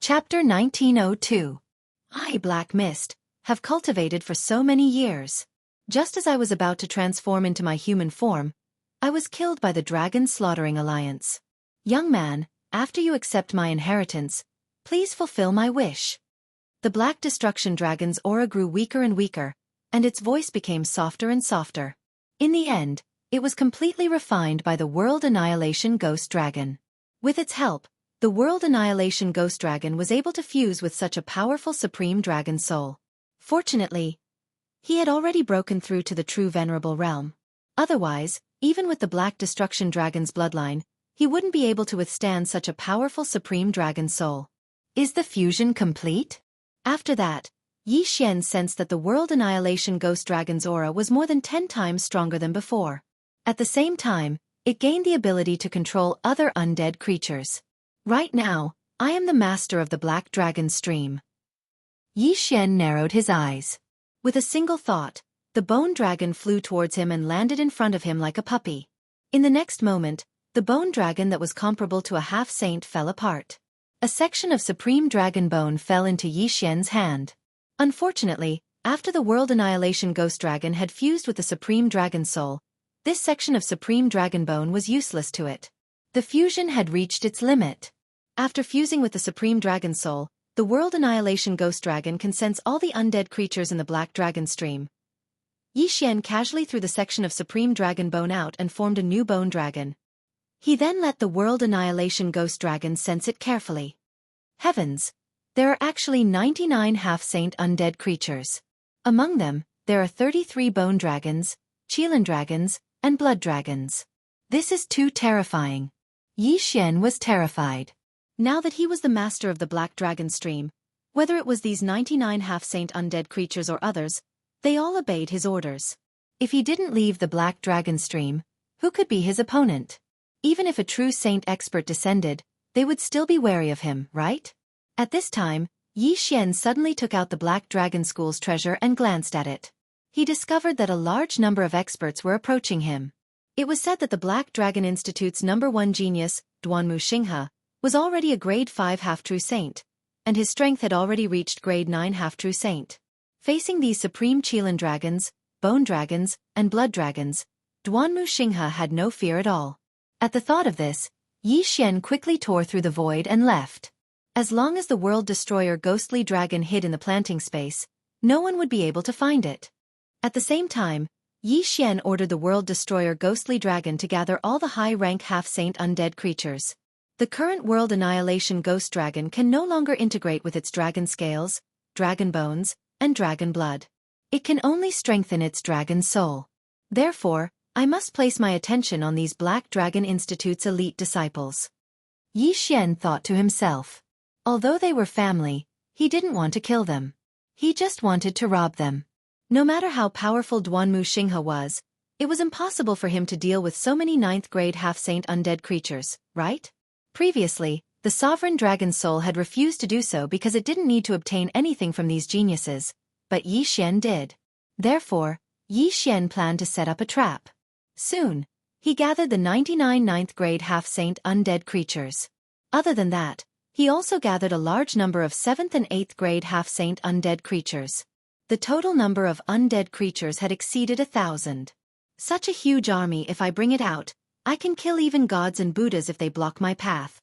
Chapter 1902. I, Black Mist, have cultivated for so many years. Just as I was about to transform into my human form, I was killed by the Dragon Slaughtering Alliance. Young man, after you accept my inheritance, please fulfill my wish. The Black Destruction Dragon's aura grew weaker and weaker, and its voice became softer and softer. In the end, it was completely refined by the World Annihilation Ghost Dragon. With its help, the World Annihilation Ghost Dragon was able to fuse with such a powerful Supreme Dragon Soul. Fortunately, he had already broken through to the true Venerable Realm. Otherwise, even with the Black Destruction Dragon's bloodline, he wouldn't be able to withstand such a powerful Supreme Dragon Soul. Is the fusion complete? After that, Yi Xian sensed that the World Annihilation Ghost Dragon's aura was more than 10 times stronger than before. At the same time, it gained the ability to control other undead creatures. Right now, I am the master of the Black Dragon Stream. Yi Xian narrowed his eyes. With a single thought, the Bone Dragon flew towards him and landed in front of him like a puppy. In the next moment, the Bone Dragon that was comparable to a half-saint fell apart. A section of Supreme Dragon Bone fell into Yi Xian's hand. Unfortunately, after the World Annihilation Ghost Dragon had fused with the Supreme Dragon Soul, this section of Supreme Dragon Bone was useless to it. The fusion had reached its limit. After fusing with the Supreme Dragon Soul, the World Annihilation Ghost Dragon can sense all the undead creatures in the Black Dragon Stream. Yi Xian casually threw the section of Supreme Dragon Bone out and formed a new Bone Dragon. He then let the World Annihilation Ghost Dragon sense it carefully. Heavens! There are actually 99 half-saint undead creatures. Among them, there are 33 Bone Dragons, Qilin Dragons, and Blood Dragons. This is too terrifying. Yi Xian was terrified. Now that he was the master of the Black Dragon Stream, whether it was these 99 half-saint undead creatures or others, they all obeyed his orders. If he didn't leave the Black Dragon Stream, who could be his opponent? Even if a true saint expert descended, they would still be wary of him, right? At this time, Yi Xian suddenly took out the Black Dragon School's treasure and glanced at it. He discovered that a large number of experts were approaching him. It was said that the Black Dragon Institute's #1 genius, Duanmu Xinghe, was already a grade 5 half-true saint, and his strength had already reached grade 9 half-true saint. Facing these Supreme Qilin Dragons, Bone Dragons, and Blood Dragons, Duanmu Xinghe had no fear at all. At the thought of this, Yi Xian quickly tore through the void and left. As long as the World Destroyer Ghostly Dragon hid in the planting space, no one would be able to find it. At the same time, Yi Xian ordered the World Destroyer Ghostly Dragon to gather all the high-rank half-saint undead creatures. The current World Annihilation Ghost Dragon can no longer integrate with its dragon scales, dragon bones, and dragon blood. It can only strengthen its dragon soul. Therefore, I must place my attention on these Black Dragon Institute's elite disciples. Yi Xian thought to himself. Although they were family, he didn't want to kill them. He just wanted to rob them. No matter how powerful Duanmu Xinghe was, it was impossible for him to deal with so many 9th-grade half-saint undead creatures, right? Previously, the Sovereign Dragon Soul had refused to do so because it didn't need to obtain anything from these geniuses, but Yi Xian did. Therefore, Yi Xian planned to set up a trap. Soon, he gathered the 99 9th-grade half-saint undead creatures. Other than that, he also gathered a large number of 7th and 8th grade half-saint undead creatures. The total number of undead creatures had exceeded 1,000. Such a huge army, if I bring it out, I can kill even gods and Buddhas if they block my path.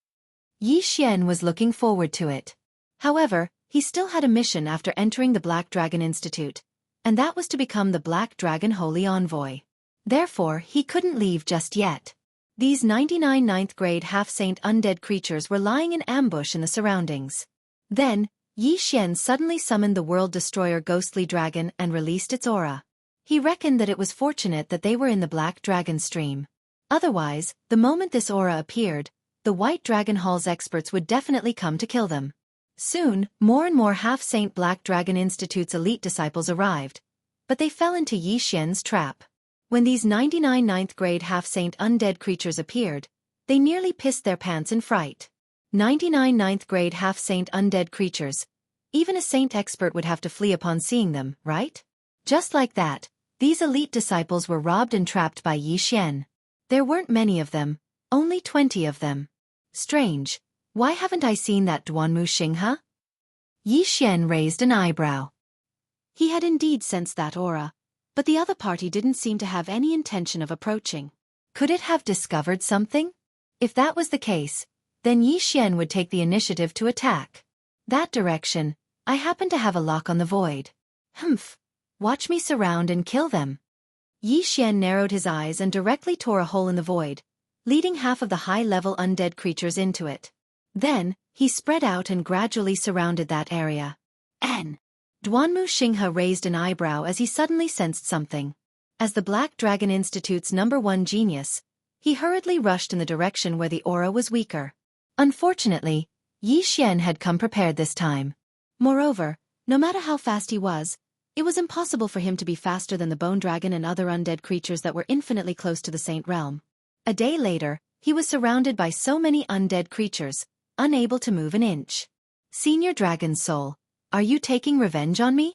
Yi Xian was looking forward to it. However, he still had a mission after entering the Black Dragon Institute, and that was to become the Black Dragon Holy Envoy. Therefore, he couldn't leave just yet. These 99 9th grade half-saint undead creatures were lying in ambush in the surroundings. Then, Yi Xian suddenly summoned the World Destroyer Ghostly Dragon and released its aura. He reckoned that it was fortunate that they were in the Black Dragon Stream. Otherwise, the moment this aura appeared, the White Dragon Hall's experts would definitely come to kill them. Soon, more and more half-saint Black Dragon Institute's elite disciples arrived, but they fell into Yi Xian's trap. When these 99 9th grade half-saint undead creatures appeared, they nearly pissed their pants in fright. 99 9th grade half-saint undead creatures. Even a saint expert would have to flee upon seeing them, right? Just like that, these elite disciples were robbed and trapped by Yi Xian. There weren't many of them, only 20 of them. Strange, Why haven't I seen that Duanmu Xinghe? Yi Xian raised an eyebrow. He had indeed sensed that aura, but the other party didn't seem to have any intention of approaching. Could it have discovered something? If that was the case, then Yi Xian would take the initiative to attack. That direction, I happen to have a lock on the void. Humph. Watch me surround and kill them. Yi Xian narrowed his eyes and directly tore a hole in the void, leading half of the high-level undead creatures into it. Then, he spread out and gradually surrounded that area. Duanmu Xinghe raised an eyebrow as he suddenly sensed something. As the Black Dragon Institute's #1 genius, he hurriedly rushed in the direction where the aura was weaker. Unfortunately, Yi Xian had come prepared this time. Moreover, no matter how fast he was, it was impossible for him to be faster than the Bone Dragon and other undead creatures that were infinitely close to the Saint Realm. A day later, he was surrounded by so many undead creatures, unable to move an inch. Senior Dragon Soul, are you taking revenge on me?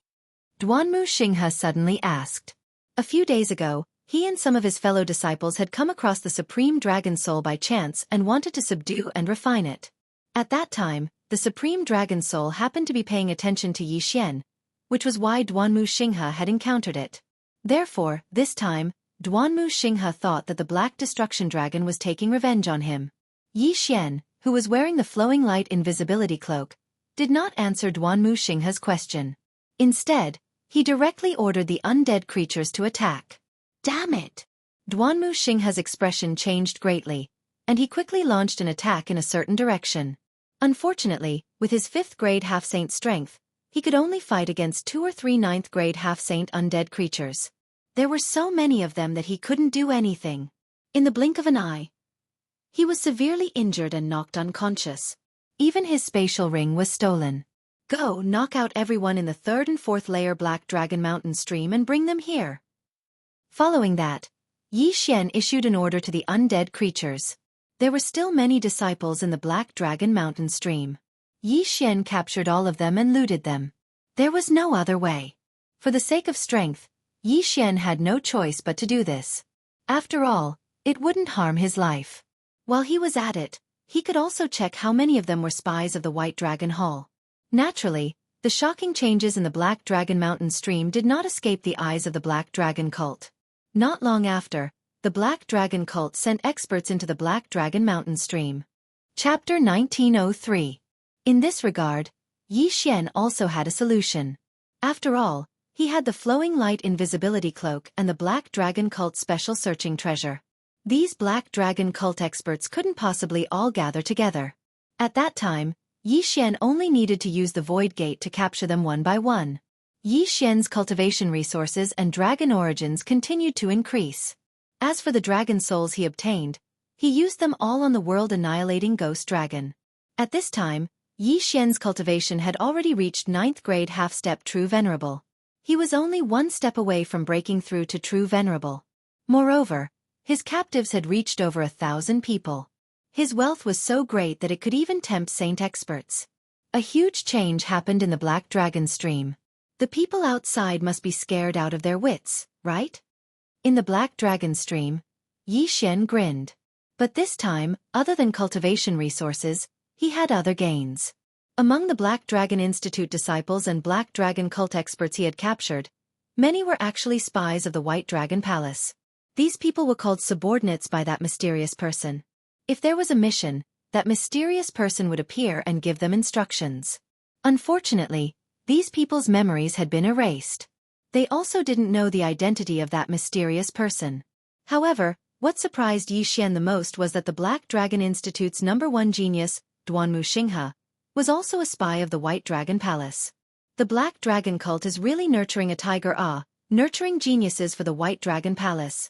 Duanmu Xinghe suddenly asked. A few days ago, he and some of his fellow disciples had come across the Supreme Dragon Soul by chance and wanted to subdue and refine it. At that time, the Supreme Dragon Soul happened to be paying attention to Yi Xian, which was why Duanmu Xinghe had encountered it. Therefore, this time, Duanmu Xinghe thought that the Black Destruction Dragon was taking revenge on him. Yi Xian, who was wearing the flowing light invisibility cloak, did not answer Duanmu Xinghe's question. Instead, he directly ordered the undead creatures to attack. Damn it! Duanmu Xinghe's expression changed greatly, and he quickly launched an attack in a certain direction. Unfortunately, with his 5th grade half-saint strength, he could only fight against 2 or 3 9th grade half-saint undead creatures. There were so many of them that he couldn't do anything. In the blink of an eye, he was severely injured and knocked unconscious. Even his spatial ring was stolen. Go knock out everyone in the 3rd and 4th layer Black Dragon Mountain stream and bring them here. Following that, Yi Xian issued an order to the undead creatures. There were still many disciples in the Black Dragon Mountain stream. Yi Xian captured all of them and looted them. There was no other way. For the sake of strength, Yi Xian had no choice but to do this. After all, it wouldn't harm his life. While he was at it, he could also check how many of them were spies of the White Dragon Hall. Naturally, the shocking changes in the Black Dragon Mountain stream did not escape the eyes of the Black Dragon cult. Not long after, the Black Dragon cult sent experts into the Black Dragon Mountain stream. Chapter 1903. In this regard, Yi Xian also had a solution. After all, he had the flowing light invisibility cloak and the Black Dragon cult's special searching treasure. These Black Dragon cult experts couldn't possibly all gather together. At that time, Yi Xian only needed to use the Void Gate to capture them one by one. Yi Xian's cultivation resources and dragon origins continued to increase. As for the dragon souls he obtained, he used them all on the world-annihilating ghost dragon. At this time, Yi Xian's cultivation had already reached 9th grade half-step True Venerable. He was only one step away from breaking through to True Venerable. Moreover, his captives had reached over 1,000 people. His wealth was so great that it could even tempt saint experts. A huge change happened in the Black Dragon stream. The people outside must be scared out of their wits, right? In the Black Dragon stream, Yi Xian grinned. But this time, other than cultivation resources, he had other gains. Among the Black Dragon Institute disciples and Black Dragon cult experts he had captured, many were actually spies of the White Dragon Palace. These people were called subordinates by that mysterious person. If there was a mission, that mysterious person would appear and give them instructions. Unfortunately, these people's memories had been erased. They also didn't know the identity of that mysterious person. However, what surprised Yi Xian the most was that the Black Dragon Institute's #1 genius, Duanmu Xinghe, was also a spy of the White Dragon Palace. The Black Dragon cult is really nurturing a tiger nurturing geniuses for the White Dragon Palace.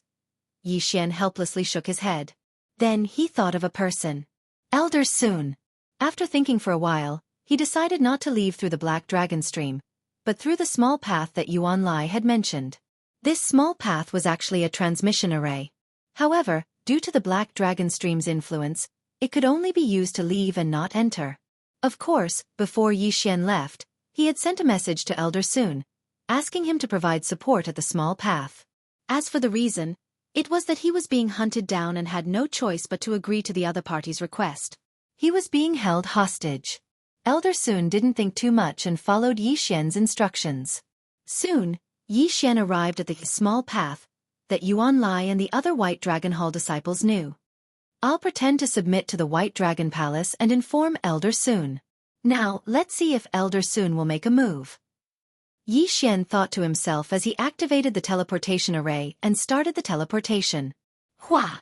Yi Xian helplessly shook his head. Then he thought of a person. Elder Sun. After thinking for a while, he decided not to leave through the Black Dragon stream, but through the small path that Yuan Lai had mentioned. This small path was actually a transmission array. However, due to the Black Dragon stream's influence, it could only be used to leave and not enter. Of course, before Yi Xian left, he had sent a message to Elder Sun, asking him to provide support at the small path. As for the reason, it was that he was being hunted down and had no choice but to agree to the other party's request. He was being held hostage. Elder Sun didn't think too much and followed Yi Xian's instructions. Soon, Yi Xian arrived at the small path that Yuan Lai and the other White Dragon Hall disciples knew. I'll pretend to submit to the White Dragon Palace and inform Elder Sun. Now, let's see if Elder Sun will make a move. Yi Xian thought to himself as he activated the teleportation array and started the teleportation. Hua!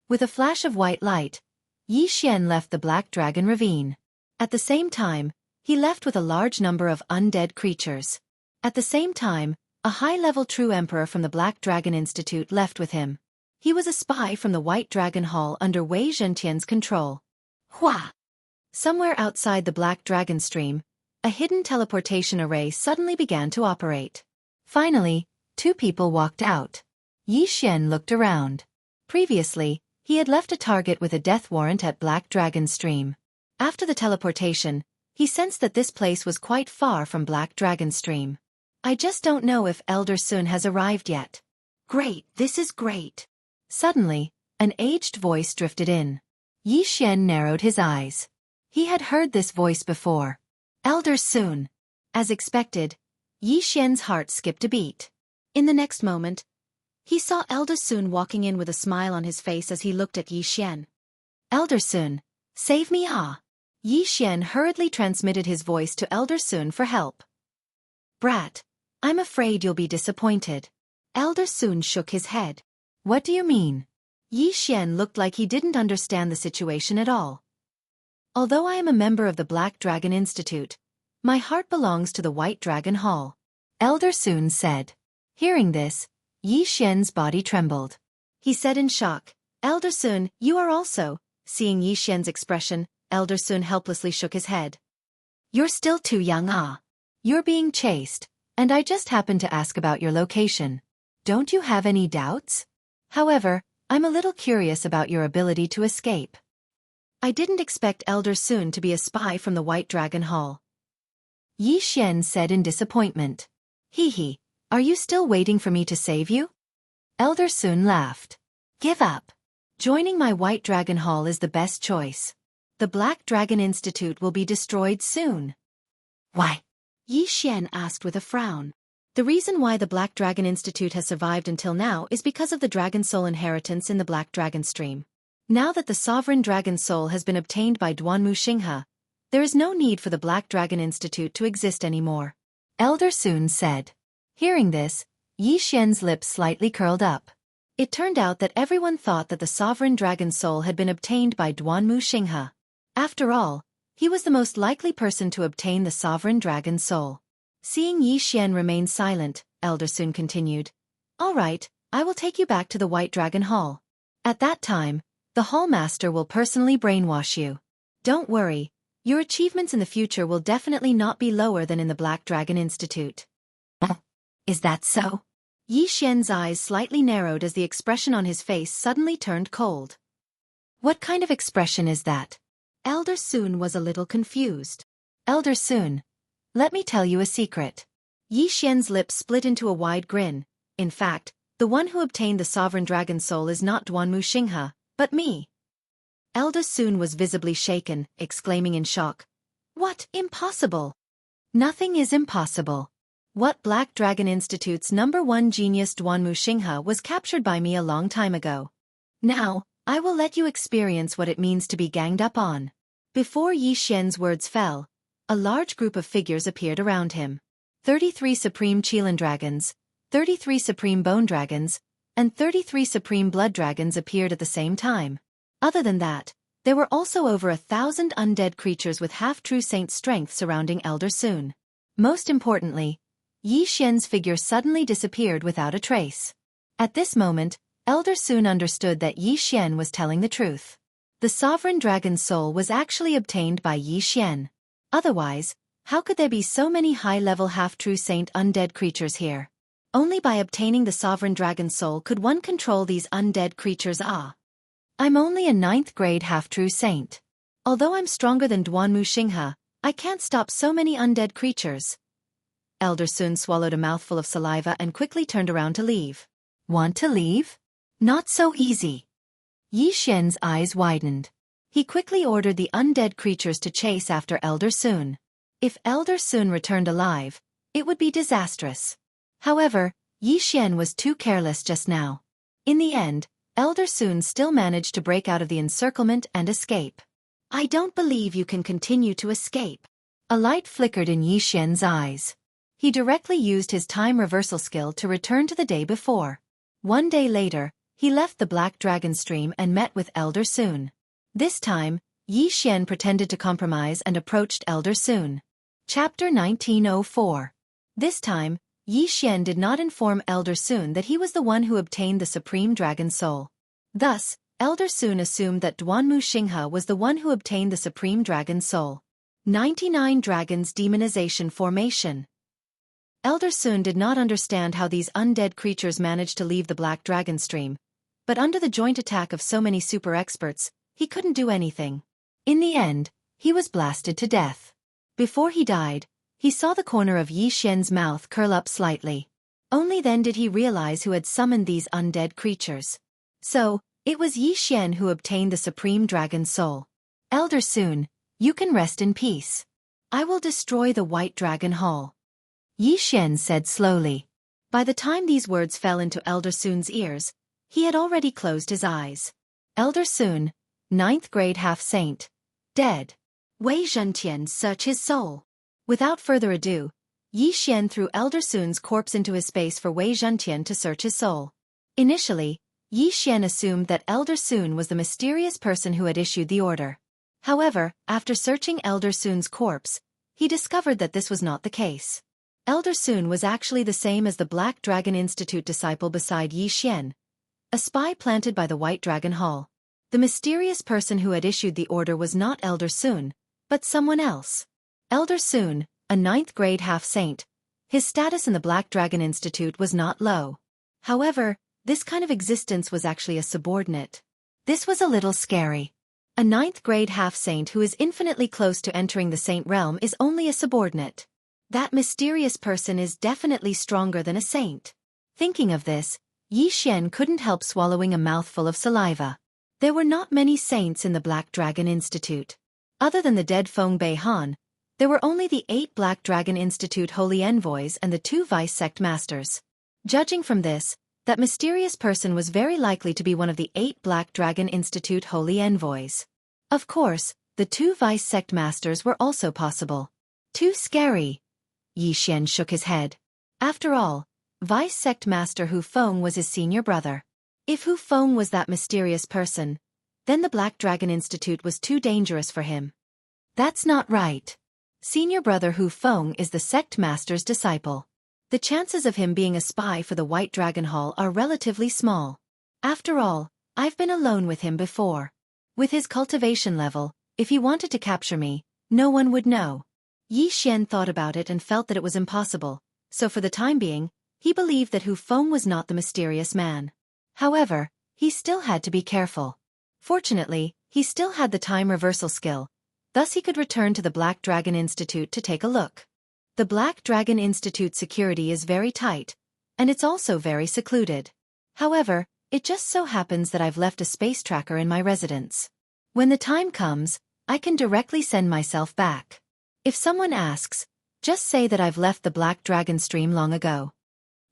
With a flash of white light, Yi Xian left the Black Dragon Ravine. At the same time, he left with a large number of undead creatures. At the same time, a high-level true emperor from the Black Dragon Institute left with him. He was a spy from the White Dragon Hall under Wei Zhentian's control. Hua! Somewhere outside the Black Dragon Stream, a hidden teleportation array suddenly began to operate. Finally, two people walked out. Yi Xian looked around. Previously, he had left a target with a death warrant at Black Dragon Stream. After the teleportation, he sensed that this place was quite far from Black Dragon Stream. I just don't know if Elder Sun has arrived yet. Great, this is great. Suddenly, an aged voice drifted in. Yi Xian narrowed his eyes. He had heard this voice before. Elder Sun. As expected, Yi Xian's heart skipped a beat. In the next moment, he saw Elder Sun walking in with a smile on his face as he looked at Yi Xian. Elder Sun, save me ah! Yi Xian hurriedly transmitted his voice to Elder Sun for help. Brat, I'm afraid you'll be disappointed. Elder Sun shook his head. What do you mean? Yi Xian looked like he didn't understand the situation at all. Although I am a member of the Black Dragon Institute, my heart belongs to the White Dragon Hall. Elder Sun said. Hearing this, Yi Xian's body trembled. He said in shock, Elder Sun, you are also. Seeing Yi Xian's expression, Elder Sun helplessly shook his head. You're still too young ah. You're being chased, and I just happened to ask about your location. Don't you have any doubts? However, I'm a little curious about your ability to escape. I didn't expect Elder Sun to be a spy from the White Dragon Hall. Yi Xian said in disappointment. Hee, are you still waiting for me to save you? Elder Sun laughed. Give up. Joining my White Dragon Hall is the best choice. The Black Dragon Institute will be destroyed soon. Why? Yi Xian asked with a frown. The reason why the Black Dragon Institute has survived until now is because of the Dragon Soul inheritance in the Black Dragon Stream. Now that the Sovereign Dragon Soul has been obtained by Duanmu Xinghe, there is no need for the Black Dragon Institute to exist anymore. Elder Sun said. Hearing this, Yi Xian's lips slightly curled up. It turned out that everyone thought that the Sovereign Dragon Soul had been obtained by Duanmu Xinghe. After all, he was the most likely person to obtain the Sovereign Dragon Soul. Seeing Yi Xian remain silent, Elder Sun continued. All right, I will take you back to the White Dragon Hall. At that time, the Hall Master will personally brainwash you. Don't worry, your achievements in the future will definitely not be lower than in the Black Dragon Institute. Is that so? Yi Xian's eyes slightly narrowed as the expression on his face suddenly turned cold. What kind of expression is that? Elder Sun was a little confused. Elder Sun, let me tell you a secret. Yi Xian's lips split into a wide grin. In fact, the one who obtained the Sovereign Dragon Soul is not Duanmu Xinghe, but me. Elder Sun was visibly shaken, exclaiming in shock. What? Impossible! Nothing is impossible. What Black Dragon Institute's #1 genius Duanmu Xinghe was captured by me a long time ago. Now, I will let you experience what it means to be ganged up on. Before Yi Xian's words fell, a large group of figures appeared around him. 33 Supreme Qilin Dragons, 33 Supreme Bone Dragons, and 33 Supreme Blood Dragons appeared at the same time. Other than that, there were also over 1,000 undead creatures with half-true saint strength surrounding Elder Sun. Most importantly, Yi Xian's figure suddenly disappeared without a trace. At this moment, Elder Sun understood that Yi Xian was telling the truth. The Sovereign Dragon Soul was actually obtained by Yi Xian. Otherwise, how could there be so many high-level half-true saint undead creatures here? Only by obtaining the Sovereign Dragon Soul could one control these undead creatures. I'm only a 9th grade half-true saint. Although I'm stronger than Duanmu Xinghe, I can't stop so many undead creatures. Elder Sun swallowed a mouthful of saliva and quickly turned around to leave. Want to leave? Not so easy. Yi Xian's eyes widened. He quickly ordered the undead creatures to chase after Elder Sun. If Elder Sun returned alive, it would be disastrous. However, Yi Xian was too careless just now. In the end, Elder Sun still managed to break out of the encirclement and escape. I don't believe you can continue to escape. A light flickered in Yi Xian's eyes. He directly used his time reversal skill to return to the day before. One day later, he left the Black Dragon Stream and met with Elder Sun. This time, Yi Xian pretended to compromise and approached Elder Sun. Chapter 1904. This time, Yi Xian did not inform Elder Sun that he was the one who obtained the Supreme Dragon Soul. Thus, Elder Sun assumed that Duanmu Xinghe was the one who obtained the Supreme Dragon Soul. 99 Dragons Demonization Formation. Elder Sun did not understand how these undead creatures managed to leave the Black Dragon Stream, but under the joint attack of so many super experts, he couldn't do anything. In the end, he was blasted to death. Before he died, he saw the corner of Yi Xian's mouth curl up slightly. Only then did he realize who had summoned these undead creatures. So, it was Yi Xian who obtained the Supreme Dragon Soul. Elder Sun, you can rest in peace. I will destroy the White Dragon Hall. Yi Xian said slowly. By the time these words fell into Elder Sun's ears, he had already closed his eyes. Elder Sun, 9th grade half-saint. Dead. Wei Zhentian search his soul. Without further ado, Yi Xian threw Elder Sun's corpse into his space for Wei Zhentian to search his soul. Initially, Yi Xian assumed that Elder Sun was the mysterious person who had issued the order. However, after searching Elder Sun's corpse, he discovered that this was not the case. Elder Sun was actually the same as the Black Dragon Institute disciple beside Yi Xian, a spy planted by the White Dragon Hall. The mysterious person who had issued the order was not Elder Sun, but someone else. Elder Sun, a 9th grade half-saint, his status in the Black Dragon Institute was not low. However, this kind of existence was actually a subordinate. This was a little scary. A 9th grade half-saint who is infinitely close to entering the saint realm is only a subordinate. That mysterious person is definitely stronger than a saint. Thinking of this, Yi Xian couldn't help swallowing a mouthful of saliva. There were not many saints in the Black Dragon Institute. Other than the dead Feng Bei Han, there were only the 8 Black Dragon Institute holy envoys and the 2 vice sect masters. Judging from this, that mysterious person was very likely to be one of the 8 Black Dragon Institute holy envoys. Of course, the 2 vice sect masters were also possible. Too scary. Yi Xian shook his head. After all, Vice Sect Master Hu Feng was his senior brother. If Hu Feng was that mysterious person, then the Black Dragon Institute was too dangerous for him. That's not right. Senior brother Hu Feng is the sect master's disciple. The chances of him being a spy for the White Dragon Hall are relatively small. After all, I've been alone with him before. With his cultivation level, if he wanted to capture me, no one would know. Yi Xian thought about it and felt that it was impossible, so for the time being, he believed that Hu Feng was not the mysterious man. However, he still had to be careful. Fortunately, he still had the time reversal skill, thus he could return to the Black Dragon Institute to take a look. The Black Dragon Institute security is very tight, and it's also very secluded. However, it just so happens that I've left a space tracker in my residence. When the time comes, I can directly send myself back. If someone asks, just say that I've left the Black Dragon Stream long ago.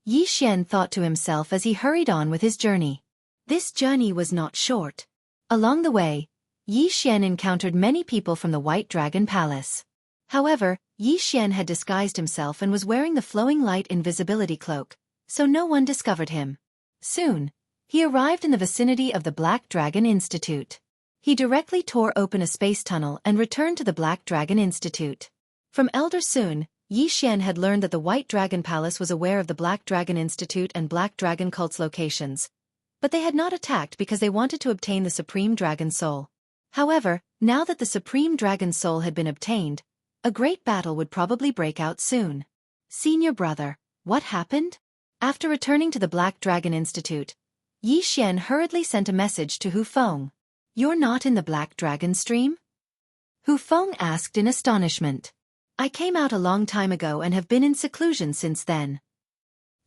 Yi Xian thought to himself as he hurried on with his journey. This journey was not short. Along the way, Yi Xian encountered many people from the White Dragon Palace. However, Yi Xian had disguised himself and was wearing the flowing light invisibility cloak, so no one discovered him. Soon, he arrived in the vicinity of the Black Dragon Institute. He directly tore open a space tunnel and returned to the Black Dragon Institute. From Elder Sun, Yi Xian had learned that the White Dragon Palace was aware of the Black Dragon Institute and Black Dragon Cult's locations, but they had not attacked because they wanted to obtain the Supreme Dragon Soul. However, now that the Supreme Dragon Soul had been obtained, a great battle would probably break out soon. Senior brother, what happened? After returning to the Black Dragon Institute, Yi Xian hurriedly sent a message to Hu Feng. You're not in the Black Dragon Stream? Hu Feng asked in astonishment. I came out a long time ago and have been in seclusion since then.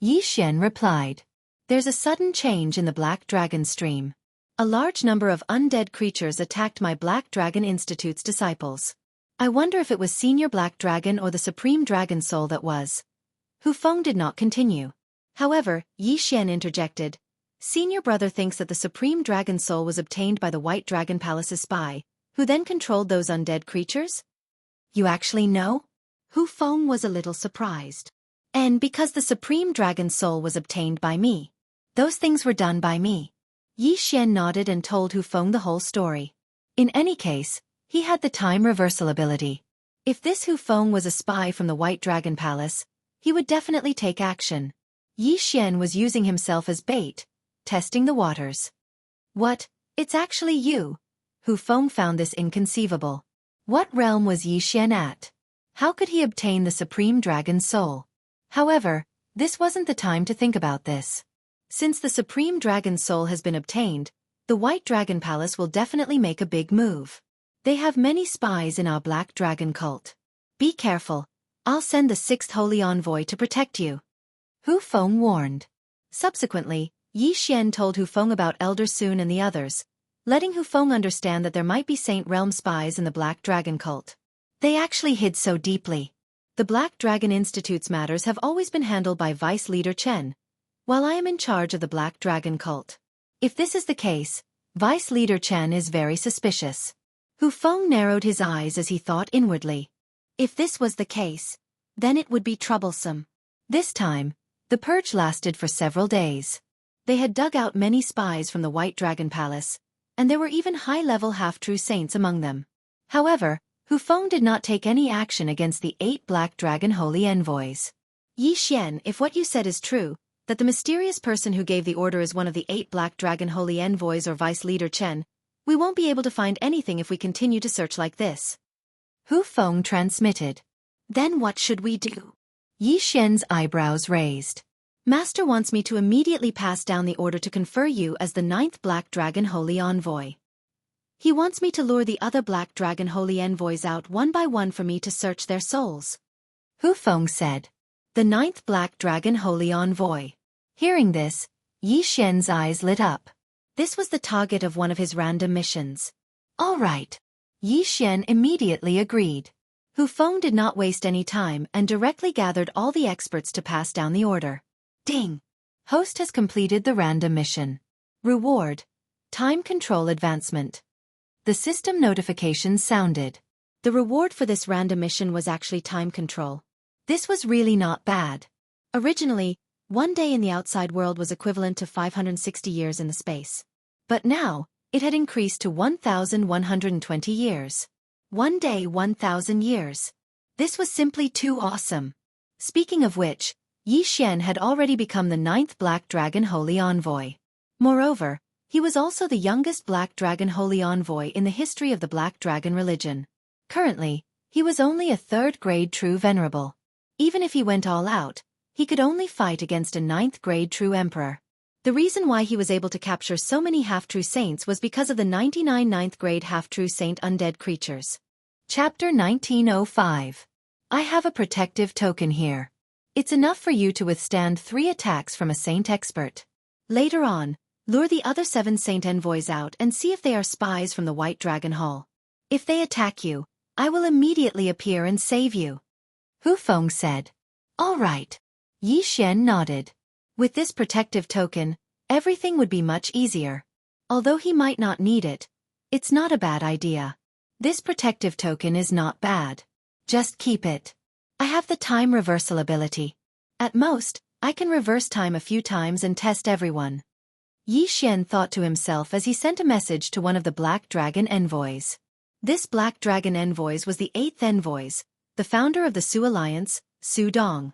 Yi Xian replied. There's a sudden change in the Black Dragon Stream. A large number of undead creatures attacked my Black Dragon Institute's disciples. I wonder if it was Senior Black Dragon or the Supreme Dragon Soul that was. Hu Feng did not continue. However, Yi Xian interjected. Senior brother thinks that the Supreme Dragon Soul was obtained by the White Dragon Palace's spy, who then controlled those undead creatures? You actually know? Hu Feng was a little surprised. And because the Supreme Dragon Soul was obtained by me. Those things were done by me. Yi Xian nodded and told Hu Feng the whole story. In any case, he had the time reversal ability. If this Hu Feng was a spy from the White Dragon Palace, he would definitely take action. Yi Xian was using himself as bait, testing the waters. What? It's actually you? Hu Feng found this inconceivable. What realm was Yi Xian at? How could he obtain the Supreme Dragon Soul? However, this wasn't the time to think about this. Since the Supreme Dragon Soul has been obtained, the White Dragon Palace will definitely make a big move. They have many spies in our Black Dragon cult. Be careful. I'll send the 6th Holy Envoy to protect you. Hu Feng warned. Subsequently, Yi Xian told Hu Feng about Elder Sun and the others, letting Hu Feng understand that there might be Saint Realm spies in the Black Dragon cult. They actually hid so deeply. The Black Dragon Institute's matters have always been handled by Vice Leader Chen, while I am in charge of the Black Dragon cult. If this is the case, Vice Leader Chen is very suspicious. Hu Feng narrowed his eyes as he thought inwardly. If this was the case, then it would be troublesome. This time, the purge lasted for several days. They had dug out many spies from the White Dragon Palace, and there were even high-level half-true saints among them. However, Hu Feng did not take any action against the 8 Black Dragon Holy Envoys. Yi Xian, if what you said is true, that the mysterious person who gave the order is one of the 8 Black Dragon Holy Envoys or Vice Leader Chen, we won't be able to find anything if we continue to search like this. Hu Feng transmitted. Then what should we do? Yi Xian's eyebrows raised. Master wants me to immediately pass down the order to confer you as the 9th Black Dragon Holy Envoy. He wants me to lure the other Black Dragon Holy Envoys out one by one for me to search their souls. Hu Feng said. The 9th Black Dragon Holy Envoy. Hearing this, Yi Xian's eyes lit up. This was the target of one of his random missions. All right. Yi Xian immediately agreed. Hu Feng did not waste any time and directly gathered all the experts to pass down the order. Ding! Host has completed the random mission. Reward: Time Control Advancement. The system notification sounded. The reward for this random mission was actually time control. This was really not bad. Originally, 1 day in the outside world was equivalent to 560 years in the space. But now, it had increased to 1,120 years. 1 day, 1,000 years. This was simply too awesome. Speaking of which, Yi Xian had already become the 9th Black Dragon Holy Envoy. Moreover, he was also the youngest Black Dragon Holy Envoy in the history of the Black Dragon religion. Currently, he was only a 3rd-grade True Venerable. Even if he went all out, he could only fight against a 9th-grade True Emperor. The reason why he was able to capture so many half-true saints was because of the 99 9th-grade half-true saint undead creatures. Chapter 1905. I have a protective token here. It's enough for you to withstand 3 attacks from a saint expert. Later on, lure the other 7 saint envoys out and see if they are spies from the White Dragon Hall. If they attack you, I will immediately appear and save you. Hu Feng said. All right. Yi Xian nodded. With this protective token, everything would be much easier. Although he might not need it, it's not a bad idea. This protective token is not bad. Just keep it. I have the time reversal ability. At most, I can reverse time a few times and test everyone. Yi Xian thought to himself as he sent a message to one of the Black Dragon Envoys. This Black Dragon Envoys was the 8th Envoys, the founder of the Su Alliance, Su Dong.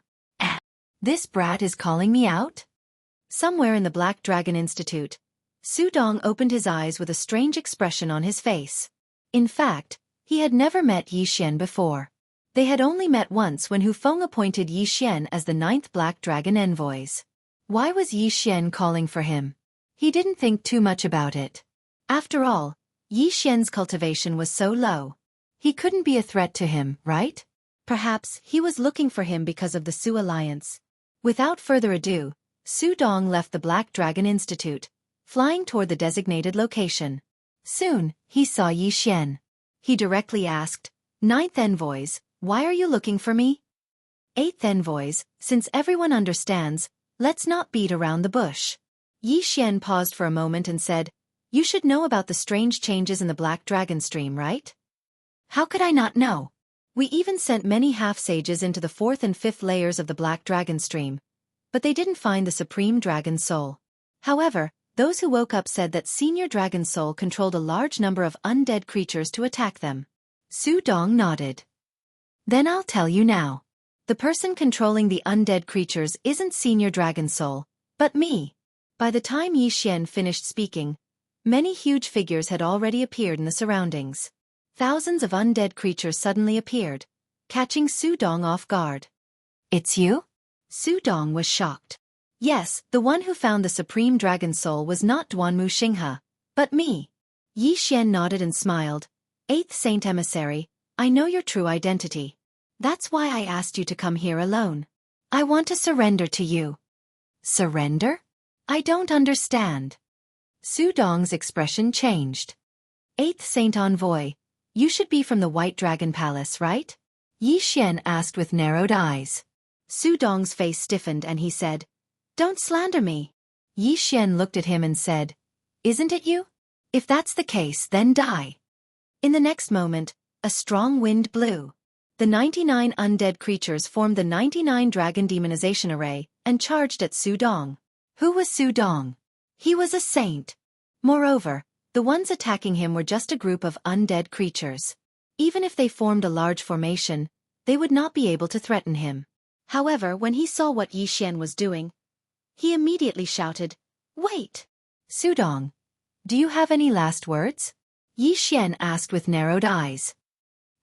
This brat is calling me out? Somewhere in the Black Dragon Institute, Su Dong opened his eyes with a strange expression on his face. In fact, he had never met Yi Xian before. They had only met once when Hu Feng appointed Yi Xian as the 9th Black Dragon Envoys. Why was Yi Xian calling for him? He didn't think too much about it. After all, Yi Xian's cultivation was so low. He couldn't be a threat to him, right? Perhaps he was looking for him because of the Su Alliance. Without further ado, Su Dong left the Black Dragon Institute, flying toward the designated location. Soon, he saw Yi Xian. He directly asked, "Ninth envoys, why are you looking for me?" "Eighth envoys, since everyone understands, let's not beat around the bush." Yi Xian paused for a moment and said, "You should know about the strange changes in the Black Dragon stream, right?" "How could I not know? We even sent many half-sages into the 4th and 5th layers of the Black Dragon stream, but they didn't find the Supreme Dragon Soul. However, those who woke up said that Senior Dragon Soul controlled a large number of undead creatures to attack them." Su Dong nodded. "Then I'll tell you now. The person controlling the undead creatures isn't Senior Dragon Soul, but me." By the time Yi Xian finished speaking, many huge figures had already appeared in the surroundings. Thousands of undead creatures suddenly appeared, catching Su Dong off guard. "It's you?" Su Dong was shocked. Yes, the one who found the Supreme Dragon Soul was not Duanmu Xinghe, but me. Yi Xian nodded and smiled. "Eighth Saint Emissary, I know your true identity. That's why I asked you to come here alone. I want to surrender to you." "Surrender? I don't understand." Su Dong's expression changed. "Eighth Saint Envoy, you should be from the White Dragon Palace, right?" Yi Xian asked with narrowed eyes. Su Dong's face stiffened and he said, "Don't slander me." Yi Xian looked at him and said, "Isn't it you? If that's the case, then die." In the next moment, a strong wind blew. The 99 undead creatures formed the 99 Dragon Demonization Array and charged at Su Dong. Who was Su Dong? He was a saint. Moreover, the ones attacking him were just a group of undead creatures. Even if they formed a large formation, they would not be able to threaten him. However, when he saw what Yi Xian was doing, he immediately shouted, "Wait! Su Dong, do you have any last words?" Yi Xian asked with narrowed eyes.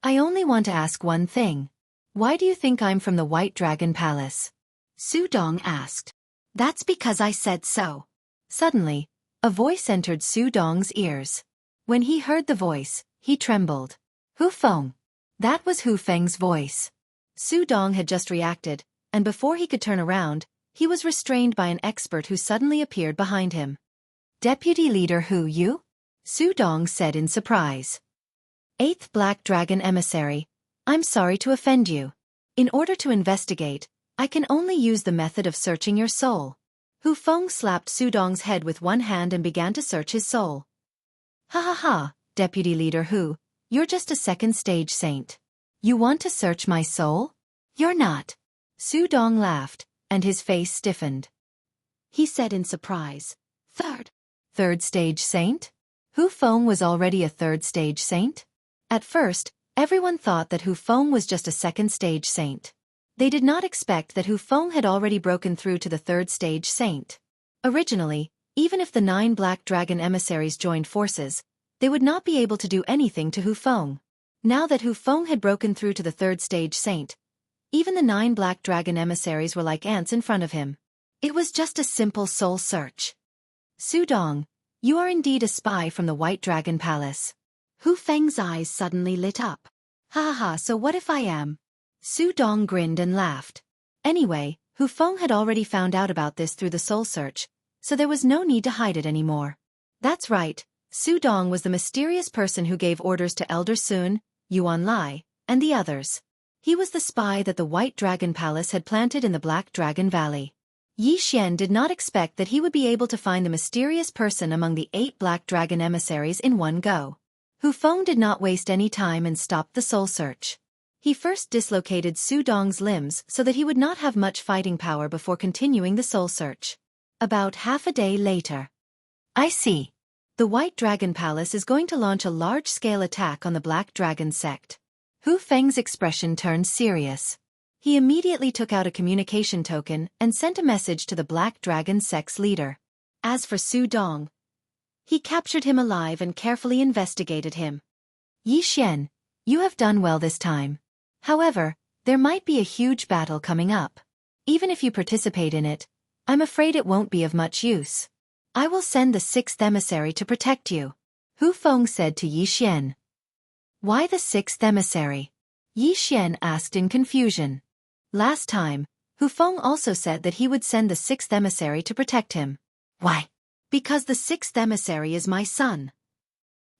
"I only want to ask one thing. Why do you think I'm from the White Dragon Palace?" Su Dong asked. "That's because I said so." Suddenly, a voice entered Su Dong's ears. When he heard the voice, he trembled. Hu Feng. That was Hu Feng's voice. Su Dong had just reacted, and before he could turn around, he was restrained by an expert who suddenly appeared behind him. "Deputy Leader Hu Yu?" Su Dong said in surprise. "Eighth Black Dragon Emissary, I'm sorry to offend you. In order to investigate, I can only use the method of searching your soul." Hu Feng slapped Su Dong's head with one hand and began to search his soul. "Ha ha ha, Deputy Leader Hu, you're just a second-stage saint. You want to search my soul? You're not." Su Dong laughed, and his face stiffened. He said in surprise, Third-stage saint? Hu Feng was already a third-stage saint? At first, everyone thought that Hu Feng was just a second-stage saint. They did not expect that Hu Feng had already broken through to the third-stage saint. Originally, even if the 9 Black Dragon emissaries joined forces, they would not be able to do anything to Hu Feng. Now that Hu Feng had broken through to the third-stage saint, even the 9 Black Dragon emissaries were like ants in front of him. It was just a simple soul search. "Su Dong, you are indeed a spy from the White Dragon Palace." Hu Feng's eyes suddenly lit up. "Ha ha ha, so what if I am?" Su Dong grinned and laughed. Anyway, Hu Feng had already found out about this through the soul search, so there was no need to hide it anymore. That's right, Su Dong was the mysterious person who gave orders to Elder Sun, Yuan Lai, and the others. He was the spy that the White Dragon Palace had planted in the Black Dragon Valley. Yi Xian did not expect that he would be able to find the mysterious person among the 8 Black Dragon emissaries in one go. Hu Feng did not waste any time and stopped the soul search. He first dislocated Su Dong's limbs so that he would not have much fighting power before continuing the soul search. About half a day later. "I see. The White Dragon Palace is going to launch a large-scale attack on the Black Dragon sect." Hu Feng's expression turned serious. He immediately took out a communication token and sent a message to the Black Dragon sect's leader. As for Su Dong, he captured him alive and carefully investigated him. "Yi Xian, you have done well this time. However, there might be a huge battle coming up. Even if you participate in it, I'm afraid it won't be of much use. I will send the 6th emissary to protect you," Hu Feng said to Yi Xian. "Why the 6th emissary?" Yi Xian asked in confusion. Last time, Hu Feng also said that he would send the 6th emissary to protect him. "Why? Because the sixth emissary is my son.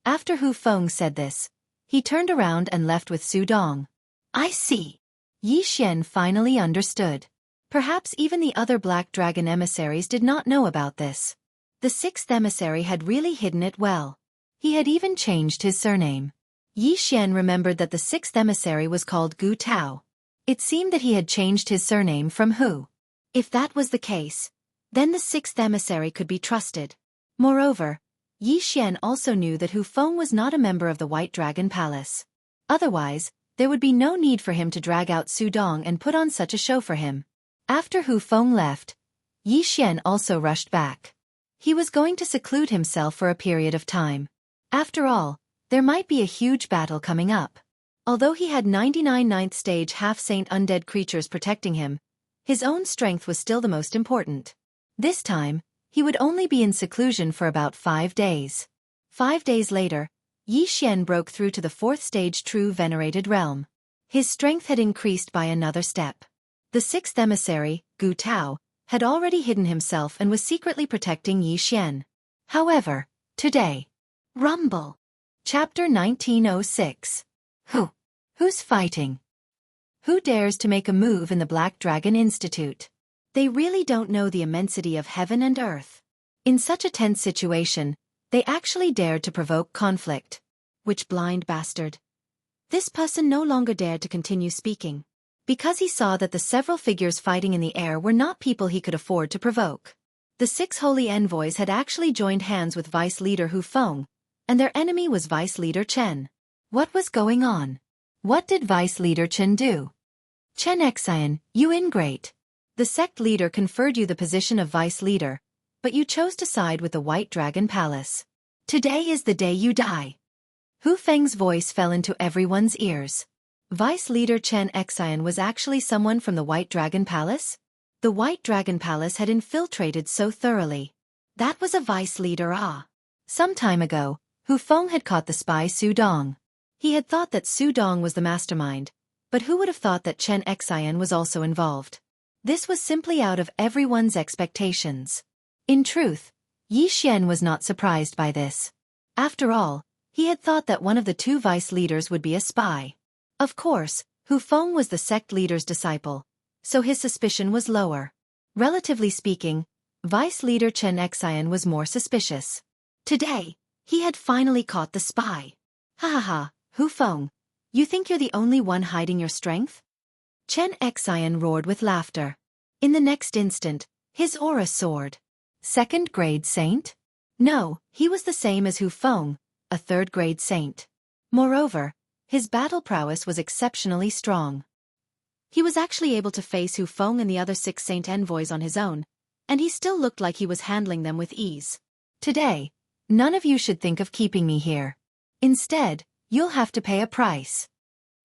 After Hu Feng said this, he turned around and left with Su Dong. I see. Yi Xian finally understood. Perhaps even the other Black Dragon emissaries did not know about this. The sixth emissary had really hidden it well. He had even changed his surname. Yi Xian remembered that the sixth emissary was called Gu Tao. It seemed that he had changed his surname from Hu. If that was the case, then the sixth emissary could be trusted. Moreover, Yi Xian also knew that Hu Feng was not a member of the White Dragon Palace. Otherwise, there would be no need for him to drag out Su Dong and put on such a show for him. After Hu Feng left, Yi Xian also rushed back. He was going to seclude himself for a period of time. After all, there might be a huge battle coming up. Although he had 99 ninth stage half-saint undead creatures protecting him, his own strength was still the most important. This time, he would only be in seclusion for about 5 days. 5 days later, Yi Xian broke through to the 4th stage true venerated realm. His strength had increased by another step. The 6th emissary, Gu Tao, had already hidden himself and was secretly protecting Yi Xian. However, today. Rumble. Chapter 1906. Who's fighting? Who dares to make a move in the Black Dragon Institute? They really don't know the immensity of heaven and earth. In such a tense situation, they actually dared to provoke conflict. Which blind bastard? This person no longer dared to continue speaking, because he saw that the several figures fighting in the air were not people he could afford to provoke. The 6 holy envoys had actually joined hands with Vice Leader Hu Feng, and their enemy was Vice Leader Chen. What was going on? What did Vice Leader Chen do? Chen Xian, you ingrate. The sect leader conferred you the position of Vice Leader, but you chose to side with the White Dragon Palace. Today is the day you die. Hu Feng's voice fell into everyone's ears. Vice Leader Chen Xian was actually someone from the White Dragon Palace? The White Dragon Palace had infiltrated so thoroughly. That was a Vice Leader Some time ago, Hu Feng had caught the spy Su Dong. He had thought that Su Dong was the mastermind, but who would have thought that Chen Xian was also involved? This was simply out of everyone's expectations. In truth, Yi Xian was not surprised by this. After all, he had thought that one of the 2 vice leaders would be a spy. Of course, Hu Feng was the sect leader's disciple, so his suspicion was lower. Relatively speaking, Vice Leader Chen Xian was more suspicious. Today, he had finally caught the spy. Ha ha ha, Hu Feng, you think you're the only one hiding your strength? Chen Xian roared with laughter. In the next instant, his aura soared. 2nd grade saint? No, he was the same as Hu Feng, a 3rd grade saint. Moreover, his battle prowess was exceptionally strong. He was actually able to face Hu Feng and the other 6 saint envoys on his own, and he still looked like he was handling them with ease. Today, none of you should think of keeping me here. Instead, you'll have to pay a price.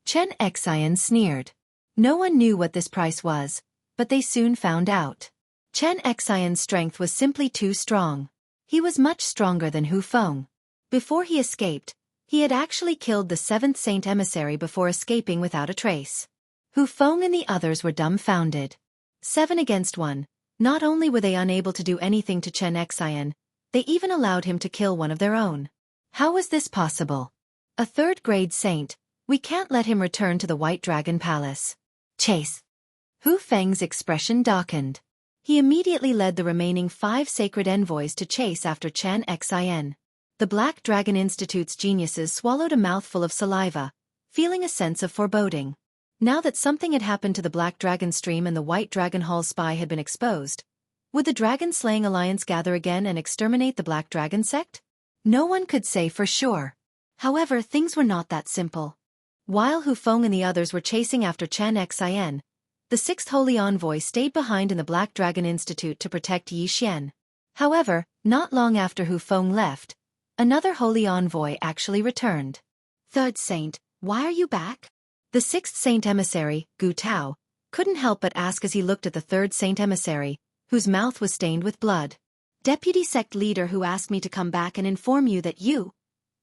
Chen Xian sneered. No one knew what this price was, but they soon found out. Chen Xian's strength was simply too strong. He was much stronger than Hu Feng. Before he escaped, he had actually killed the 7th saint emissary before escaping without a trace. Hu Feng and the others were dumbfounded. 7 against 1. Not only were they unable to do anything to Chen Xian, they even allowed him to kill one of their own. How was this possible? A 3rd grade saint, we can't let him return to the White Dragon Palace. Chase. Hu Feng's expression darkened. He immediately led the remaining 5 sacred envoys to chase after Chen Xian. The Black Dragon Institute's geniuses swallowed a mouthful of saliva, feeling a sense of foreboding. Now that something had happened to the Black Dragon Stream and the White Dragon Hall spy had been exposed, would the Dragon-Slaying Alliance gather again and exterminate the Black Dragon sect? No one could say for sure. However, things were not that simple. While Hu Feng and the others were chasing after Chen Xian, the 6th Holy Envoy stayed behind in the Black Dragon Institute to protect Yi Xian. However, not long after Hu Feng left, another Holy Envoy actually returned. 3rd Saint, why are you back? The 6th Saint Emissary, Gu Tao, couldn't help but ask as he looked at the 3rd Saint Emissary, whose mouth was stained with blood. Deputy Sect Leader who asked me to come back and inform you that you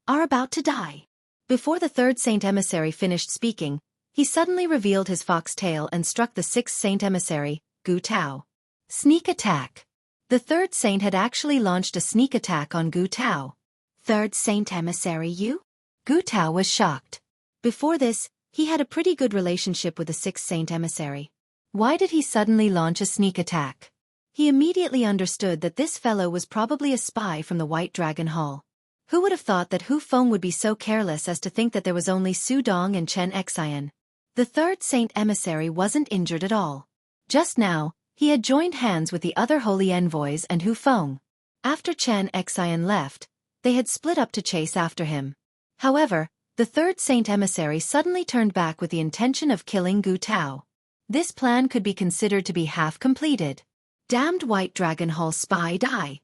are about to die. Before the 3rd Saint Emissary finished speaking, he suddenly revealed his fox tail and struck the 6th Saint Emissary, Gu Tao. Sneak attack. The third saint had actually launched a sneak attack on Gu Tao. "Third saint emissary you?" Gu Tao was shocked. Before this, he had a pretty good relationship with the sixth saint emissary. Why did he suddenly launch a sneak attack? He immediately understood that this fellow was probably a spy from the White Dragon Hall. Who would have thought that Hu Feng would be so careless as to think that there was only Su Dong and Chen Xian? The third saint emissary wasn't injured at all. Just now, he had joined hands with the other holy envoys and Hu Feng. After Chen Xian left, they had split up to chase after him. However, the third saint emissary suddenly turned back with the intention of killing Gu Tao. This plan could be considered to be half completed. Damned White Dragon Hall spy die!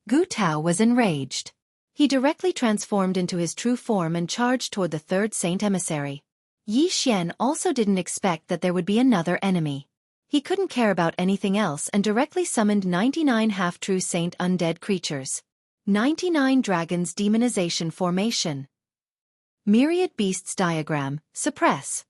Gu Tao was enraged. He directly transformed into his true form and charged toward the third saint emissary. Yi Xian also didn't expect that there would be another enemy. He couldn't care about anything else and directly summoned 99 half-true saint undead creatures. 99 Dragons Demonization Formation. Myriad Beasts Diagram, Suppress.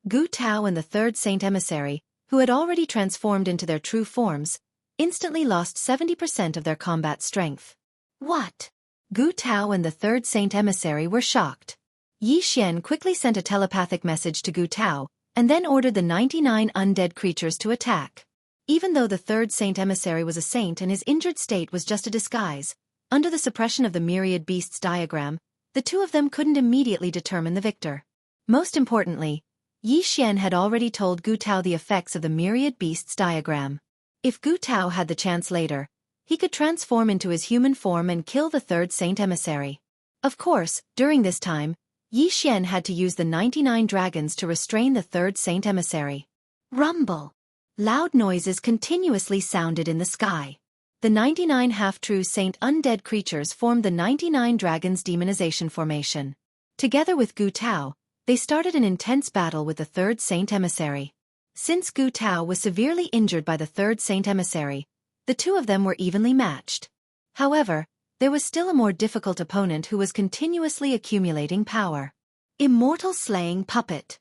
Gu Tao and the third saint emissary, who had already transformed into their true forms, instantly lost 70% of their combat strength. What? Gu Tao and the third saint emissary were shocked. Yi Xian quickly sent a telepathic message to Gu Tao, and then ordered the 99 undead creatures to attack. Even though the third saint emissary was a saint and his injured state was just a disguise, under the suppression of the myriad beasts diagram, the two of them couldn't immediately determine the victor. Most importantly, Yi Xian had already told Gu Tao the effects of the myriad beasts diagram. If Gu Tao had the chance later, he could transform into his human form and kill the third saint emissary. Of course, during this time, Yi Xian had to use the 99 dragons to restrain the third saint emissary. Rumble! Loud noises continuously sounded in the sky. The 99 half-true saint undead creatures formed the 99 dragons demonization formation. Together with Gu Tao, they started an intense battle with the third saint emissary. Since Gu Tao was severely injured by the third saint emissary, the two of them were evenly matched. However, there was still a more difficult opponent who was continuously accumulating power. Immortal Slaying Puppet.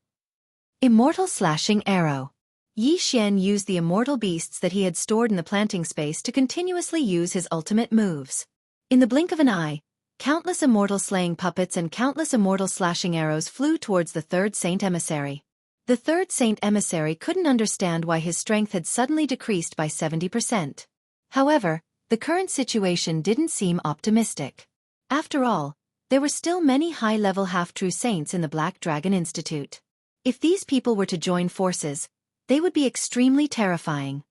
Immortal Slashing Arrow. Yi Xian used the immortal beasts that he had stored in the planting space to continuously use his ultimate moves. In the blink of an eye, countless immortal slaying puppets and countless immortal slashing arrows flew towards the third saint emissary. The third saint emissary couldn't understand why his strength had suddenly decreased by 70%. However, the current situation didn't seem optimistic. After all, there were still many high-level half-true saints in the Black Dragon Institute. If these people were to join forces, they would be extremely terrifying.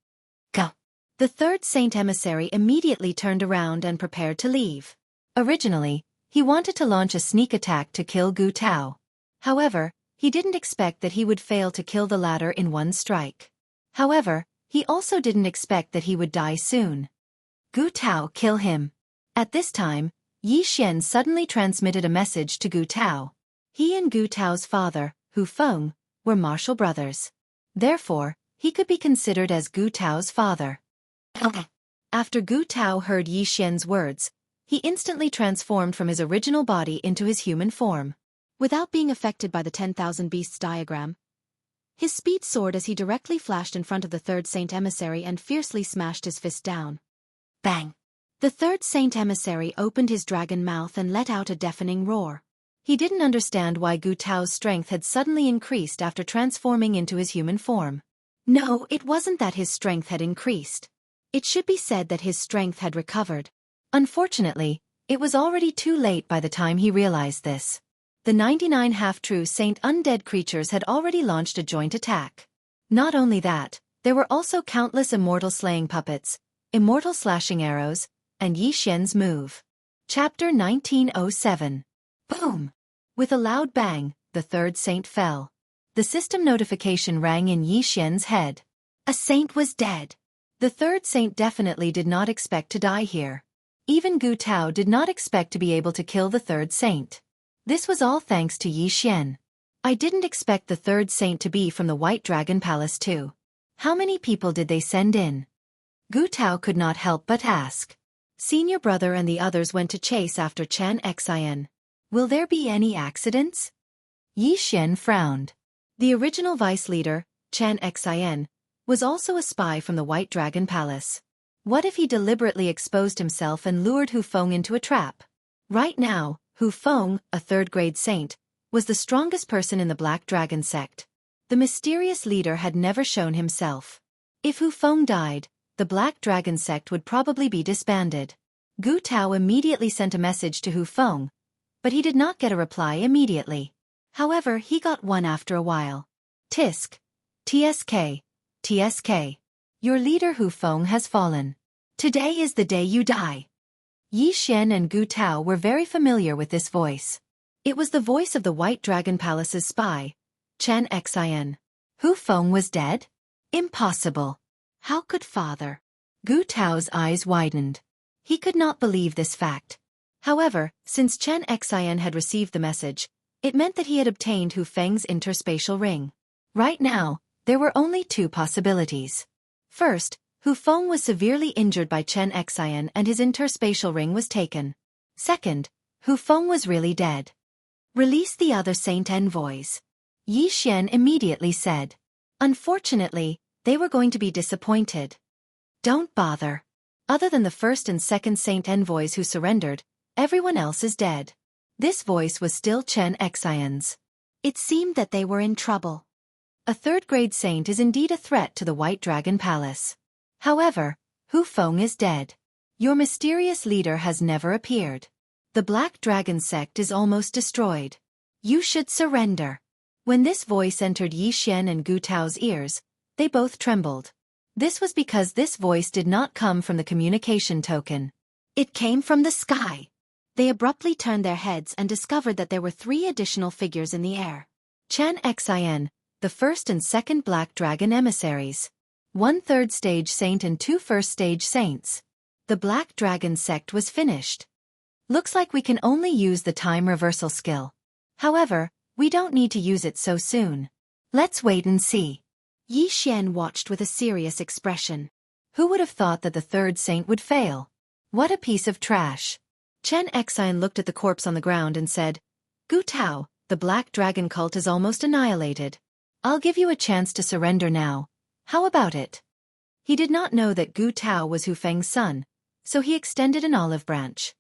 Go! The third saint emissary immediately turned around and prepared to leave. Originally, he wanted to launch a sneak attack to kill Gu Tao. However, he didn't expect that he would fail to kill the latter in one strike. However, he also didn't expect that he would die soon. Gu Tao, kill him. At this time, Yi Xian suddenly transmitted a message to Gu Tao. He and Gu Tao's father, Hu Feng, were martial brothers. Therefore, he could be considered as Gu Tao's father. After Gu Tao heard Yi Xian's words, he instantly transformed from his original body into his human form. Without being affected by the 10,000 beasts diagram, his speed soared as he directly flashed in front of the third saint emissary and fiercely smashed his fist down. Bang! The third saint emissary opened his dragon mouth and let out a deafening roar. He didn't understand why Gu Tao's strength had suddenly increased after transforming into his human form. No, it wasn't that his strength had increased. It should be said that his strength had recovered. Unfortunately, it was already too late by the time he realized this. The 99 half-true saint undead creatures had already launched a joint attack. Not only that, there were also countless immortal slaying puppets, immortal slashing arrows, and Yi Xian's move. Chapter 1907. Boom! With a loud bang, the third saint fell. The system notification rang in Yi Xian's head. A saint was dead. The third saint definitely did not expect to die here. Even Gu Tao did not expect to be able to kill the third saint. This was all thanks to Yi Xian. I didn't expect the third saint to be from the White Dragon Palace too. How many people did they send in? Gu Tao could not help but ask. Senior brother and the others went to chase after Chen Xian. Will there be any accidents? Yi Xian frowned. The original vice leader, Chen Xian, was also a spy from the White Dragon Palace. What if he deliberately exposed himself and lured Hu Feng into a trap? Right now, Hu Feng, a third-grade saint, was the strongest person in the Black Dragon sect. The mysterious leader had never shown himself. If Hu Feng died, the Black Dragon sect would probably be disbanded. Gu Tao immediately sent a message to Hu Feng, but he did not get a reply immediately. However, he got one after a while. Tisk. TSK. TSK. Your leader Hu Feng has fallen. Today is the day you die. Yi Xian and Gu Tao were very familiar with this voice. It was the voice of the White Dragon Palace's spy, Chen Xian. Hu Feng was dead? Impossible. How could father? Gu Tao's eyes widened. He could not believe this fact. However, since Chen Xian had received the message, it meant that he had obtained Hu Feng's interspatial ring. Right now, there were only two possibilities. First, Hu Feng was severely injured by Chen Xian and his interspatial ring was taken. Second, Hu Feng was really dead. Release the other saint envoys. Yi Xian immediately said. Unfortunately, they were going to be disappointed. Don't bother. Other than the first and second saint envoys who surrendered, everyone else is dead. This voice was still Chen Xian's. It seemed that they were in trouble. A third-grade saint is indeed a threat to the White Dragon Palace. However, Hu Feng is dead. Your mysterious leader has never appeared. The Black Dragon sect is almost destroyed. You should surrender. When this voice entered Yi Xian and Gu Tao's ears, they both trembled. This was because this voice did not come from the communication token. It came from the sky. They abruptly turned their heads and discovered that there were three additional figures in the air. Chen Xian, the first and second Black Dragon emissaries. 1 third-stage saint and 2 first-stage saints. The Black Dragon sect was finished. Looks like we can only use the time reversal skill. However, we don't need to use it so soon. Let's wait and see. Yi Xian watched with a serious expression. Who would have thought that the third saint would fail? What a piece of trash. Chen Xian looked at the corpse on the ground and said, Gu Tao, the Black Dragon cult is almost annihilated. I'll give you a chance to surrender now. How about it? He did not know that Gu Tao was Hu Feng's son, so he extended an olive branch.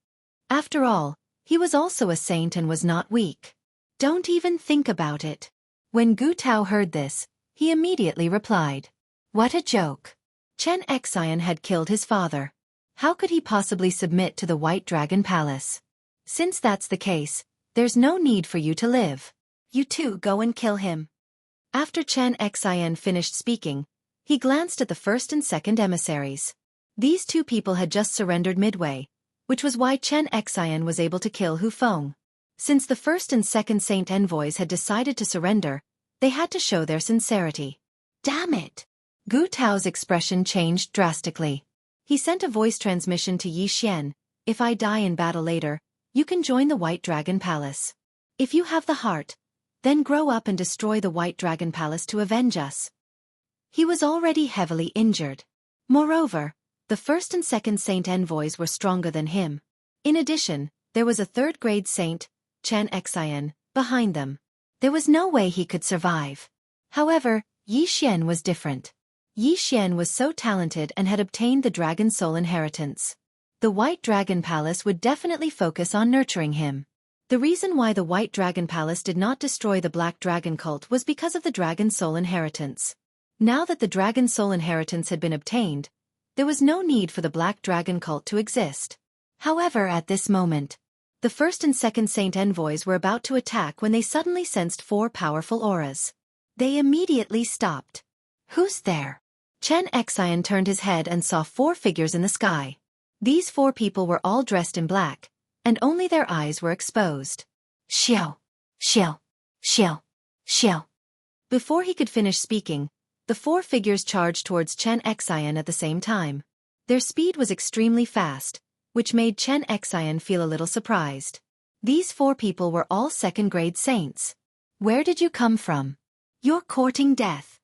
After all, he was also a saint and was not weak. Don't even think about it. When Gu Tao heard this, he immediately replied. What a joke. Chen Xian had killed his father. How could he possibly submit to the White Dragon Palace? Since that's the case, there's no need for you to live. You two go and kill him. After Chen Xian finished speaking, he glanced at the first and second emissaries. These two people had just surrendered midway, which was why Chen Xian was able to kill Hu Feng. Since the first and second saint envoys had decided to surrender, they had to show their sincerity. Damn it! Gu Tao's expression changed drastically. He sent a voice transmission to Yi Xian. If I die in battle later, you can join the White Dragon Palace. If you have the heart, then grow up and destroy the White Dragon Palace to avenge us. He was already heavily injured. Moreover, the first and second saint envoys were stronger than him. In addition, there was a third-grade saint, Chen Xian, behind them. There was no way he could survive. However, Yi Xian was different. Yi Xian was so talented and had obtained the Dragon Soul inheritance. The White Dragon Palace would definitely focus on nurturing him. The reason why the White Dragon Palace did not destroy the Black Dragon cult was because of the Dragon Soul inheritance. Now that the Dragon Soul inheritance had been obtained, there was no need for the Black Dragon cult to exist. However, at this moment, the first and second saint envoys were about to attack when they suddenly sensed 4 powerful auras. They immediately stopped. Who's there? Chen Xian turned his head and saw 4 figures in the sky. These 4 people were all dressed in black, and only their eyes were exposed. Xiao, xiao, xiao, xiao. Before he could finish speaking, the 4 figures charged towards Chen Xian at the same time. Their speed was extremely fast, which made Chen Xian feel a little surprised. These 4 people were all second-grade saints. Where did you come from? You're courting death.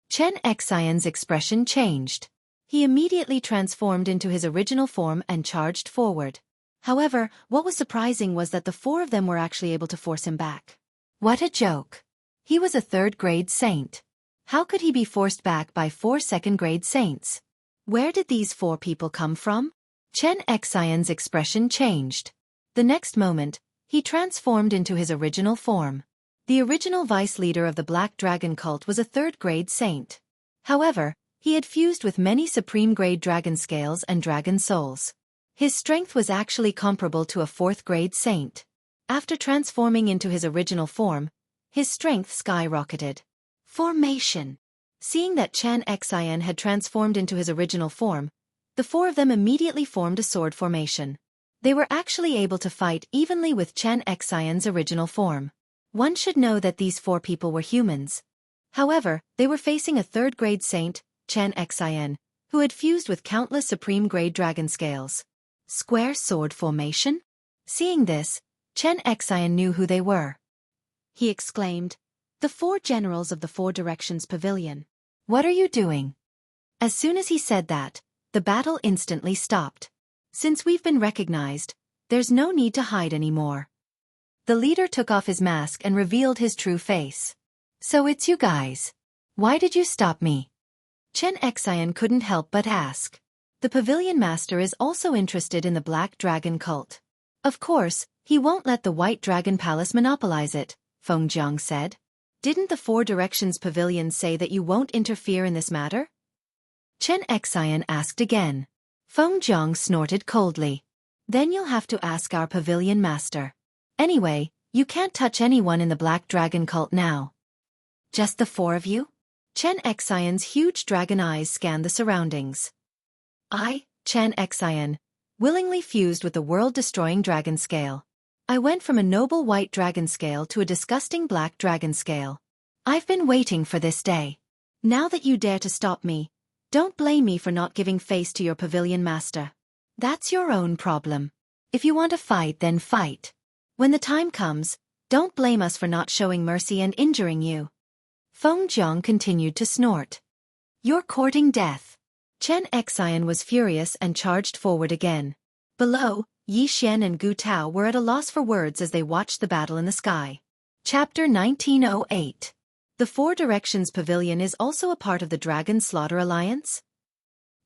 Chen Xian's expression changed. He immediately transformed into his original form and charged forward. However, what was surprising was that the 4 of them were actually able to force him back. What a joke. He was a third-grade saint. How could he be forced back by 4 second-grade saints? Where did these 4 people come from? Chen Xian's expression changed. The next moment, he transformed into his original form. The original vice leader of the Black Dragon cult was a 3rd-grade saint. However, he had fused with many supreme-grade dragon scales and dragon souls. His strength was actually comparable to a 4th-grade saint. After transforming into his original form, his strength skyrocketed. Formation. Seeing that Chen Xian had transformed into his original form, the 4 of them immediately formed a sword formation. They were actually able to fight evenly with Chen Xian's original form. One should know that these 4 people were humans. However, they were facing a 3rd-grade saint, Chen Xian, who had fused with countless supreme-grade dragon scales. Square sword formation? Seeing this, Chen Xian knew who they were. He exclaimed, "The 4 generals of the 4 Directions Pavilion. What are you doing?" As soon as he said that, the battle instantly stopped. Since we've been recognized, there's no need to hide anymore. The leader took off his mask and revealed his true face. So it's you guys. Why did you stop me? Chen Xian couldn't help but ask. The pavilion master is also interested in the Black Dragon cult. Of course, he won't let the White Dragon Palace monopolize it, Feng Jiang said. Didn't the 4 Directions Pavilion say that you won't interfere in this matter? Chen Xian asked again. Feng Jiang snorted coldly. Then you'll have to ask our pavilion master. Anyway, you can't touch anyone in the Black Dragon cult now. Just the 4 of you? Chen Xian's huge dragon eyes scanned the surroundings. I, Chen Xian, willingly fused with the world-destroying dragon scale. I went from a noble white dragon scale to a disgusting black dragon scale. I've been waiting for this day. Now that you dare to stop me, don't blame me for not giving face to your pavilion master. That's your own problem. If you want to fight, then fight. When the time comes, don't blame us for not showing mercy and injuring you. Feng Jiang continued to snort. You're courting death. Chen Xian was furious and charged forward again. Below, Yi Xian and Gu Tao were at a loss for words as they watched the battle in the sky. Chapter 1908. The 4 Directions Pavilion is also a part of the Dragon Slaughter Alliance?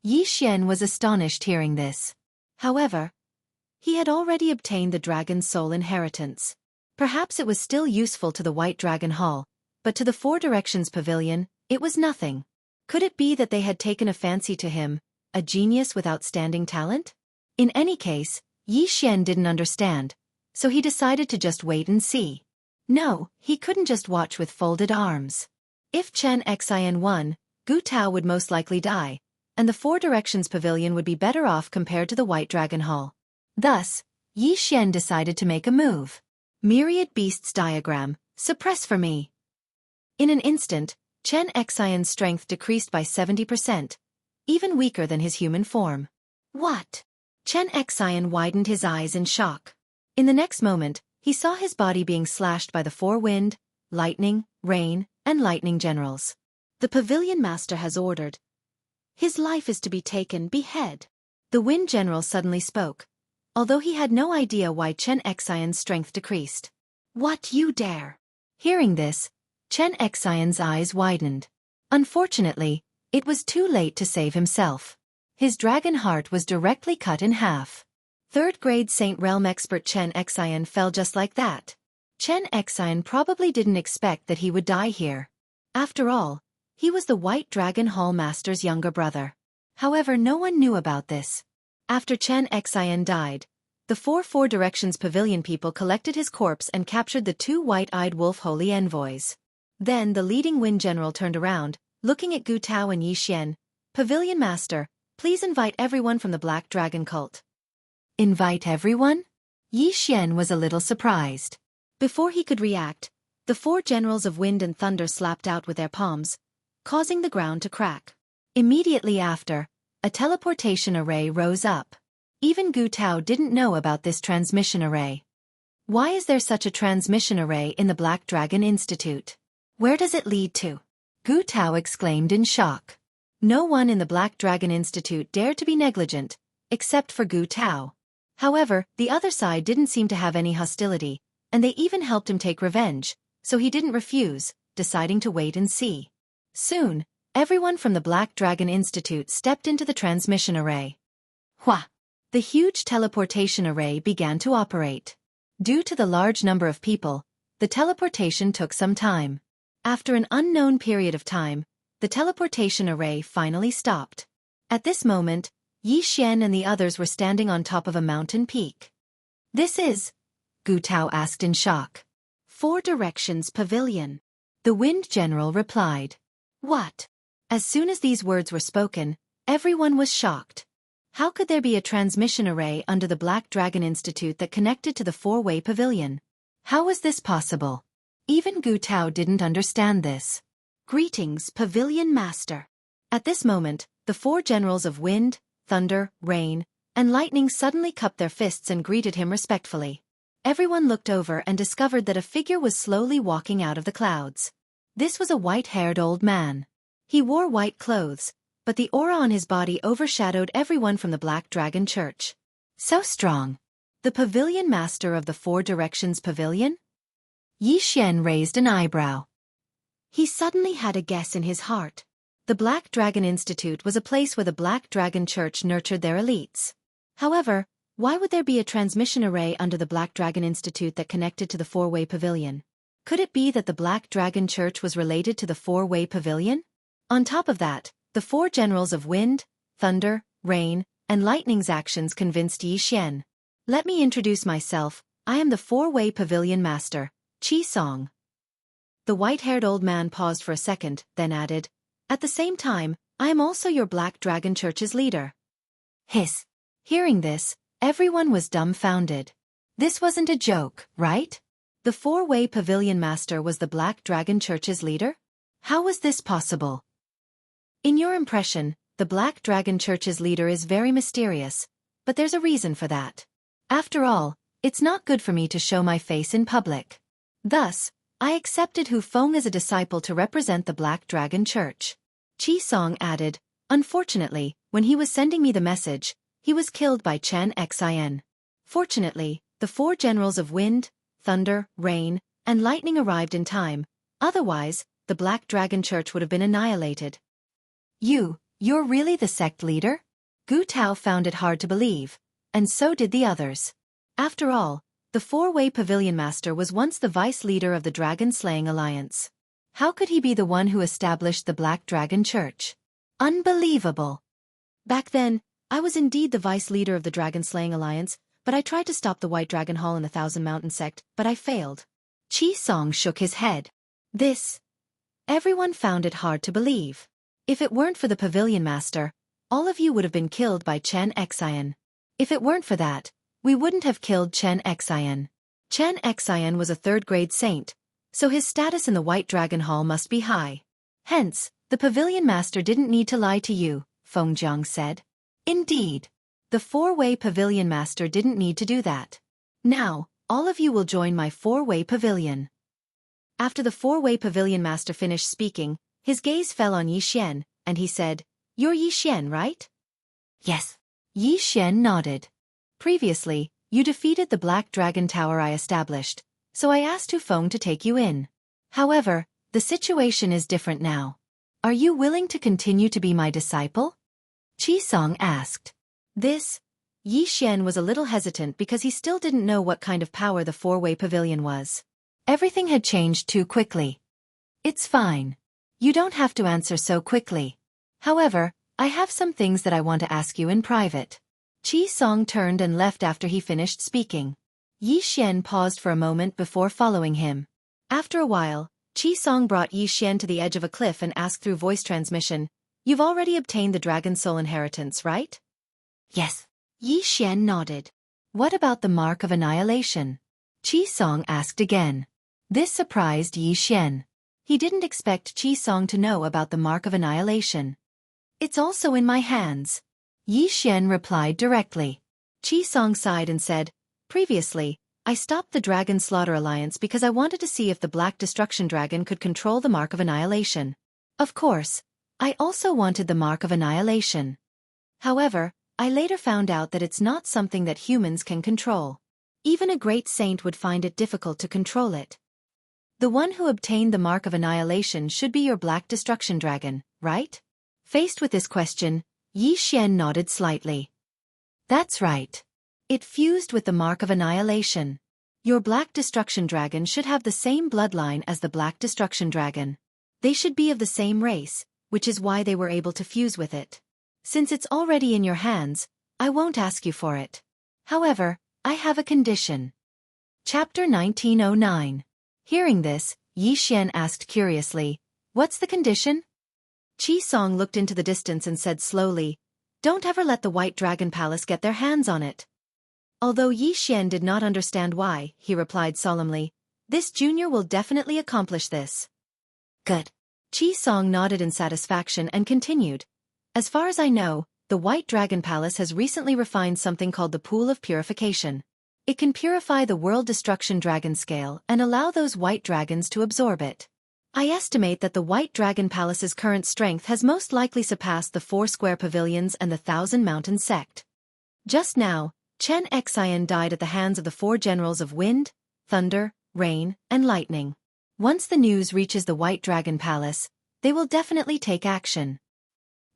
Yi Xian was astonished hearing this. However, he had already obtained the Dragon's Soul inheritance. Perhaps it was still useful to the White Dragon Hall, but to the 4 Directions Pavilion, it was nothing. Could it be that they had taken a fancy to him, a genius with outstanding talent? In any case, Yi Xian didn't understand, so he decided to just wait and see. No, he couldn't just watch with folded arms. If Chen Xian won, Gu Tao would most likely die, and the 4 Directions Pavilion would be better off compared to the White Dragon Hall. Thus, Yi Xian decided to make a move. Myriad Beasts Diagram, suppress for me. In an instant, Chen Xian's strength decreased by 70%, even weaker than his human form. What? Chen Xian widened his eyes in shock. In the next moment, he saw his body being slashed by the 4 wind, lightning, rain, and lightning generals. The pavilion master has ordered. His life is to be taken, behead. The wind general suddenly spoke, although he had no idea why Chen Xian's strength decreased. What, you dare? Hearing this, Chen Xian's eyes widened. Unfortunately, it was too late to save himself. His dragon heart was directly cut in half. 3rd grade Saint Realm expert Chen Xian fell just like that. Chen Xian probably didn't expect that he would die here. After all, he was the White Dragon Hall Master's younger brother. However, no one knew about this. After Chen Xian died, the 4 Directions Pavilion people collected his corpse and captured the 2 white-eyed wolf holy envoys. Then the leading wind general turned around, looking at Gu Tao and Yi Xian. Pavilion Master, please invite everyone from the Black Dragon cult. Invite everyone? Yi Xian was a little surprised. Before he could react, the 4 generals of wind and thunder slapped out with their palms, causing the ground to crack. Immediately after, a teleportation array rose up. Even Gu Tao didn't know about this transmission array. Why is there such a transmission array in the Black Dragon Institute? Where does it lead to? Gu Tao exclaimed in shock. No one in the Black Dragon Institute dared to be negligent, except for Gu Tao. However, the other side didn't seem to have any hostility, and they even helped him take revenge, so he didn't refuse, deciding to wait and see. Soon, everyone from the Black Dragon Institute stepped into the transmission array. Hua! The huge teleportation array began to operate. Due to the large number of people, the teleportation took some time. After an unknown period of time, the teleportation array finally stopped. At this moment, Yi Xian and the others were standing on top of a mountain peak. "This is?" Gu Tao asked in shock. "Four Directions Pavilion," the Wind General replied. "What?" As soon as these words were spoken, everyone was shocked. How could there be a transmission array under the Black Dragon Institute that connected to the four-way pavilion? How was this possible? Even Gu Tao didn't understand this. "Greetings, Pavilion Master." At this moment, the four generals of Wind, Thunder, Rain, and Lightning suddenly cupped their fists and greeted him respectfully. Everyone looked over and discovered that a figure was slowly walking out of the clouds. This was a white-haired old man. He wore white clothes, but the aura on his body overshadowed everyone from the Black Dragon Church. So strong. The Pavilion Master of the Four Directions Pavilion? Yi Xian raised an eyebrow. He suddenly had a guess in his heart. The Black Dragon Institute was a place where the Black Dragon Church nurtured their elites. However, why would there be a transmission array under the Black Dragon Institute that connected to the four-way pavilion? Could it be that the Black Dragon Church was related to the four-way pavilion? On top of that, the four generals of Wind, Thunder, Rain, and Lightning's actions convinced Yi Xian. "Let me introduce myself. I am the four-way pavilion master, Qi Song." The white-haired old man paused for a second, then added, "At the same time, I am also your Black Dragon Church's leader." Hiss. Hearing this, everyone was dumbfounded. This wasn't a joke, right? The four-way pavilion master was the Black Dragon Church's leader? How was this possible? In your impression, the Black Dragon Church's leader is very mysterious, but there's a reason for that. After all, it's not good for me to show my face in public. Thus, I accepted Hu Feng as a disciple to represent the Black Dragon Church. Qi Song added, "Unfortunately, when he was sending me the message, he was killed by Chen Xin. Fortunately, the four generals of Wind, Thunder, Rain, and Lightning arrived in time, otherwise, the Black Dragon Church would have been annihilated." You're really the sect leader? Gu Tao found it hard to believe, and so did the others. After all, the four-way pavilion master was once the vice leader of the Dragon-Slaying Alliance. How could he be the one who established the Black Dragon Church? Unbelievable! Back then, I was indeed the vice leader of the Dragon-Slaying Alliance, but I tried to stop the White Dragon Hall in the Thousand Mountain sect, but I failed. Qi Song shook his head. Everyone found it hard to believe. If it weren't for the Pavilion Master, all of you would have been killed by Chen Xian. If it weren't for that, we wouldn't have killed Chen Xian. Chen Xian was a third-grade saint, so his status in the White Dragon Hall must be high. Hence, the Pavilion Master didn't need to lie to you, Feng Jiang said. Indeed. The four-way Pavilion Master didn't need to do that. Now, all of you will join my four-way pavilion. After the four-way Pavilion Master finished speaking, his gaze fell on Yi Xian, and he said, "You're Yi Xian, right?" "Yes." Yi Xian nodded. "Previously, you defeated the Black Dragon Tower I established, so I asked Hu Feng to take you in. However, the situation is different now. Are you willing to continue to be my disciple?" Qi Song asked. Yi Xian was a little hesitant because he still didn't know what kind of power the four-way pavilion was. Everything had changed too quickly. "It's fine. You don't have to answer so quickly. However, I have some things that I want to ask you in private." Qi Song turned and left after he finished speaking. Yi Xian paused for a moment before following him. After a while, Qi Song brought Yi Xian to the edge of a cliff and asked through voice transmission, "You've already obtained the Dragon Soul inheritance, right?" "Yes." Yi Xian nodded. "What about the Mark of Annihilation?" Qi Song asked again. This surprised Yi Xian. He didn't expect Qi Song to know about the Mark of Annihilation. "It's also in my hands." Yi Xian replied directly. Qi Song sighed and said, "Previously, I stopped the Dragon Slaughter Alliance because I wanted to see if the Black Destruction Dragon could control the Mark of Annihilation. Of course, I also wanted the Mark of Annihilation. However, I later found out that it's not something that humans can control. Even a great saint would find it difficult to control it. The one who obtained the Mark of Annihilation should be your Black Destruction Dragon, right? Faced with this question, Yi Xian nodded slightly. That's right. It fused with the mark of annihilation. Your Black Destruction Dragon should have the same bloodline as the Black Destruction Dragon. They should be of the same race, which is why they were able to fuse with it. Since it's already in your hands, I won't ask you for it. However, I have a condition. Chapter 1909. Hearing this, Yi Xian asked curiously, "What's the condition?" Qi Song looked into the distance and said slowly, "Don't ever let the White Dragon Palace get their hands on it." Although Yi Xian did not understand why, he replied solemnly, "This junior will definitely accomplish this." Good. Qi Song nodded in satisfaction and continued, "As far as I know, the White Dragon Palace has recently refined something called the Pool of Purification. It can purify the World Destruction Dragon Scale and allow those white dragons to absorb it. I estimate that the White Dragon Palace's current strength has most likely surpassed the 4 square pavilions and the 1,000 Mountain sect. Just now, Chen Xian died at the hands of the 4 generals of wind, thunder, rain, and lightning. Once the news reaches the White Dragon Palace, they will definitely take action.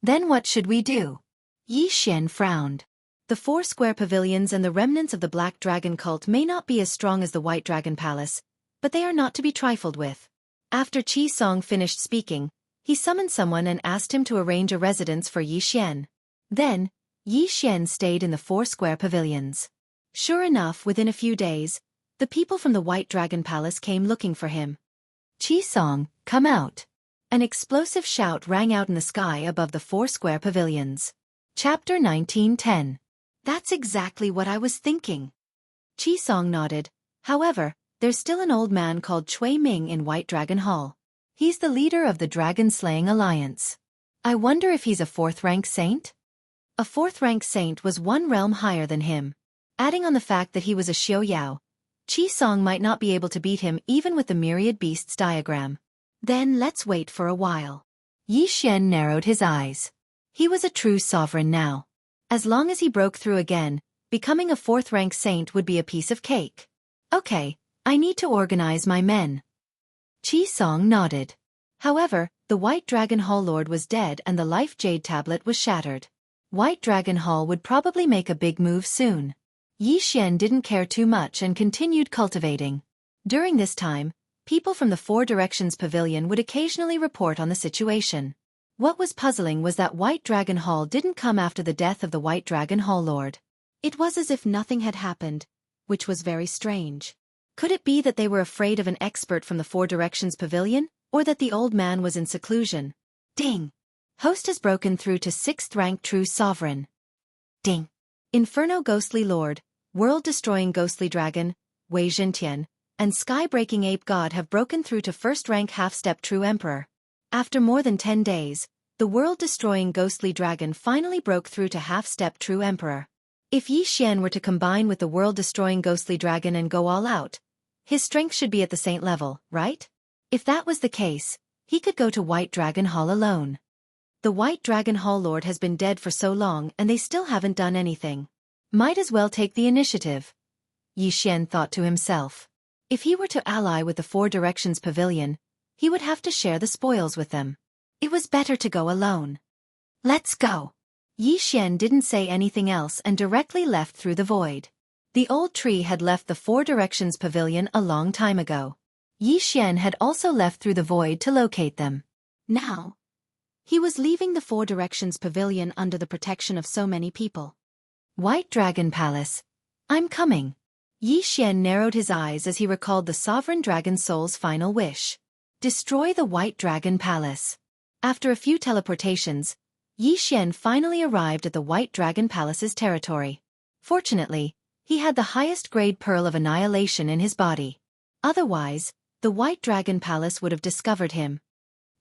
Then what should we do?" Yi Xian frowned. The 4 square pavilions and the remnants of the Black Dragon cult may not be as strong as the White Dragon Palace, but they are not to be trifled with. After Qi Song finished speaking, he summoned someone and asked him to arrange a residence for Yi Xian. Then, Yi Xian stayed in the 4 square pavilions. Sure enough, within a few days, the people from the White Dragon Palace came looking for him. "Qi Song, come out." An explosive shout rang out in the sky above the 4 square pavilions. Chapter 1910. That's exactly what I was thinking. Qi Song nodded. However, there's still an old man called Cui Ming in White Dragon Hall. He's the leader of the Dragon Slaying Alliance. I wonder if he's a 4th-rank saint? A 4th-rank saint was 1 realm higher than him. Adding on the fact that he was a Xiao Yao, Qi Song might not be able to beat him even with the Myriad Beasts diagram. Then let's wait for a while. Yi Xian narrowed his eyes. He was a true sovereign now. As long as he broke through again, becoming a 4th-rank saint would be a piece of cake. Okay, I need to organize my men. Qi Song nodded. However, the White Dragon Hall Lord was dead and the Life Jade Tablet was shattered. White Dragon Hall would probably make a big move soon. Yi Xian didn't care too much and continued cultivating. During this time, people from the 4 Directions Pavilion would occasionally report on the situation. What was puzzling was that White Dragon Hall didn't come after the death of the White Dragon Hall Lord. It was as if nothing had happened, which was very strange. Could it be that they were afraid of an expert from the 4 Directions Pavilion, or that the old man was in seclusion? Ding! Host has broken through to 6th-rank True Sovereign. Ding! Inferno Ghostly Lord, World-Destroying Ghostly Dragon, Wei Zhentian, and Sky-Breaking Ape God have broken through to 1st-rank Half-Step True Emperor. After more than 10 days, the World-Destroying Ghostly Dragon finally broke through to Half-Step True Emperor. If Yi Xian were to combine with the World-Destroying Ghostly Dragon and go all out, his strength should be at the saint level, right? If that was the case, he could go to White Dragon Hall alone. The White Dragon Hall Lord has been dead for so long and they still haven't done anything. Might as well take the initiative. Yi Xian thought to himself. If he were to ally with the 4 Directions Pavilion, he would have to share the spoils with them. It was better to go alone. Let's go. Yi Xian didn't say anything else and directly left through the void. The old tree had left the 4 Directions Pavilion a long time ago. Yi Xian had also left through the void to locate them. Now, he was leaving the 4 Directions Pavilion under the protection of so many people. White Dragon Palace. I'm coming. Yi Xian narrowed his eyes as he recalled the Sovereign Dragon Soul's final wish. Destroy the White Dragon Palace. After a few teleportations, Yi Xian finally arrived at the White Dragon Palace's territory. Fortunately, he had the highest grade Pearl of Annihilation in his body. Otherwise, the White Dragon Palace would have discovered him.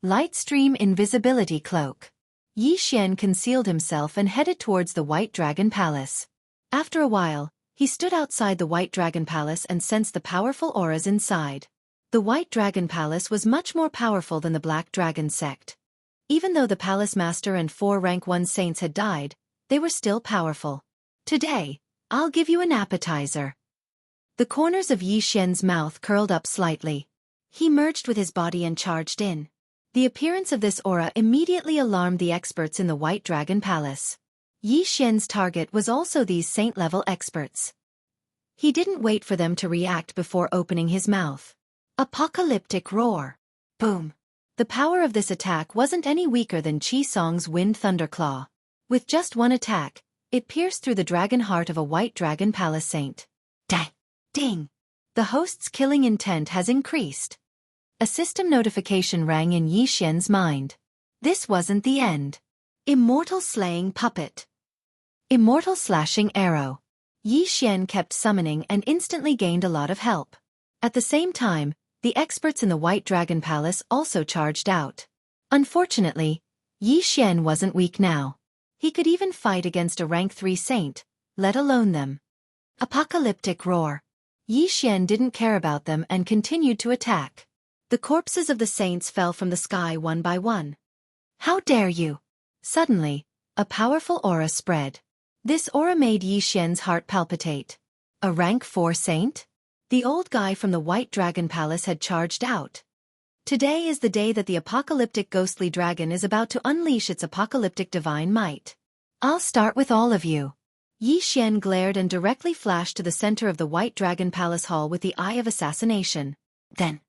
Lightstream Invisibility Cloak. Yi Xian concealed himself and headed towards the White Dragon Palace. After a while, he stood outside the White Dragon Palace and sensed the powerful auras inside. The White Dragon Palace was much more powerful than the Black Dragon sect. Even though the Palace Master and 4 Rank 1 saints had died, they were still powerful. Today, I'll give you an appetizer. The corners of Yi Xian's mouth curled up slightly. He merged with his body and charged in. The appearance of this aura immediately alarmed the experts in the White Dragon Palace. Yi Xian's target was also these saint-level experts. He didn't wait for them to react before opening his mouth. Apocalyptic roar. Boom. The power of this attack wasn't any weaker than Qi Song's Wind Thunderclaw. With just one attack, it pierced through the dragon heart of a White Dragon Palace saint. Ding! The host's killing intent has increased. A system notification rang in Yi Xian's mind. This wasn't the end. Immortal Slaying Puppet. Immortal Slashing Arrow. Yi Xian kept summoning and instantly gained a lot of help. At the same time, the experts in the White Dragon Palace also charged out. Unfortunately, Yi Xian wasn't weak now. He could even fight against a rank 3 saint, let alone them. Apocalyptic roar. Yi Xian didn't care about them and continued to attack. The corpses of the saints fell from the sky one by one. How dare you! Suddenly, a powerful aura spread. This aura made Yi Xian's heart palpitate. A rank 4 saint? The old guy from the White Dragon Palace had charged out. Today is the day that the apocalyptic ghostly dragon is about to unleash its apocalyptic divine might. I'll start with all of you. Yi Xian glared and directly flashed to the center of the White Dragon Palace hall with the eye of assassination. Then,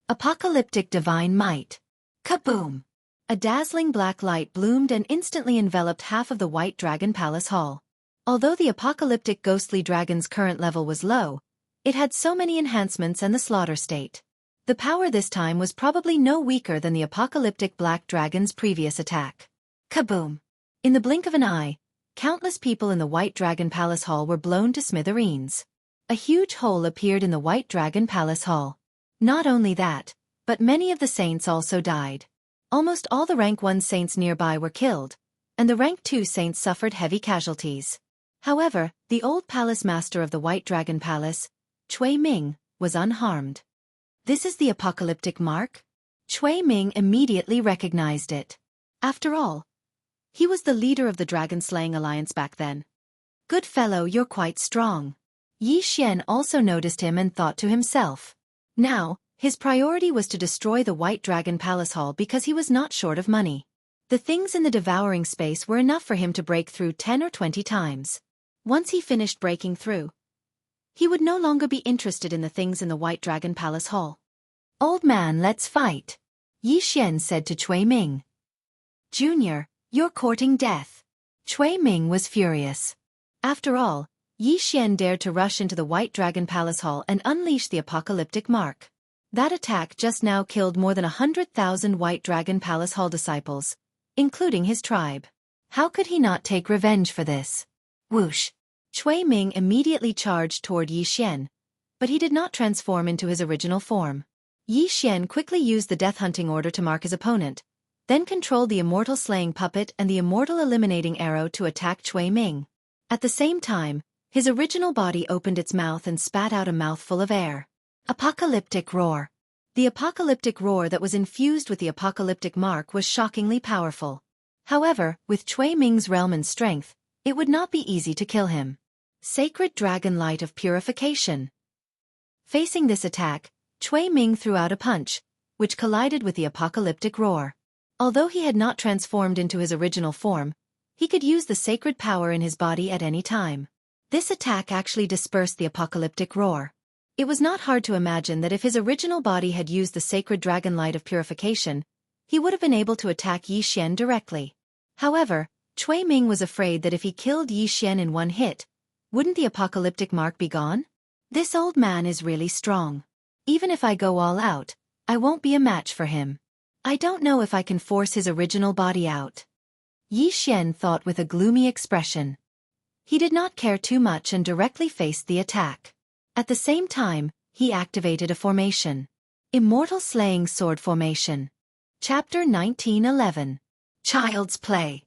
apocalyptic divine might. Kaboom! A dazzling black light bloomed and instantly enveloped half of the White Dragon Palace hall. Although the apocalyptic ghostly dragon's current level was low, it had so many enhancements and the slaughter state. The power this time was probably no weaker than the apocalyptic black dragon's previous attack. Kaboom! In the blink of an eye, countless people in the White Dragon Palace hall were blown to smithereens. A huge hole appeared in the White Dragon Palace hall. Not only that, but many of the saints also died. Almost all the rank 1 saints nearby were killed, and the rank 2 saints suffered heavy casualties. However, the old palace master of the White Dragon Palace, Cui Ming, was unharmed. This is the apocalyptic mark? Cui Ming immediately recognized it. After all, he was the leader of the dragon-slaying alliance back then. Good fellow, you're quite strong. Yi Xian also noticed him and thought to himself. Now, his priority was to destroy the White Dragon Palace Hall because he was not short of money. The things in the devouring space were enough for him to break through 10 or 20 times. Once he finished breaking through, he would no longer be interested in the things in the White Dragon Palace Hall. Old man, let's fight, Yi Xian said to Cui Ming. Junior, you're courting death. Cui Ming was furious. After all, Yi Xian dared to rush into the White Dragon Palace Hall and unleash the apocalyptic mark. That attack just now killed more than 100,000 White Dragon Palace Hall disciples, including his tribe. How could he not take revenge for this? Whoosh! Cui Ming immediately charged toward Yi Xian, but he did not transform into his original form. Yi Xian quickly used the death hunting order to mark his opponent, then controlled the immortal slaying puppet and the immortal eliminating arrow to attack Cui Ming. At the same time, his original body opened its mouth and spat out a mouthful of air. Apocalyptic roar. The apocalyptic roar that was infused with the apocalyptic mark was shockingly powerful. However, with Cui Ming's realm and strength, it would not be easy to kill him. Sacred Dragon Light of Purification. Facing this attack, Cui Ming threw out a punch, which collided with the apocalyptic roar. Although he had not transformed into his original form, he could use the sacred power in his body at any time. This attack actually dispersed the apocalyptic roar. It was not hard to imagine that if his original body had used the sacred dragon light of purification, he would have been able to attack Yi Xian directly. However, Cui Ming was afraid that if he killed Yi Xian in one hit, wouldn't the apocalyptic mark be gone? This old man is really strong. Even if I go all out, I won't be a match for him. I don't know if I can force his original body out. Yi Xian thought with a gloomy expression. He did not care too much and directly faced the attack. At the same time, he activated a formation. Immortal Slaying Sword Formation. Chapter 1911. Child's Play.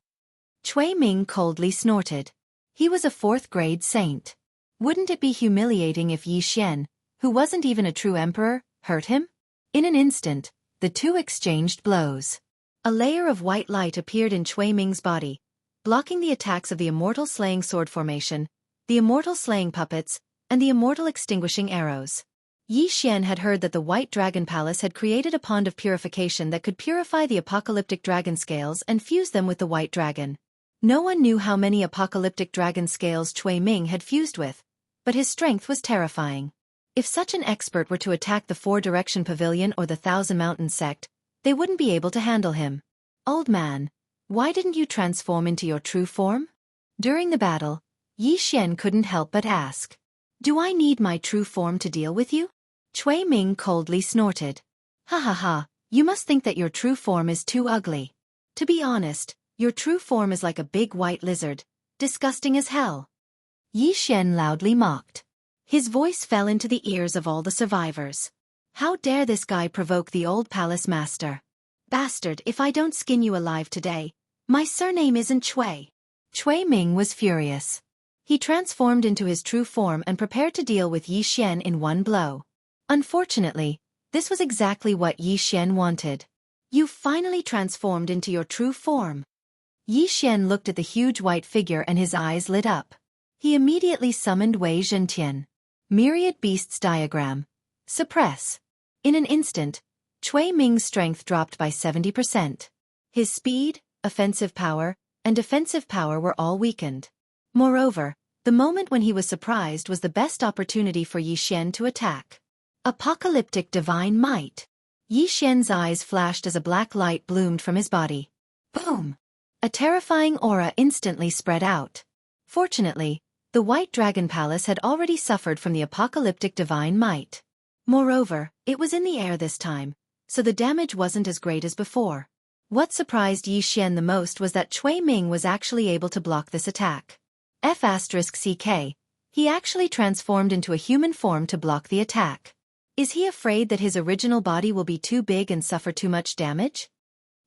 Cui Ming coldly snorted. He was a 4th grade saint. Wouldn't it be humiliating if Yi Xian, who wasn't even a true emperor, hurt him? In an instant, the two exchanged blows. A layer of white light appeared in Cui Ming's body, blocking the attacks of the Immortal Slaying Sword Formation, the Immortal Slaying Puppets, and the Immortal Extinguishing Arrows. Yi Xian had heard that the White Dragon Palace had created a pond of purification that could purify the apocalyptic dragon scales and fuse them with the White Dragon. No one knew how many apocalyptic dragon scales Cui Ming had fused with, but his strength was terrifying. If such an expert were to attack the Four Direction Pavilion or the Thousand Mountain Sect, they wouldn't be able to handle him. Old man, why didn't you transform into your true form? During the battle, Yi Xian couldn't help but ask. Do I need my true form to deal with you? Cui Ming coldly snorted. Ha ha ha, you must think that your true form is too ugly. To be honest, your true form is like a big white lizard, disgusting as hell. Yi Xian loudly mocked. His voice fell into the ears of all the survivors. How dare this guy provoke the old palace master? Bastard, if I don't skin you alive today, my surname isn't Cui. Cui Ming was furious. He transformed into his true form and prepared to deal with Yi Xian in one blow. Unfortunately, this was exactly what Yi Xian wanted. You finally transformed into your true form. Yi Xian looked at the huge white figure and his eyes lit up. He immediately summoned Wei Zhentian. Myriad Beasts Diagram. Suppress. In an instant, Cui Ming's strength dropped by 70%. His speed, offensive power, and defensive power were all weakened. Moreover, the moment when he was surprised was the best opportunity for Yi Xian to attack. Apocalyptic Divine Might. Yi Xian's eyes flashed as a black light bloomed from his body. Boom! A terrifying aura instantly spread out. Fortunately, the White Dragon Palace had already suffered from the apocalyptic divine might. Moreover, it was in the air this time, so the damage wasn't as great as before. What surprised Yi Xian the most was that Cui Ming was actually able to block this attack. F***CK, he actually transformed into a human form to block the attack. Is he afraid that his original body will be too big and suffer too much damage?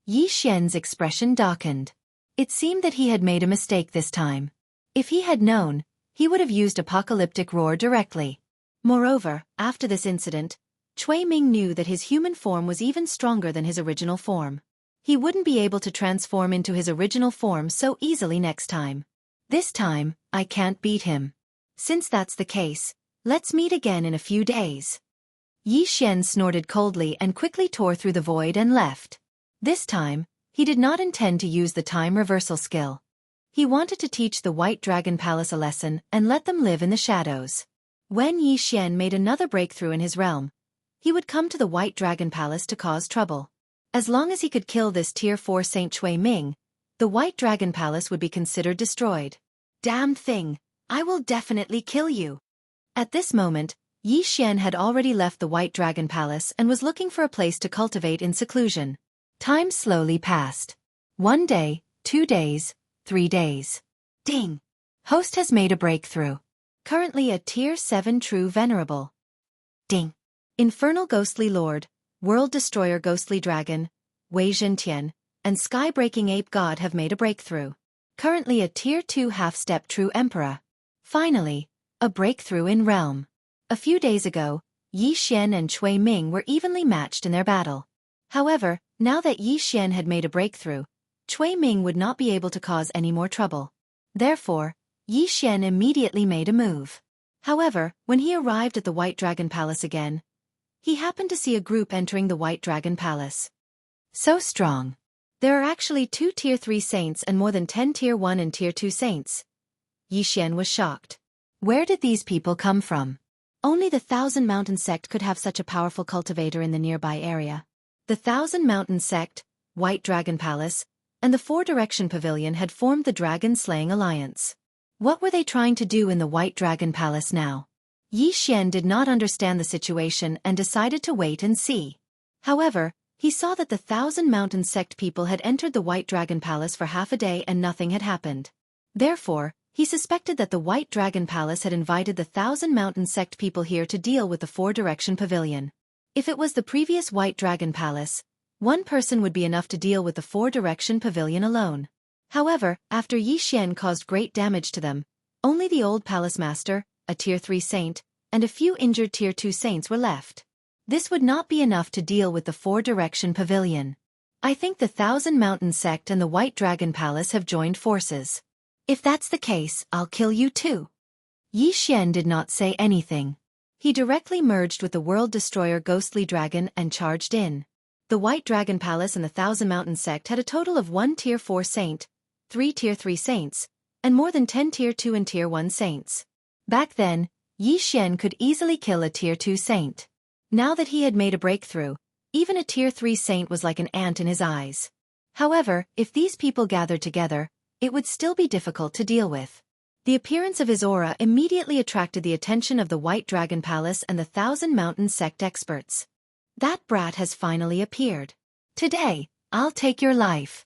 Yi Xian's expression darkened. It seemed that he had made a mistake this time. If he had known, he would have used Apocalyptic Roar directly. Moreover, after this incident, Cui Ming knew that his human form was even stronger than his original form. He wouldn't be able to transform into his original form so easily next time. This time, I can't beat him. Since that's the case, let's meet again in a few days. Yi Xian snorted coldly and quickly tore through the void and left. This time, he did not intend to use the time reversal skill. He wanted to teach the White Dragon Palace a lesson and let them live in the shadows. When Yi Xian made another breakthrough in his realm, he would come to the White Dragon Palace to cause trouble. As long as he could kill this Tier 4 Saint Cui Ming, the White Dragon Palace would be considered destroyed. Damn thing, I will definitely kill you. At this moment, Yi Xian had already left the White Dragon Palace and was looking for a place to cultivate in seclusion. Time slowly passed. 1 day, 2 days, 3 days. Ding! Host has made a breakthrough. Currently a Tier 7 True Venerable. Ding! Infernal Ghostly Lord, World Destroyer Ghostly Dragon, Wei Zhentian, and Sky-Breaking Ape God have made a breakthrough. Currently a Tier 2 Half-Step True Emperor. Finally, a breakthrough in Realm. A few days ago, Yi Xian and Cui Ming were evenly matched in their battle. However, now that Yi Xian had made a breakthrough, Cui Ming would not be able to cause any more trouble. Therefore, Yi Xian immediately made a move. However, when he arrived at the White Dragon Palace again, he happened to see a group entering the White Dragon Palace. So strong. There are actually 2 Tier 3 saints and more than 10 Tier 1 and Tier 2 saints. Yi Xian was shocked. Where did these people come from? Only the Thousand Mountain Sect could have such a powerful cultivator in the nearby area. The Thousand Mountain Sect, White Dragon Palace, and the Four Direction Pavilion had formed the Dragon-Slaying Alliance. What were they trying to do in the White Dragon Palace now? Yi Xian did not understand the situation and decided to wait and see. However, he saw that the Thousand Mountain Sect people had entered the White Dragon Palace for half a day and nothing had happened. Therefore, he suspected that the White Dragon Palace had invited the Thousand Mountain Sect people here to deal with the Four Direction Pavilion. If it was the previous White Dragon Palace, one person would be enough to deal with the Four Direction Pavilion alone. However, after Yi Xian caused great damage to them, only the old Palace Master, a Tier 3 Saint, and a few injured Tier 2 Saints were left. This would not be enough to deal with the Four Direction Pavilion. I think the Thousand Mountain Sect and the White Dragon Palace have joined forces. If that's the case, I'll kill you too. Yi Xian did not say anything. He directly merged with the world destroyer ghostly dragon and charged in. The White Dragon Palace and the Thousand Mountains sect had a total of 1 Tier 4 saint, 3 Tier 3 saints, and more than 10 Tier 2 and Tier 1 saints. Back then, Yi Xian could easily kill a Tier 2 saint. Now that he had made a breakthrough, even a Tier 3 saint was like an ant in his eyes. However, if these people gathered together, it would still be difficult to deal with. The appearance of his aura immediately attracted the attention of the White Dragon Palace and the Thousand Mountains sect experts. That brat has finally appeared. Today, I'll take your life.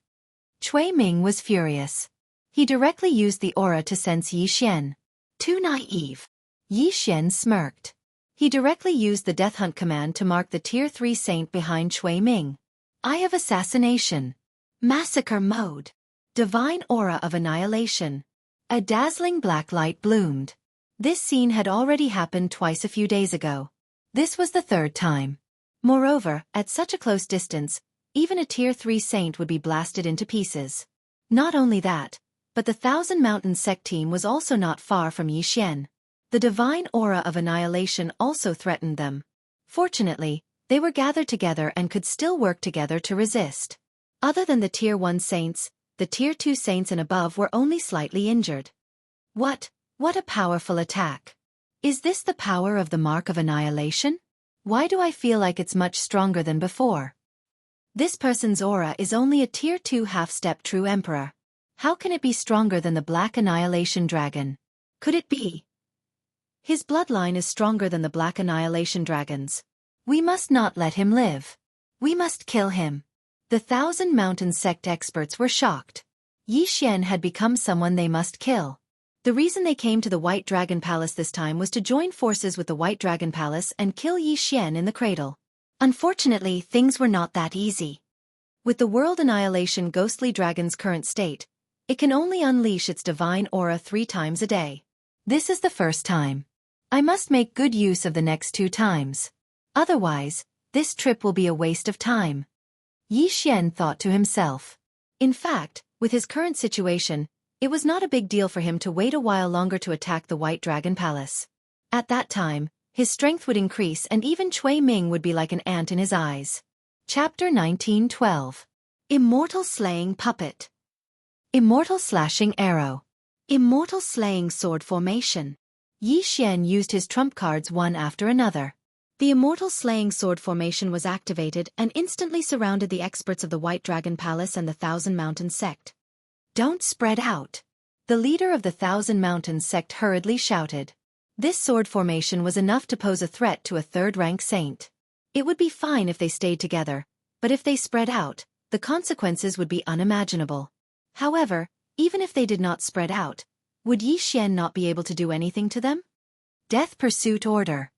Cui Ming was furious. He directly used the aura to sense Yi Xian. Too naive. Yi Xian smirked. He directly used the Death Hunt command to mark the Tier 3 saint behind Cui Ming. Eye of Assassination. Massacre Mode. Divine Aura of Annihilation. A dazzling black light bloomed. This scene had already happened twice a few days ago. This was the third time. Moreover, at such a close distance, even a Tier 3 saint would be blasted into pieces. Not only that, but the Thousand Mountains sect team was also not far from Yi Xian. The divine aura of annihilation also threatened them. Fortunately, they were gathered together and could still work together to resist. Other than the Tier 1 saints, the Tier 2 saints and above were only slightly injured. What a powerful attack. Is this the power of the Mark of Annihilation? Why do I feel like it's much stronger than before? This person's aura is only a Tier 2 half-step true emperor. How can it be stronger than the Black Annihilation Dragon? Could it be? His bloodline is stronger than the Black Annihilation Dragons. We must not let him live. We must kill him. The Thousand Mountains sect experts were shocked. Yi Xian had become someone they must kill. The reason they came to the White Dragon Palace this time was to join forces with the White Dragon Palace and kill Yi Xian in the cradle. Unfortunately, things were not that easy. With the World Annihilation Ghostly Dragon's current state, it can only unleash its divine aura 3 times a day. This is the first time. I must make good use of the next 2 times. Otherwise, this trip will be a waste of time. Yi Xian thought to himself. In fact, with his current situation, it was not a big deal for him to wait a while longer to attack the White Dragon Palace. At that time, his strength would increase and even Cui Ming would be like an ant in his eyes. Chapter 1912. Immortal Slaying Puppet. Immortal Slashing Arrow. Immortal Slaying Sword Formation. Yi Xian used his trump cards one after another. The Immortal Slaying Sword Formation was activated and instantly surrounded the experts of the White Dragon Palace and the Thousand Mountains sect. Don't spread out. The leader of the Thousand Mountains sect hurriedly shouted. This sword formation was enough to pose a threat to a third-rank saint. It would be fine if they stayed together, but if they spread out, the consequences would be unimaginable. However, even if they did not spread out, would Yi Xian not be able to do anything to them? Death Pursuit Order.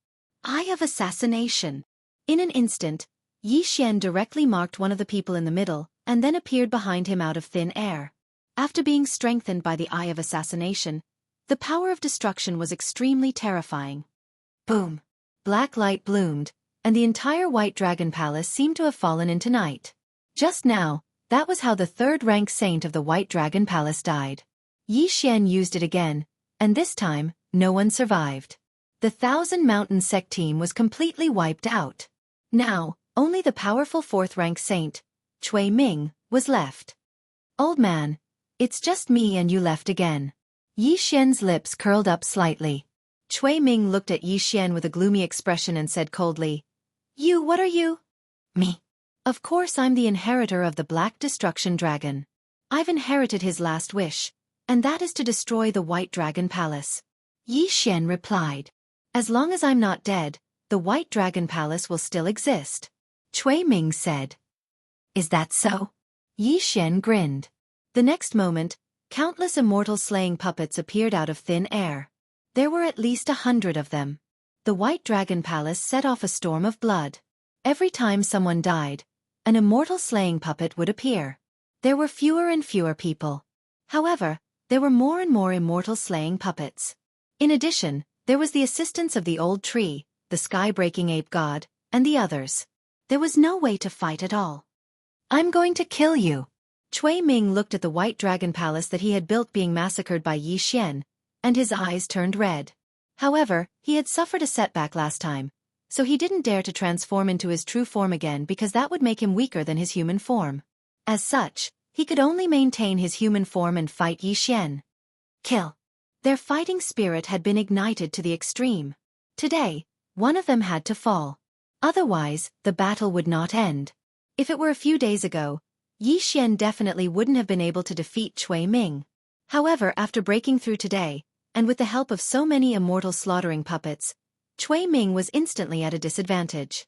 Eye of Assassination. In an instant, Yi Xian directly marked one of the people in the middle, and then appeared behind him out of thin air. After being strengthened by the Eye of Assassination, the power of destruction was extremely terrifying. Boom! Black light bloomed, and the entire White Dragon Palace seemed to have fallen into night. Just now, that was how the third-rank saint of the White Dragon Palace died. Yi Xian used it again, and this time, no one survived. The Thousand Mountains sect team was completely wiped out. Now, only the powerful fourth-rank saint, Cui Ming, was left. Old man, it's just me and you left again. Yi Xian's lips curled up slightly. Cui Ming looked at Yi Xian with a gloomy expression and said coldly, What are you? Me. Of course I'm the inheritor of the Black Destruction Dragon. I've inherited his last wish, and that is to destroy the White Dragon Palace. Yi Xian replied. As long as I'm not dead, the White Dragon Palace will still exist. Cui Ming said. Is that so? Yi Xian grinned. The next moment, countless immortal slaying puppets appeared out of thin air. There were at least 100 of them. The White Dragon Palace set off a storm of blood. Every time someone died, an immortal slaying puppet would appear. There were fewer and fewer people. However, there were more and more immortal slaying puppets. In addition, there was the assistance of the old tree, the sky-breaking ape god, and the others. There was no way to fight at all. I'm going to kill you. Cui Ming looked at the White Dragon Palace that he had built being massacred by Yi Xian, and his eyes turned red. However, he had suffered a setback last time, so he didn't dare to transform into his true form again because that would make him weaker than his human form. As such, he could only maintain his human form and fight Yi Xian. Kill. Their fighting spirit had been ignited to the extreme. Today, one of them had to fall. Otherwise, the battle would not end. If it were a few days ago, Yi Xian definitely wouldn't have been able to defeat Cui Ming. However, after breaking through today, and with the help of so many immortal slaughtering puppets, Cui Ming was instantly at a disadvantage.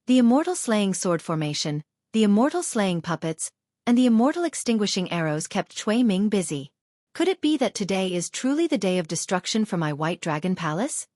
The immortal slaying sword formation, the immortal slaying puppets, and the immortal extinguishing arrows kept Cui Ming busy. Could it be that today is truly the day of destruction for my White Dragon Palace?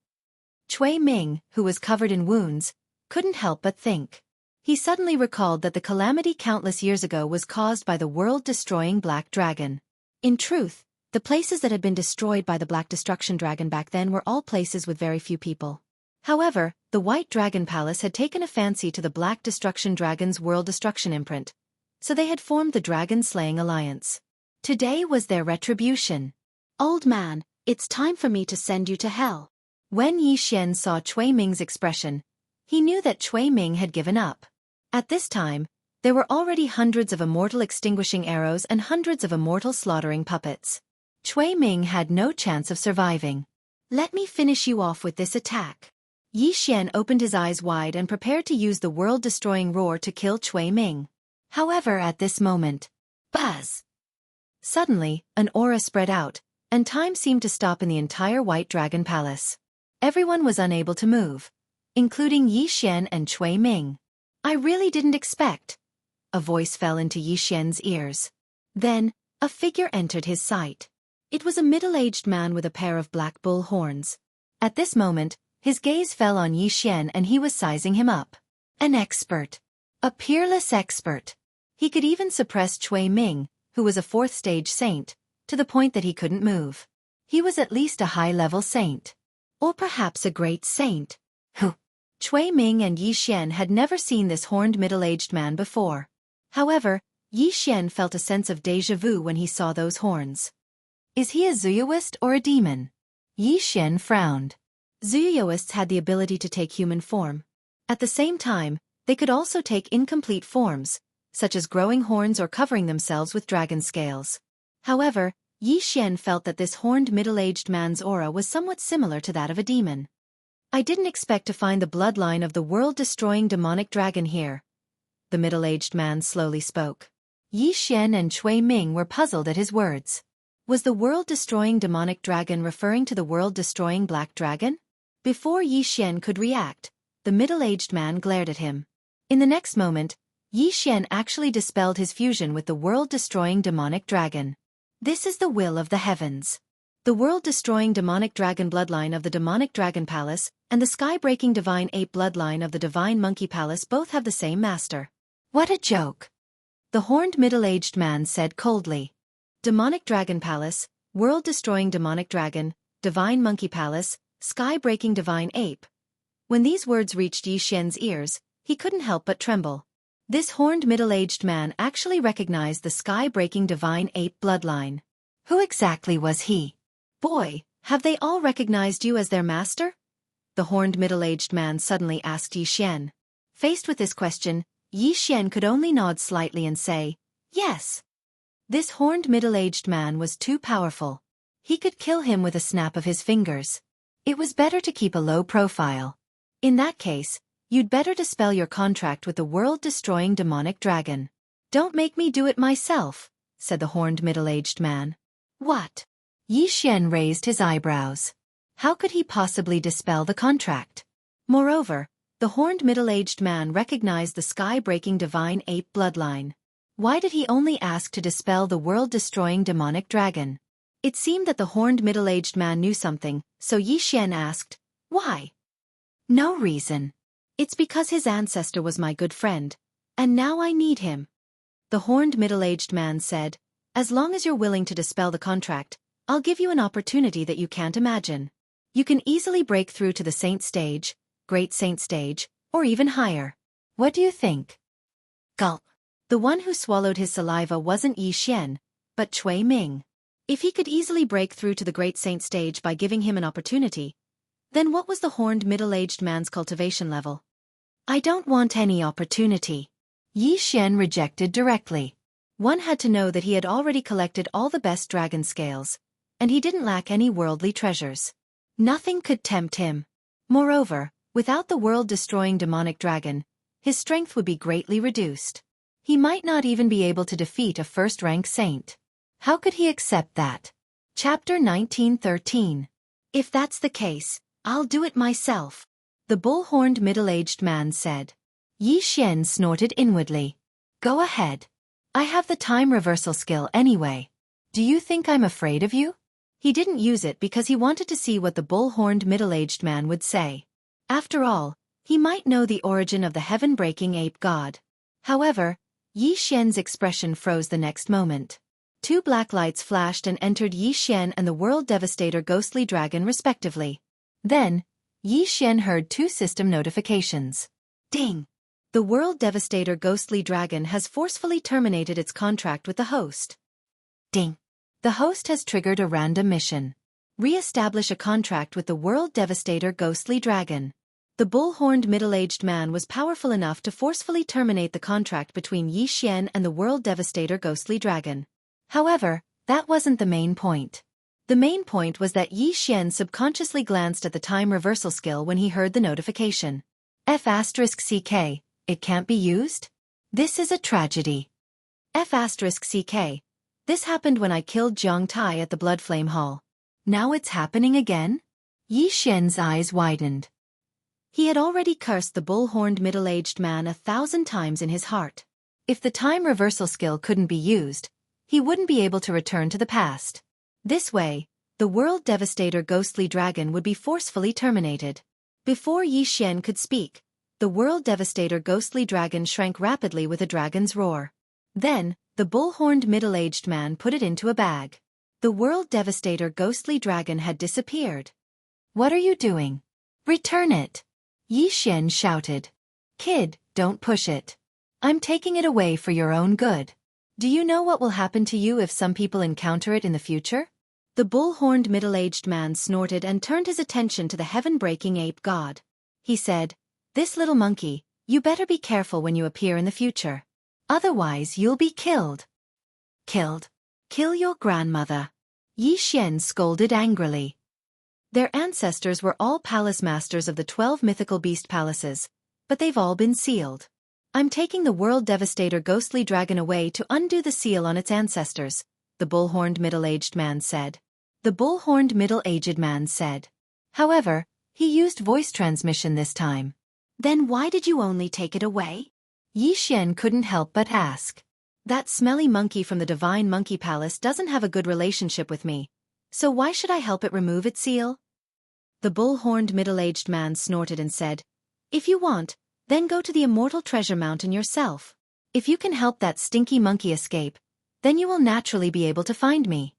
Cui Ming, who was covered in wounds, couldn't help but think. He suddenly recalled that the calamity countless years ago was caused by the world-destroying Black Dragon. In truth, the places that had been destroyed by the Black Destruction Dragon back then were all places with very few people. However, the White Dragon Palace had taken a fancy to the Black Destruction Dragon's world destruction imprint, so they had formed the Dragon Slaying Alliance. Today was their retribution. Old man, it's time for me to send you to hell. When Yi Xian saw Cui Ming's expression, he knew that Cui Ming had given up. At this time, there were already hundreds of immortal extinguishing arrows and hundreds of immortal slaughtering puppets. Cui Ming had no chance of surviving. Let me finish you off with this attack. Yi Xian opened his eyes wide and prepared to use the world-destroying roar to kill Cui Ming. However, at this moment, buzz! Suddenly, an aura spread out, and time seemed to stop in the entire White Dragon Palace. Everyone was unable to move, including Yi Xian and Cui Ming. I really didn't expect. A voice fell into Yi Xian's ears. Then, a figure entered his sight. It was a middle-aged man with a pair of black bull horns. At this moment, his gaze fell on Yi Xian and he was sizing him up. An expert. A peerless expert. He could even suppress Cui Ming, who was a fourth-stage saint, to the point that he couldn't move. He was at least a high-level saint. Or perhaps a great saint. Cui Ming and Yi Xian had never seen this horned middle-aged man before. However, Yi Xian felt a sense of déjà vu when he saw those horns. Is he a Zuyoist or a demon? Yi Xian frowned. Zuyoists had the ability to take human form. At the same time, they could also take incomplete forms, such as growing horns or covering themselves with dragon scales. However, Yi Xian felt that this horned middle-aged man's aura was somewhat similar to that of a demon. I didn't expect to find the bloodline of the world-destroying demonic dragon here. The middle-aged man slowly spoke. Yi Xian and Cui Ming were puzzled at his words. Was the world-destroying demonic dragon referring to the world-destroying black dragon? Before Yi Xian could react, the middle-aged man glared at him. In the next moment, Yi Xian actually dispelled his fusion with the world-destroying demonic dragon. This is the will of the heavens. The world-destroying demonic dragon bloodline of the demonic dragon palace and the sky-breaking divine ape bloodline of the divine monkey palace both have the same master. What a joke! The horned middle-aged man said coldly. Demonic dragon palace, world-destroying demonic dragon, divine monkey palace, sky-breaking divine ape. When these words reached Yi Xian's ears, he couldn't help but tremble. This horned middle-aged man actually recognized the sky-breaking divine ape bloodline. Who exactly was he? Boy, have they all recognized you as their master? The horned middle-aged man suddenly asked Yi Xian. Faced with this question, Yi Xian could only nod slightly and say, yes. This horned middle-aged man was too powerful. He could kill him with a snap of his fingers. It was better to keep a low profile. In that case, you'd better dispel your contract with the world-destroying demonic dragon. Don't make me do it myself, said the horned middle-aged man. What? Yi Xian raised his eyebrows. How could he possibly dispel the contract? Moreover, the horned middle-aged man recognized the sky-breaking divine ape bloodline. Why did he only ask to dispel the world-destroying demonic dragon? It seemed that the horned middle-aged man knew something, so Yi Xian asked, why? No reason. It's because his ancestor was my good friend, and now I need him. The horned middle-aged man said, as long as you're willing to dispel the contract, I'll give you an opportunity that you can't imagine. You can easily break through to the saint stage, great saint stage, or even higher. What do you think? Gulp. The one who swallowed his saliva wasn't Yi Xian, but Cui Ming. If he could easily break through to the great saint stage by giving him an opportunity, Then what was the horned middle-aged man's cultivation level? I don't want any opportunity. Yi Xian rejected directly. One had to know that he had already collected all the best dragon scales, and he didn't lack any worldly treasures. Nothing could tempt him. Moreover, without the world-destroying demonic dragon, his strength would be greatly reduced. He might not even be able to defeat a first-rank saint. How could he accept that? Chapter 1913. If that's the case, I'll do it myself, the bull-horned middle-aged man said. Yi Xian snorted inwardly. Go ahead. I have the time reversal skill anyway. Do you think I'm afraid of you? He didn't use it because he wanted to see what the bull-horned middle-aged man would say. After all, he might know the origin of the heaven-breaking ape god. However, Yi Xian's expression froze the next moment. Two black lights flashed and entered Yi Xian and the World Devastator ghostly dragon respectively. Then, Yi Xian heard two system notifications. Ding! The World Devastator ghostly dragon has forcefully terminated its contract with the host. Ding! The host has triggered a random mission. Re-establish a contract with the World Devastator ghostly dragon. The bull-horned middle-aged man was powerful enough to forcefully terminate the contract between Yi Xian and the World Devastator ghostly dragon. However, that wasn't the main point. The main point was that Yi Xian subconsciously glanced at the time reversal skill when he heard the notification. F***CK, it can't be used? This is a tragedy. F***CK, this happened when I killed Jiang Tai at the Blood Flame Hall. Now it's happening again? Yi Xian's eyes widened. He had already cursed the bull-horned middle-aged man 1,000 times in his heart. If the time reversal skill couldn't be used, he wouldn't be able to return to the past. This way, the World Devastator ghostly dragon would be forcefully terminated. Before Yi Xian could speak, the World Devastator ghostly dragon shrank rapidly with a dragon's roar. Then, the bull-horned middle-aged man put it into a bag. The World Devastator ghostly dragon had disappeared. What are you doing? Return it! Yi Xian shouted. Kid, don't push it. I'm taking it away for your own good. Do you know what will happen to you if some people encounter it in the future? The bull-horned middle-aged man snorted and turned his attention to the heaven-breaking ape god. He said, This little monkey, you better be careful when you appear in the future. Otherwise you'll be killed. Killed? Kill your grandmother. Yi Xian scolded angrily. Their ancestors were all palace masters of the 12 mythical beast palaces, but they've all been sealed. I'm taking the World Devastator ghostly dragon away to undo the seal on its ancestors, the bull-horned middle-aged man said. The bull-horned middle-aged man said. However, he used voice transmission this time. Then why did you only take it away? Yi Xian couldn't help but ask. That smelly monkey from the Divine Monkey Palace doesn't have a good relationship with me, so why should I help it remove its seal? The bull-horned middle-aged man snorted and said, If you want, then go to the Immortal Treasure Mountain yourself. If you can help that stinky monkey escape, then you will naturally be able to find me.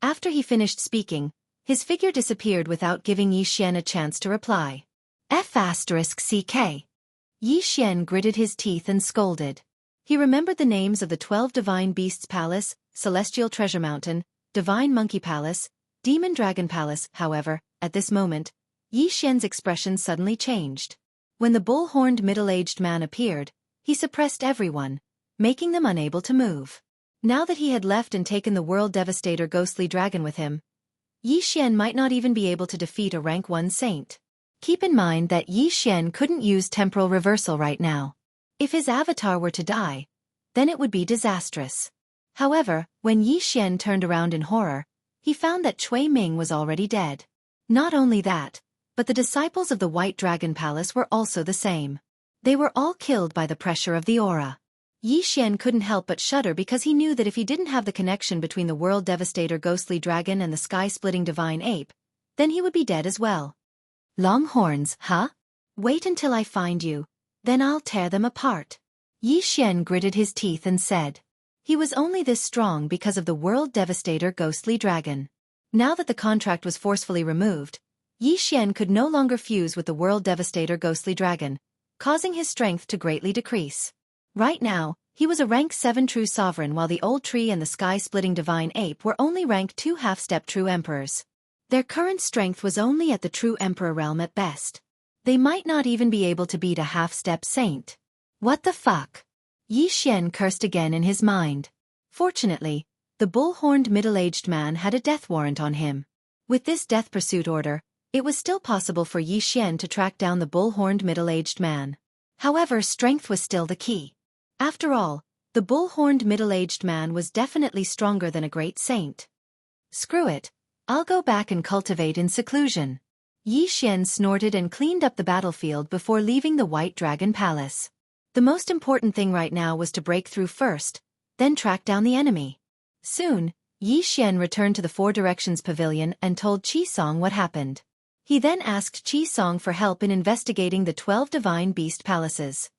After he finished speaking, his figure disappeared without giving Yi Xian a chance to reply. F***CK. Yi Xian gritted his teeth and scolded. He remembered the names of the 12 Divine Beasts Palace, Celestial Treasure Mountain, Divine Monkey Palace, Demon Dragon Palace. However, at this moment, Yi Xian's expression suddenly changed. When the bull-horned middle-aged man appeared, he suppressed everyone, making them unable to move. Now that he had left and taken the World Devastator ghostly dragon with him, Yi Xian might not even be able to defeat a rank 1 saint. Keep in mind that Yi Xian couldn't use temporal reversal right now. If his avatar were to die, then it would be disastrous. However, when Yi Xian turned around in horror, he found that Cui Ming was already dead. Not only that, but the disciples of the White Dragon Palace were also the same. They were all killed by the pressure of the aura. Yi Xian couldn't help but shudder because he knew that if he didn't have the connection between the World Devastator ghostly dragon and the sky-splitting divine ape, then he would be dead as well. Long horns, huh? Wait until I find you, then I'll tear them apart. Yi Xian gritted his teeth and said. He was only this strong because of the World Devastator ghostly dragon. Now that the contract was forcefully removed, Yi Xian could no longer fuse with the World Devastator ghostly dragon, causing his strength to greatly decrease. Right now, he was a rank 7 true sovereign while the old tree and the sky-splitting divine ape were only rank 2 half-step true emperors. Their current strength was only at the true Emperor realm at best. They might not even be able to beat a half-step saint. What the fuck? Yi Xian cursed again in his mind. Fortunately, the bull-horned middle-aged man had a death warrant on him. With this death pursuit order, it was still possible for Yi Xian to track down the bull-horned middle-aged man. However, strength was still the key. After all, the bull-horned middle-aged man was definitely stronger than a great saint. Screw it, I'll go back and cultivate in seclusion. Yi Xian snorted and cleaned up the battlefield before leaving the White Dragon Palace. The most important thing right now was to break through first, then track down the enemy. Soon, Yi Xian returned to the Four Directions Pavilion and told Qi Song what happened. He then asked Qi Song for help in investigating the 12 Divine Beast Palaces.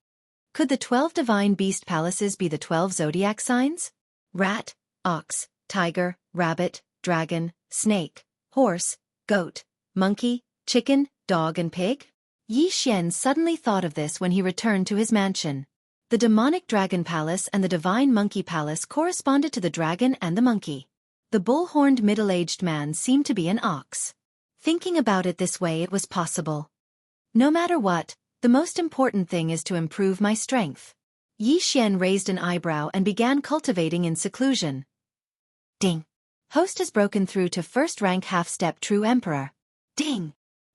Could the 12 Divine Beast Palaces be the 12 zodiac signs? Rat, ox, tiger, rabbit, dragon, snake, horse, goat, monkey, chicken, dog and pig? Yi Xian suddenly thought of this when he returned to his mansion. The Demonic Dragon Palace and the Divine Monkey Palace corresponded to the dragon and the monkey. The bull-horned middle-aged man seemed to be an ox. Thinking about it this way, it was possible. No matter what, the most important thing is to improve my strength. Yi Xian raised an eyebrow and began cultivating in seclusion. Ding! Host has broken through to first-rank half-step True Emperor. Ding!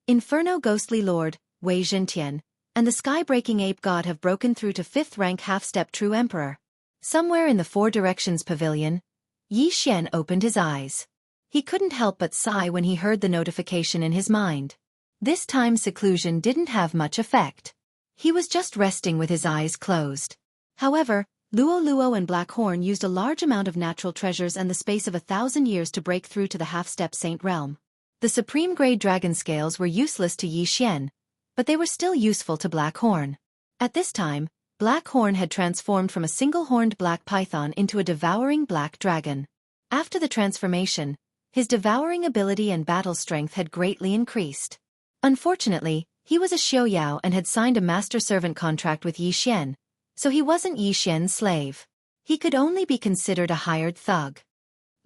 Inferno Ghostly Lord, Wei Zhentian, and the Sky-Breaking Ape God have broken through to 5th-rank half-step True Emperor. Somewhere in the Four Directions Pavilion, Yi Xian opened his eyes. He couldn't help but sigh when he heard the notification in his mind. This time seclusion didn't have much effect. He was just resting with his eyes closed. However, Luo Luo and Black Horn used a large amount of natural treasures and the space of 1,000 years to break through to the half-step saint realm. The supreme grade dragon scales were useless to Yi Xian, but they were still useful to Black Horn. At this time, Black Horn had transformed from a single-horned black python into a devouring black dragon. After the transformation, his devouring ability and battle strength had greatly increased. Unfortunately, he was a xiaoyao and had signed a master-servant contract with Yi Xian, so he wasn't Yi Xian's slave. He could only be considered a hired thug.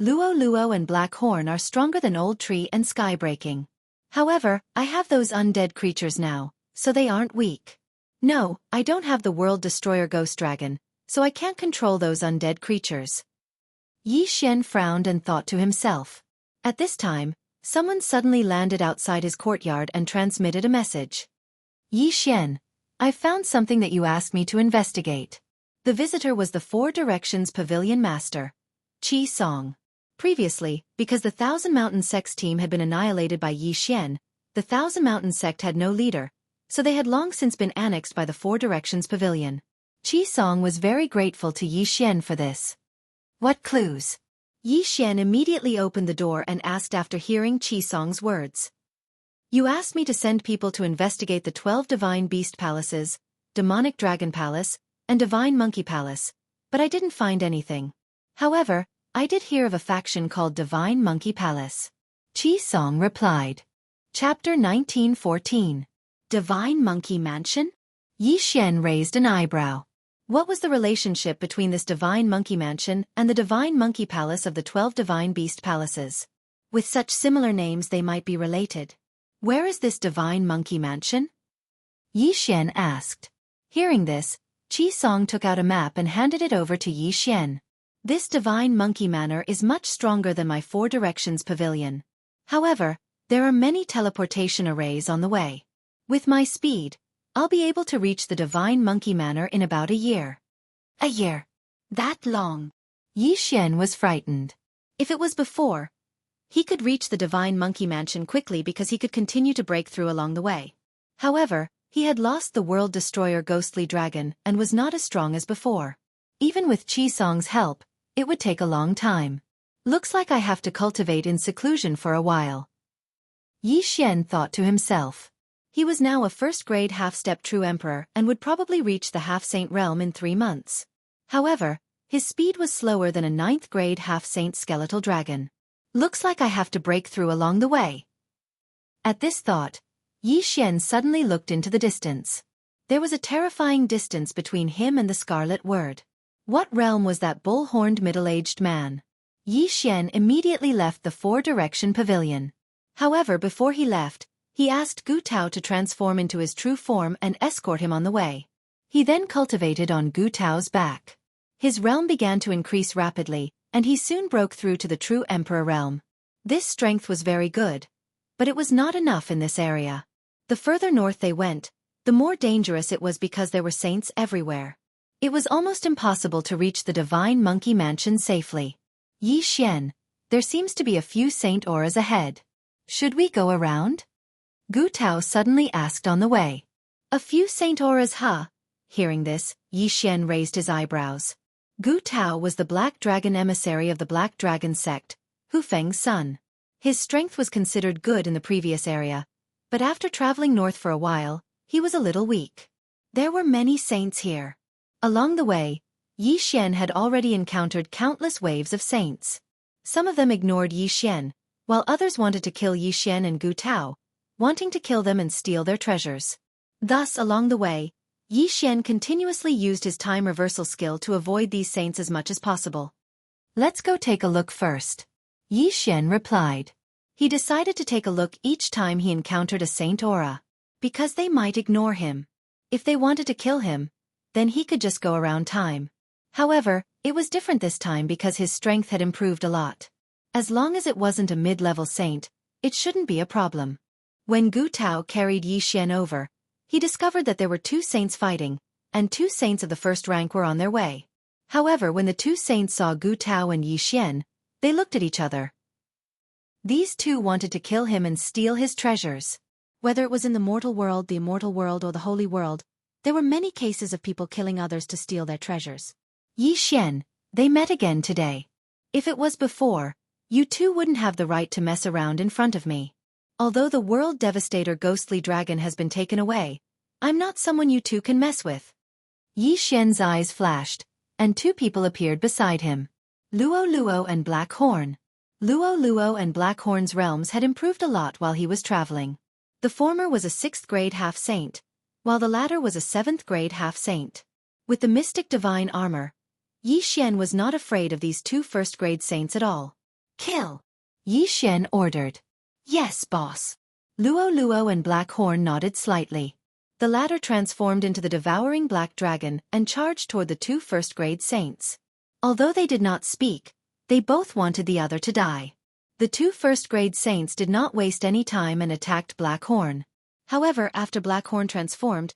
Luo Luo and Black Horn are stronger than Old Tree and Skybreaking. However, I have those undead creatures now, so they aren't weak. No, I don't have the World Destroyer Ghost Dragon, so I can't control those undead creatures. Yi Xian frowned and thought to himself. At this time, someone suddenly landed outside his courtyard and transmitted a message. Yi Xian, I've found something that you asked me to investigate. The visitor was the Four Directions Pavilion Master, Qi Song. Previously, because the Thousand Mountain Sect's team had been annihilated by Yi Xian, the Thousand Mountain Sect had no leader, so they had long since been annexed by the Four Directions Pavilion. Qi Song was very grateful to Yi Xian for this. What clues? Yi Xian immediately opened the door and asked after hearing Qi Song's words. You asked me to send people to investigate the 12 Divine Beast Palaces, Demonic Dragon Palace, and Divine Monkey Palace, but I didn't find anything. However, I did hear of a faction called Divine Monkey Palace. Qi Song replied. Chapter 1914. Divine Monkey Mansion? Yi Xian raised an eyebrow. What was the relationship between this Divine Monkey Mansion and the Divine Monkey Palace of the 12 Divine Beast Palaces? With such similar names they might be related. Where is this Divine Monkey Mansion? Yi Xian asked. Hearing this, Qi Song took out a map and handed it over to Yi Xian. This Divine Monkey Manor is much stronger than my Four Directions Pavilion. However, there are many teleportation arrays on the way. With my speed, I'll be able to reach the Divine Monkey Manor in about a year. A year? That long? Yi Xian was frightened. If it was before, he could reach the Divine Monkey Mansion quickly because he could continue to break through along the way. However, he had lost the World Destroyer Ghostly Dragon and was not as strong as before. Even with Qi Song's help, it would take a long time. Looks like I have to cultivate in seclusion for a while. Yi Xian thought to himself. He was now a first-grade half-step True Emperor and would probably reach the half-saint realm in 3 months. However, his speed was slower than a 9th-grade half-saint skeletal dragon. Looks like I have to break through along the way. At this thought, Yi Xian suddenly looked into the distance. There was a terrifying distance between him and the Scarlet Word. What realm was that bull-horned middle-aged man? Yi Xian immediately left the Four Direction Pavilion. However, before he left, he asked Gu Tao to transform into his true form and escort him on the way. He then cultivated on Gu Tao's back. His realm began to increase rapidly, and he soon broke through to the true Emperor realm. This strength was very good, but it was not enough in this area. The further north they went, the more dangerous it was because there were saints everywhere. It was almost impossible to reach the divine monkey mansion safely. Yi Xian, there seems to be a few saint auras ahead. Should we go around? Gu Tao suddenly asked on the way. A few saint auras, huh? Hearing this, Yi Xian raised his eyebrows. Gu Tao was the Black Dragon emissary of the Black Dragon sect, Hu Feng's son. His strength was considered good in the previous area, but after traveling north for a while, he was a little weak. There were many saints here. Along the way, Yi Xian had already encountered countless waves of saints. Some of them ignored Yi Xian, while others wanted to kill Yi Xian and Gu Tao, wanting to kill them and steal their treasures. Thus, along the way, Yi Xian continuously used his time reversal skill to avoid these saints as much as possible. Let's go take a look first. Yi Xian replied. He decided to take a look each time he encountered a saint aura, because they might ignore him. If they wanted to kill him, then he could just go around time. However, it was different this time because his strength had improved a lot. As long as it wasn't a mid-level saint, it shouldn't be a problem. When Gu Tao carried Yi Xian over, he discovered that there were two saints fighting, and two saints of the first rank were on their way. However, when the two saints saw Gu Tao and Yi Xian, they looked at each other. These two wanted to kill him and steal his treasures. Whether it was in the mortal world, the immortal world, or the holy world, there were many cases of people killing others to steal their treasures. Yi Xian, they met again today. If it was before, you two wouldn't have the right to mess around in front of me. Although the world devastator ghostly dragon has been taken away, I'm not someone you two can mess with. Yi Xian's eyes flashed, and two people appeared beside him. Luo Luo and Black Horn. Luo Luo and Black Horn's realms had improved a lot while he was traveling. The former was a 6th grade half-saint, while the latter was a 7th grade half-saint. With the mystic divine armor, Yi Xian was not afraid of these two first-grade saints at all. Kill! Yi Xian ordered. Yes, boss. Luo Luo and Black Horn nodded slightly. The latter transformed into the devouring black dragon and charged toward the two first-grade saints. Although they did not speak, they both wanted the other to die. The two first-grade saints did not waste any time and attacked Black Horn. However, after Black Horn transformed,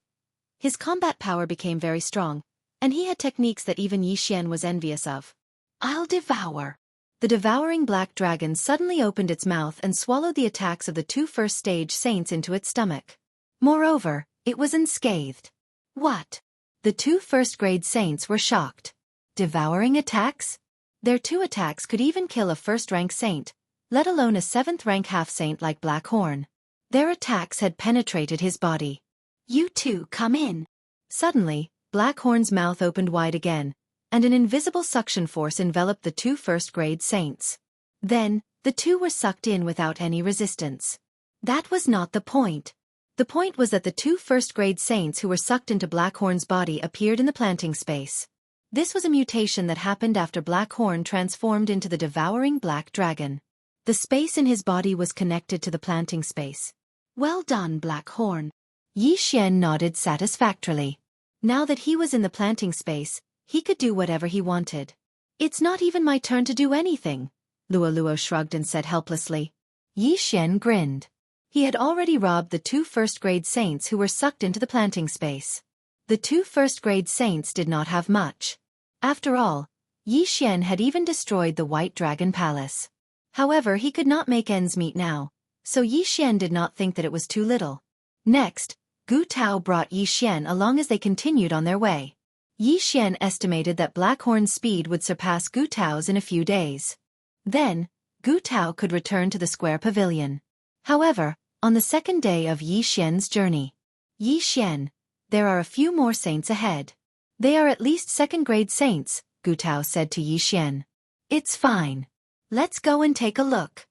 his combat power became very strong, and he had techniques that even Yi Xian was envious of. I'll devour. The devouring black dragon suddenly opened its mouth and swallowed the attacks of the two first-stage saints into its stomach. Moreover, it was unscathed. What? The two first-grade saints were shocked. Devouring attacks? Their two attacks could even kill a first-rank saint, let alone a 7th-rank half-saint like Black Horn. Their attacks had penetrated his body. You two come in. Suddenly, Black Horn's mouth opened wide again, and an invisible suction force enveloped the two first-grade saints. Then, the two were sucked in without any resistance. That was not the point. The point was that the two first-grade saints who were sucked into Black Horn's body appeared in the planting space. This was a mutation that happened after Black Horn transformed into the devouring black dragon. The space in his body was connected to the planting space. Well done, Black Horn. Yi Xian nodded satisfactorily. Now that he was in the planting space, he could do whatever he wanted. It's not even my turn to do anything, Luo Luo shrugged and said helplessly. Yi Xian grinned. He had already robbed the two first-grade saints who were sucked into the planting space. The two first-grade saints did not have much. After all, Yi Xian had even destroyed the White Dragon Palace. However, he could not make ends meet now, so Yi Xian did not think that it was too little. Next, Gu Tao brought Yi Xian along as they continued on their way. Yi Xian estimated that Black Horn's speed would surpass Gu Tao's in a few days. Then, Gu Tao could return to the square pavilion. However, on the second day of Yi Xian's journey, Yi Xian, there are a few more saints ahead. They are at least 2nd-grade saints, Gu Tao said to Yi Xian. It's fine. Let's go and take a look.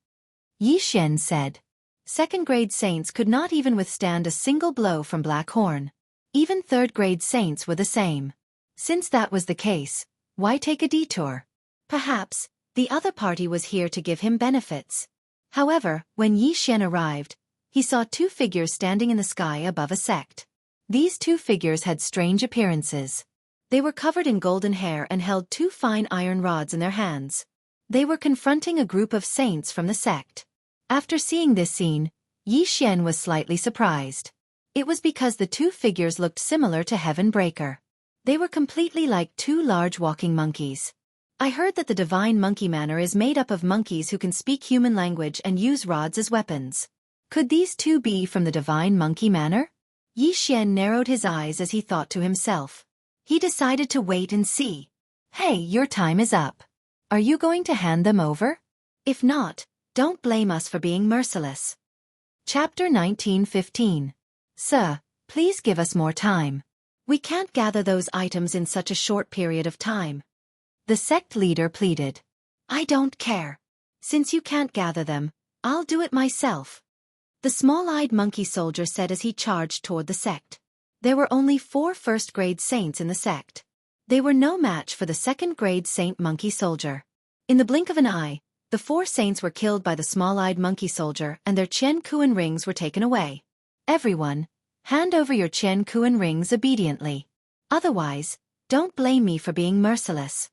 Yi Xian said. 2nd-grade saints could not even withstand a single blow from Black Horn. Even 3rd-grade saints were the same. Since that was the case, why take a detour? Perhaps, the other party was here to give him benefits. However, when Yi Xian arrived, he saw two figures standing in the sky above a sect. These two figures had strange appearances. They were covered in golden hair and held two fine iron rods in their hands. They were confronting a group of saints from the sect. After seeing this scene, Yi Xian was slightly surprised. It was because the two figures looked similar to Heaven Breaker. They were completely like two large walking monkeys. I heard that the Divine Monkey Manor is made up of monkeys who can speak human language and use rods as weapons. Could these two be from the Divine Monkey Manor? Yi Xian narrowed his eyes as he thought to himself. He decided to wait and see. Hey, your time is up. Are you going to hand them over? If not, don't blame us for being merciless. Chapter 19:15. Sir, please give us more time. We can't gather those items in such a short period of time. The sect leader pleaded. I don't care. Since you can't gather them, I'll do it myself. The small-eyed monkey soldier said as he charged toward the sect. There were only 4 first-grade saints in the sect. They were no match for the second-grade saint monkey soldier. In the blink of an eye, the 4 saints were killed by the small-eyed monkey soldier and their Qian Kuan rings were taken away. Everyone, hand over your Qian Kuan rings obediently. Otherwise, don't blame me for being merciless.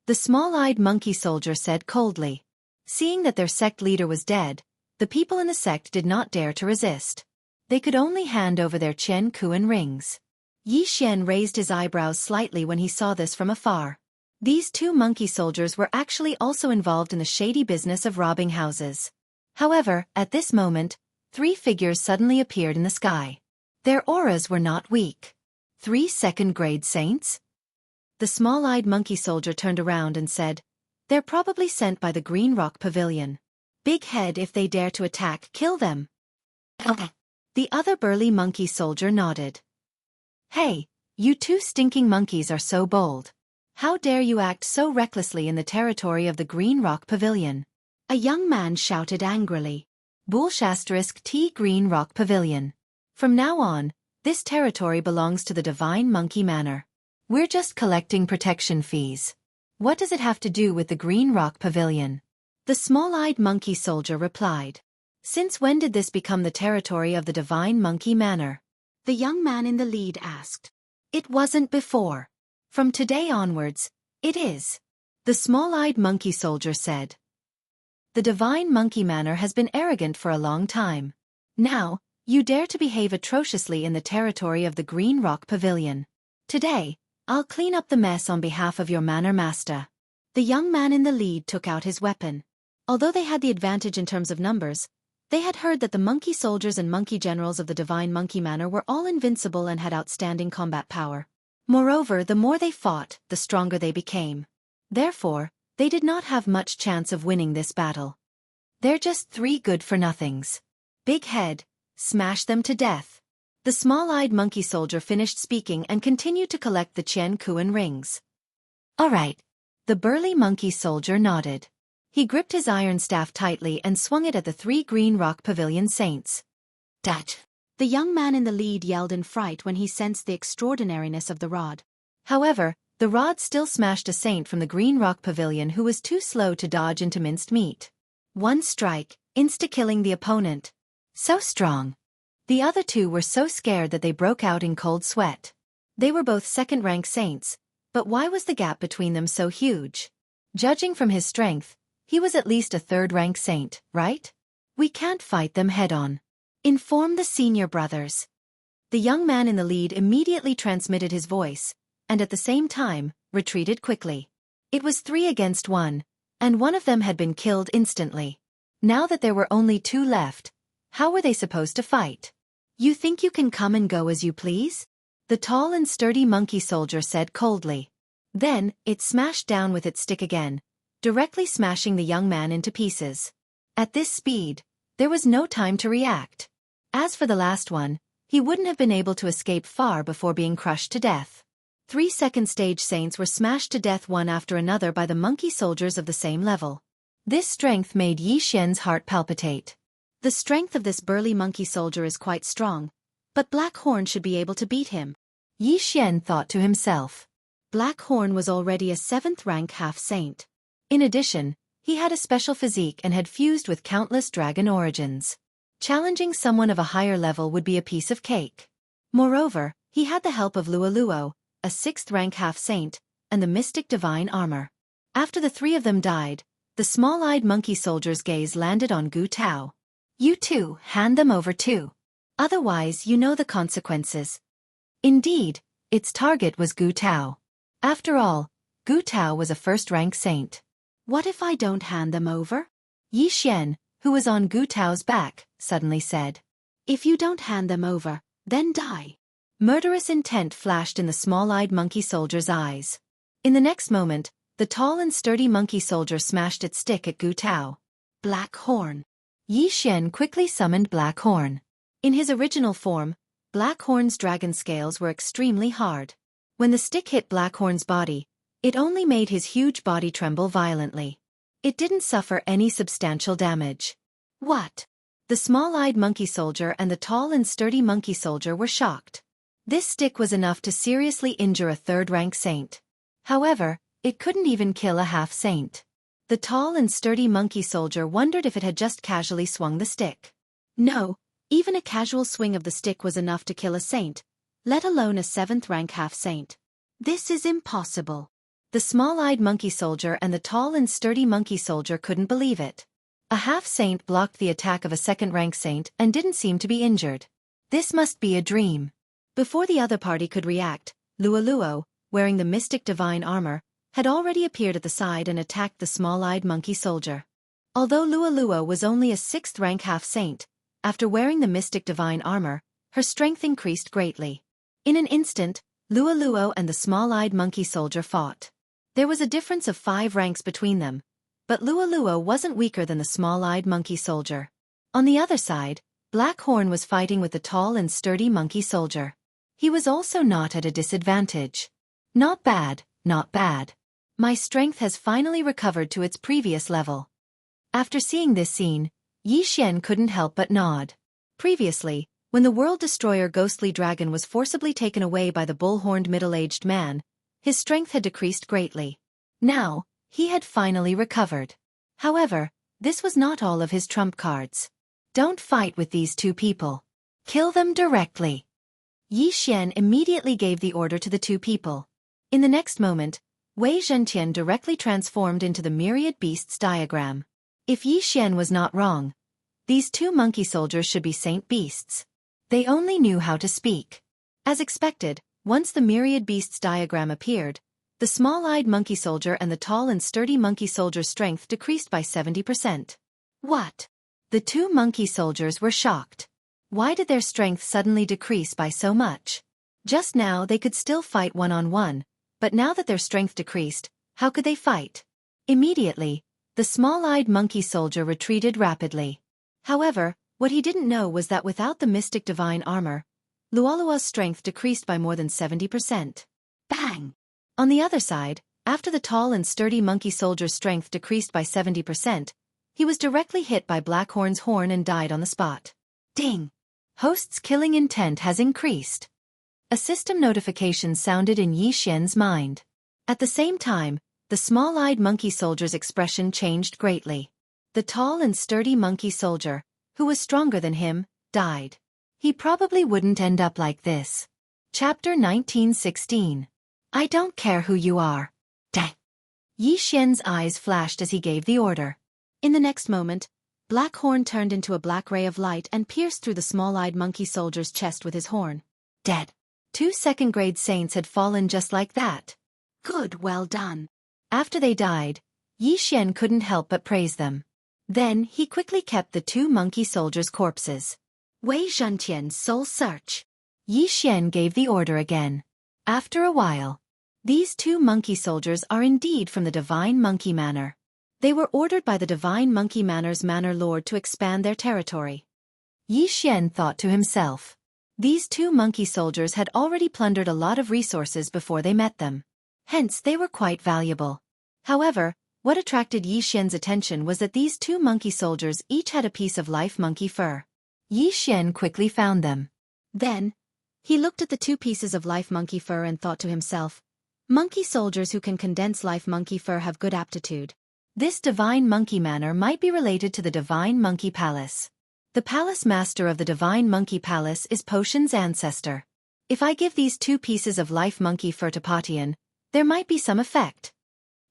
The small-eyed monkey soldier said coldly. Seeing that their sect leader was dead, the people in the sect did not dare to resist. They could only hand over their Qian Kuan rings. Yi Xian raised his eyebrows slightly when he saw this from afar. These 2 monkey soldiers were actually also involved in the shady business of robbing houses. However, at this moment, 3 figures suddenly appeared in the sky. Their auras were not weak. 3 second-grade saints? The small-eyed monkey soldier turned around and said, They're probably sent by the Green Rock Pavilion. Big head, if they dare to attack, kill them. The other burly monkey soldier nodded. Hey, you 2 stinking monkeys are so bold. How dare you act so recklessly in the territory of the Green Rock Pavilion? A young man shouted angrily. *T Green Rock Pavilion. From now on, this territory belongs to the Divine Monkey Manor. We're just collecting protection fees. What does it have to do with the Green Rock Pavilion? The small-eyed monkey soldier replied. Since when did this become the territory of the Divine Monkey Manor? The young man in the lead asked. It wasn't before. From today onwards, it is. The small-eyed monkey soldier said. The Divine Monkey Manor has been arrogant for a long time. Now, you dare to behave atrociously in the territory of the Green Rock Pavilion. Today, I'll clean up the mess on behalf of your manor master. The young man in the lead took out his weapon. Although they had the advantage in terms of numbers, they had heard that the monkey soldiers and monkey generals of the Divine Monkey Manor were all invincible and had outstanding combat power. Moreover, the more they fought, the stronger they became. Therefore, they did not have much chance of winning this battle. They're just 3 good-for-nothings. Big head, smash them to death. The small-eyed monkey soldier finished speaking and continued to collect the Qian Kuan rings. All right. The burly monkey soldier nodded. He gripped his iron staff tightly and swung it at the 3 Green Rock Pavilion saints. Dat! The young man in the lead yelled in fright when he sensed the extraordinariness of the rod. However, the rod still smashed a saint from the Green Rock Pavilion who was too slow to dodge into minced meat. 1 strike, insta-killing the opponent. So strong. The other 2 were so scared that they broke out in cold sweat. They were both second-rank saints, but why was the gap between them so huge? Judging from his strength, he was at least a 3rd-rank saint, right? We can't fight them head-on. Inform the senior brothers. The young man in the lead immediately transmitted his voice, and at the same time, retreated quickly. It was 3 against 1, and one of them had been killed instantly. Now that there were only 2 left, how were they supposed to fight? You think you can come and go as you please? The tall and sturdy monkey soldier said coldly. Then, it smashed down with its stick again, directly smashing the young man into pieces. At this speed, there was no time to react. As for the last one, he wouldn't have been able to escape far before being crushed to death. 3 second-stage saints were smashed to death one after another by the monkey soldiers of the same level. This strength made Yi Xian's heart palpitate. The strength of this burly monkey soldier is quite strong, but Black Horn should be able to beat him. Yi Xian thought to himself. Black Horn was already a 7th-rank half-saint. In addition, He had a special physique and had fused with countless dragon origins. Challenging someone of a higher level would be a piece of cake. Moreover, he had the help of Luoluo, a 6th-rank half-saint, and the mystic divine armor. After the three of them died, the small-eyed monkey soldier's gaze landed on Gu Tao. You two, hand them over too. Otherwise you know the consequences. Indeed, its target was Gu Tao. After all, Gu Tao was a 1st-rank saint. What if I don't hand them over? Yi Xian, who was on Gu Tao's back, suddenly said. If you don't hand them over, then die. Murderous intent flashed in the small-eyed monkey soldier's eyes. In the next moment, the tall and sturdy monkey soldier smashed its stick at Gu Tao. Black Horn. Yi Xian quickly summoned Black Horn. In his original form, Black Horn's dragon scales were extremely hard. When the stick hit Black Horn's body, it only made his huge body tremble violently. It didn't suffer any substantial damage. What? The small-eyed monkey soldier and the tall and sturdy monkey soldier were shocked. This stick was enough to seriously injure a 3rd-rank saint. However, it couldn't even kill a half-saint. The tall and sturdy monkey soldier wondered if it had just casually swung the stick. No, even a casual swing of the stick was enough to kill a saint, let alone a 7th-rank half-saint. This is impossible. The small-eyed monkey soldier and the tall and sturdy monkey soldier couldn't believe it. A half-saint blocked the attack of a 2nd-rank saint and didn't seem to be injured. This must be a dream. Before the other party could react, Luoluo, wearing the mystic divine armor, had already appeared at the side and attacked the small-eyed monkey soldier. Although Luoluo was only a 6th-rank half-saint, after wearing the mystic divine armor, her strength increased greatly. In an instant, Luoluo and the small-eyed monkey soldier fought. There was a difference of 5 ranks between them, but Luoluo wasn't weaker than the small-eyed monkey soldier. On the other side, Black Horn was fighting with the tall and sturdy monkey soldier. He was also not at a disadvantage. Not bad, not bad. My strength has finally recovered to its previous level. After seeing this scene, Yi Xian couldn't help but nod. Previously, when the world destroyer ghostly dragon was forcibly taken away by the bull-horned middle-aged man, his strength had decreased greatly. Now, he had finally recovered. However, this was not all of his trump cards. Don't fight with these two people. Kill them directly. Yi Xian immediately gave the order to the two people. In the next moment, Wei Zhentian directly transformed into the myriad beasts diagram. If Yi Xian was not wrong, these two monkey soldiers should be saint beasts. They only knew how to speak. As expected, once the myriad beasts diagram appeared, the small-eyed monkey soldier and the tall and sturdy monkey soldier's strength decreased by 70%. What? The two monkey soldiers were shocked. Why did their strength suddenly decrease by so much? Just now they could still fight one-on-one, but now that their strength decreased, how could they fight? Immediately, the small-eyed monkey soldier retreated rapidly. However, what he didn't know was that without the mystic divine armor, Luoluo's strength decreased by more than 70%. Bang! On the other side, after the tall and sturdy monkey soldier's strength decreased by 70%, he was directly hit by Blackhorn's horn and died on the spot. Ding! Host's killing intent has increased. A system notification sounded in Yi Xian's mind. At the same time, the small-eyed monkey soldier's expression changed greatly. The tall and sturdy monkey soldier, who was stronger than him, died. He probably wouldn't end up like this. Chapter 1916. I don't care who you are. Dang! Yi Xian's eyes flashed as he gave the order. In the next moment, Black Horn turned into a black ray of light and pierced through the small-eyed monkey soldier's chest with his horn. Dead. 2 second-grade saints had fallen just like that. Good, well done. After they died, Yi Xian couldn't help but praise them. Then he quickly kept the 2 monkey soldiers' corpses. Wei Zhentian's soul search. Yi Xian gave the order again. After a while, these 2 monkey soldiers are indeed from the Divine Monkey Manor. They were ordered by the Divine Monkey Manor's Manor Lord to expand their territory. Yi Xian thought to himself. These 2 monkey soldiers had already plundered a lot of resources before they met them. Hence they were quite valuable. However, what attracted Yi Xian's attention was that these 2 monkey soldiers each had a piece of life monkey fur. Yi Xian quickly found them. Then, he looked at the 2 pieces of life monkey fur and thought to himself, monkey soldiers who can condense life monkey fur have good aptitude. This divine monkey manor might be related to the divine monkey palace. The palace master of the divine monkey palace is Potion's ancestor. If I give these 2 pieces of life monkey fur to Potion, there might be some effect.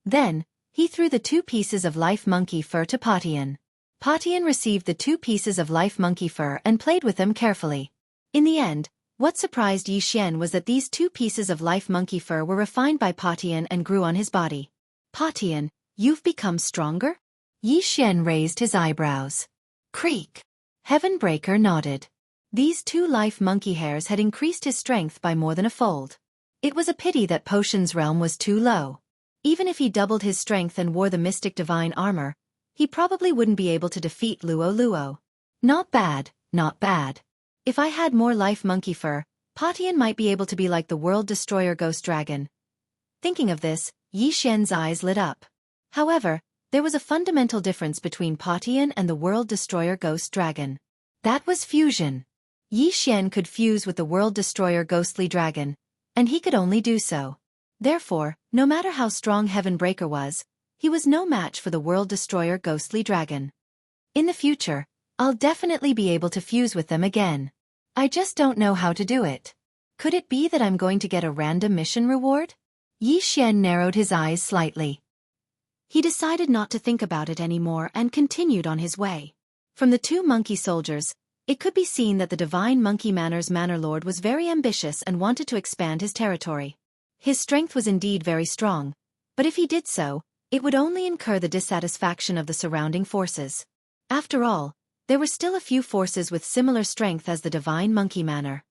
Then, he threw the 2 pieces of life monkey fur to Potion. Potion received the 2 pieces of life monkey fur and played with them carefully. In the end, what surprised Yi Xian was that these 2 pieces of life monkey fur were refined by Potion and grew on his body. Potion, you've become stronger? Yi Xian raised his eyebrows. Creak. Heavenbreaker nodded. These 2 life monkey hairs had increased his strength by more than a fold. It was a pity that Potion's realm was too low. Even if he doubled his strength and wore the mystic divine armor, he probably wouldn't be able to defeat Luo Luo. Not bad, not bad. If I had more life monkey fur, Potion might be able to be like the World Destroyer Ghost Dragon. Thinking of this, Yi Xian's eyes lit up. However, there was a fundamental difference between Potion and the World Destroyer Ghost Dragon. That was fusion. Yi Xian could fuse with the World Destroyer Ghostly Dragon, and he could only do so. Therefore, no matter how strong Heavenbreaker was, he was no match for the World Destroyer Ghostly Dragon. In the future, I'll definitely be able to fuse with them again. I just don't know how to do it. Could it be that I'm going to get a random mission reward? Yi Xian narrowed his eyes slightly. He decided not to think about it anymore and continued on his way. From the 2 monkey soldiers, it could be seen that the Divine Monkey Manor's Manor Lord was very ambitious and wanted to expand his territory. His strength was indeed very strong, but if he did so, it would only incur the dissatisfaction of the surrounding forces. After all, there were still a few forces with similar strength as the Divine Monkey Manor.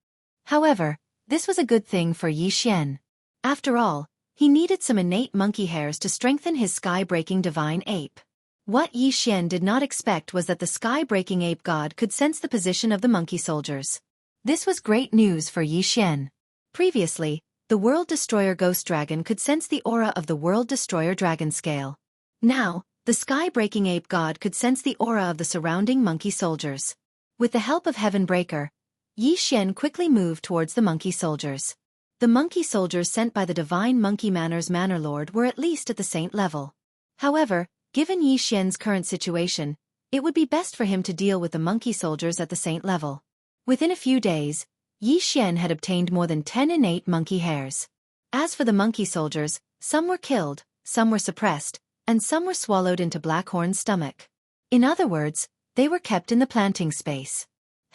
However, this was a good thing for Yi Xian. After all, he needed some innate monkey hairs to strengthen his sky-breaking divine ape. What Yi Xian did not expect was that the sky-breaking ape god could sense the position of the monkey soldiers. This was great news for Yi Xian. Previously, the World Destroyer Ghost Dragon could sense the aura of the World Destroyer Dragon Scale. Now, the sky-breaking ape god could sense the aura of the surrounding monkey soldiers. With the help of Heavenbreaker, Yi Xian quickly moved towards the monkey soldiers. The monkey soldiers sent by the Divine Monkey Manor's Manor Lord were at least at the saint level. However, given Yi Xian's current situation, it would be best for him to deal with the monkey soldiers at the saint level. Within a few days, Yi Xian had obtained more than 10 innate monkey hairs. As for the monkey soldiers, some were killed, some were suppressed, and some were swallowed into Blackhorn's stomach. In other words, they were kept in the planting space.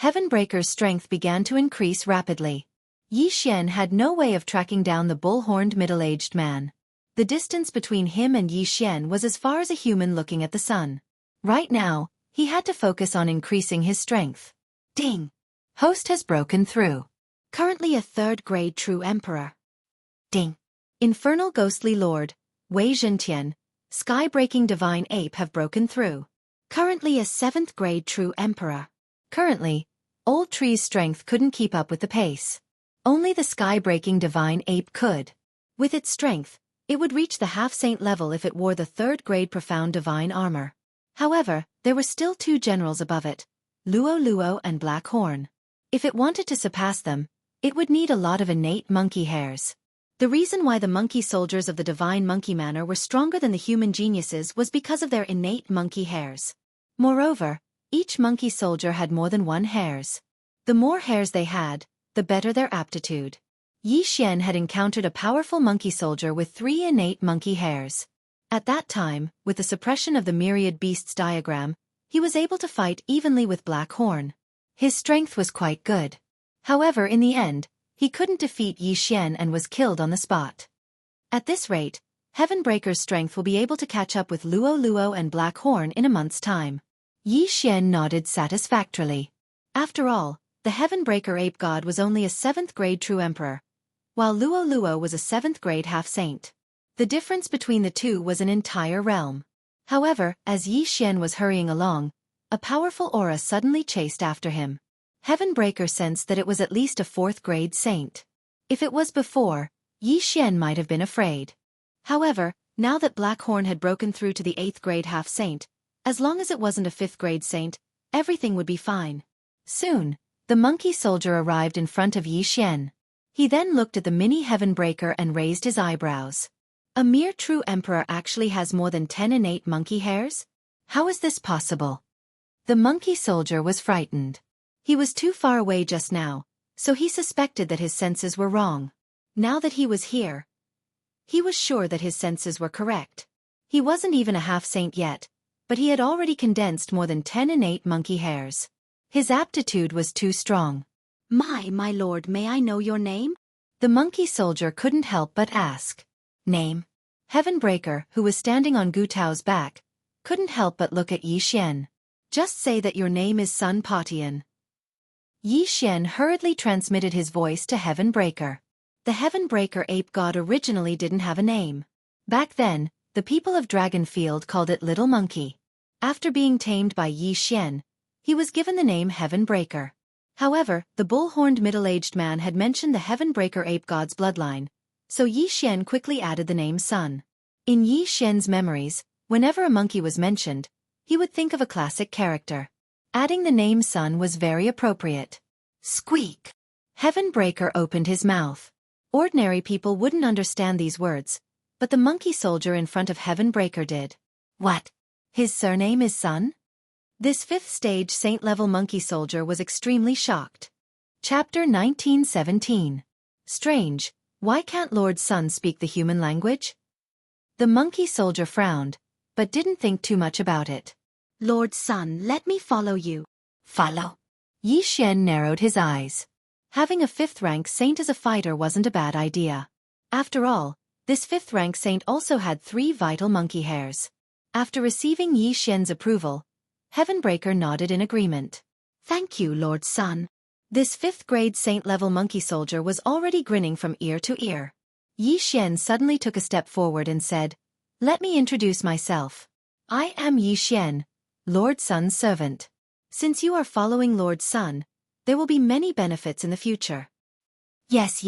Heavenbreaker's strength began to increase rapidly. Yi Xian had no way of tracking down the bull-horned middle-aged man. The distance between him and Yi Xian was as far as a human looking at the sun. Right now, he had to focus on increasing his strength. Ding! Host has broken through. Currently a 3rd grade true emperor. Ding! Infernal Ghostly Lord, Wei Zhentian, Sky-breaking divine ape have broken through. Currently a 7th grade true emperor. Currently, Old Tree's strength couldn't keep up with the pace. Only the sky-breaking divine ape could. With its strength, it would reach the half-saint level if it wore the 3rd grade profound divine armor. However, there were still 2 generals above it, Luo Luo and Black Horn. If it wanted to surpass them, it would need a lot of innate monkey hairs. The reason why the monkey soldiers of the Divine Monkey Manor were stronger than the human geniuses was because of their innate monkey hairs. Moreover, each monkey soldier had more than 1 hairs. The more hairs they had, the better their aptitude. Yi Xian had encountered a powerful monkey soldier with 3 innate monkey hairs. At that time, with the suppression of the myriad beasts diagram, he was able to fight evenly with Black Horn. His strength was quite good. However, in the end, he couldn't defeat Yi Xian and was killed on the spot. At this rate, Heavenbreaker's strength will be able to catch up with Luo Luo and Black Horn in a month's time. Yi Xian nodded satisfactorily. After all, the Heavenbreaker ape god was only a 7th grade true emperor, while Luo Luo was a 7th grade half-saint. The difference between the 2 was an entire realm. However, as Yi Xian was hurrying along, a powerful aura suddenly chased after him. Heavenbreaker sensed that it was at least a 4th grade saint. If it was before, Yi Xian might have been afraid. However, now that Black Horn had broken through to the 8th grade half-saint, as long as it wasn't a 5th grade saint, everything would be fine. Soon, the monkey soldier arrived in front of Yi Xian. He then looked at the mini Heavenbreaker and raised his eyebrows. A mere true emperor actually has more than 10 innate monkey hairs? How is this possible? The monkey soldier was frightened. He was too far away just now, so he suspected that his senses were wrong. Now that he was here, he was sure that his senses were correct. He wasn't even a half-saint yet, but he had already condensed more than 10 innate monkey hairs. His aptitude was too strong. My lord, may I know your name? The monkey soldier couldn't help but ask. Name? Heavenbreaker, who was standing on Gu Tao's back, couldn't help but look at Yi Xian. Just say that your name is Sun Potian. Yi Xian hurriedly transmitted his voice to Heavenbreaker. The Heavenbreaker ape god originally didn't have a name. Back then, the people of Dragonfield called it Little Monkey. After being tamed by Yi Xian, he was given the name Heavenbreaker. However, the bull-horned middle-aged man had mentioned the Heavenbreaker ape god's bloodline, so Yi Xian quickly added the name Sun. In Yi Xian's memories, whenever a monkey was mentioned, he would think of a classic character. Adding the name Sun was very appropriate. Squeak! Heavenbreaker opened his mouth. Ordinary people wouldn't understand these words, but the monkey soldier in front of Heavenbreaker did. What? His surname is Sun? This 5th stage saint-level monkey soldier was extremely shocked. Chapter 1917. Strange, why can't Lord Sun speak the human language? The monkey soldier frowned, but didn't think too much about it. Lord Sun, let me follow you. Follow? Yi Xian narrowed his eyes. Having a 5th-rank saint as a fighter wasn't a bad idea. After all, this 5th-rank saint also had 3 vital monkey hairs. After receiving Yi Xian's approval, Heavenbreaker nodded in agreement. Thank you, Lord Sun. This 5th-grade saint-level monkey soldier was already grinning from ear to ear. Yi Xian suddenly took a step forward and said, Let me introduce myself. I am Yi Xian, Lord Sun's servant. Since you are following Lord Sun, there will be many benefits in the future. Yes.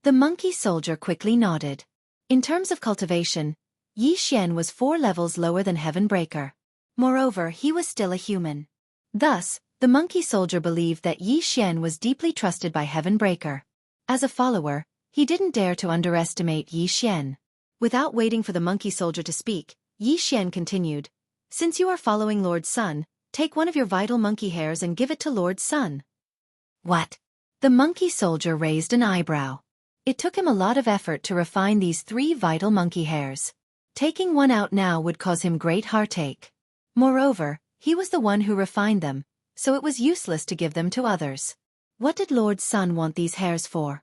The monkey soldier quickly nodded. In terms of cultivation, Yi Xian was 4 levels lower than Heavenbreaker. Moreover, he was still a human. Thus, the monkey soldier believed that Yi Xian was deeply trusted by Heavenbreaker. As a follower, he didn't dare to underestimate Yi Xian. Without waiting for the monkey soldier to speak, Yi Xian continued, Since you are following Lord Sun, take one of your vital monkey hairs and give it to Lord Sun. What? The monkey soldier raised an eyebrow. It took him a lot of effort to refine these 3 vital monkey hairs. Taking one out now would cause him great heartache. Moreover, he was the one who refined them, so it was useless to give them to others. What did Lord Sun want these hairs for?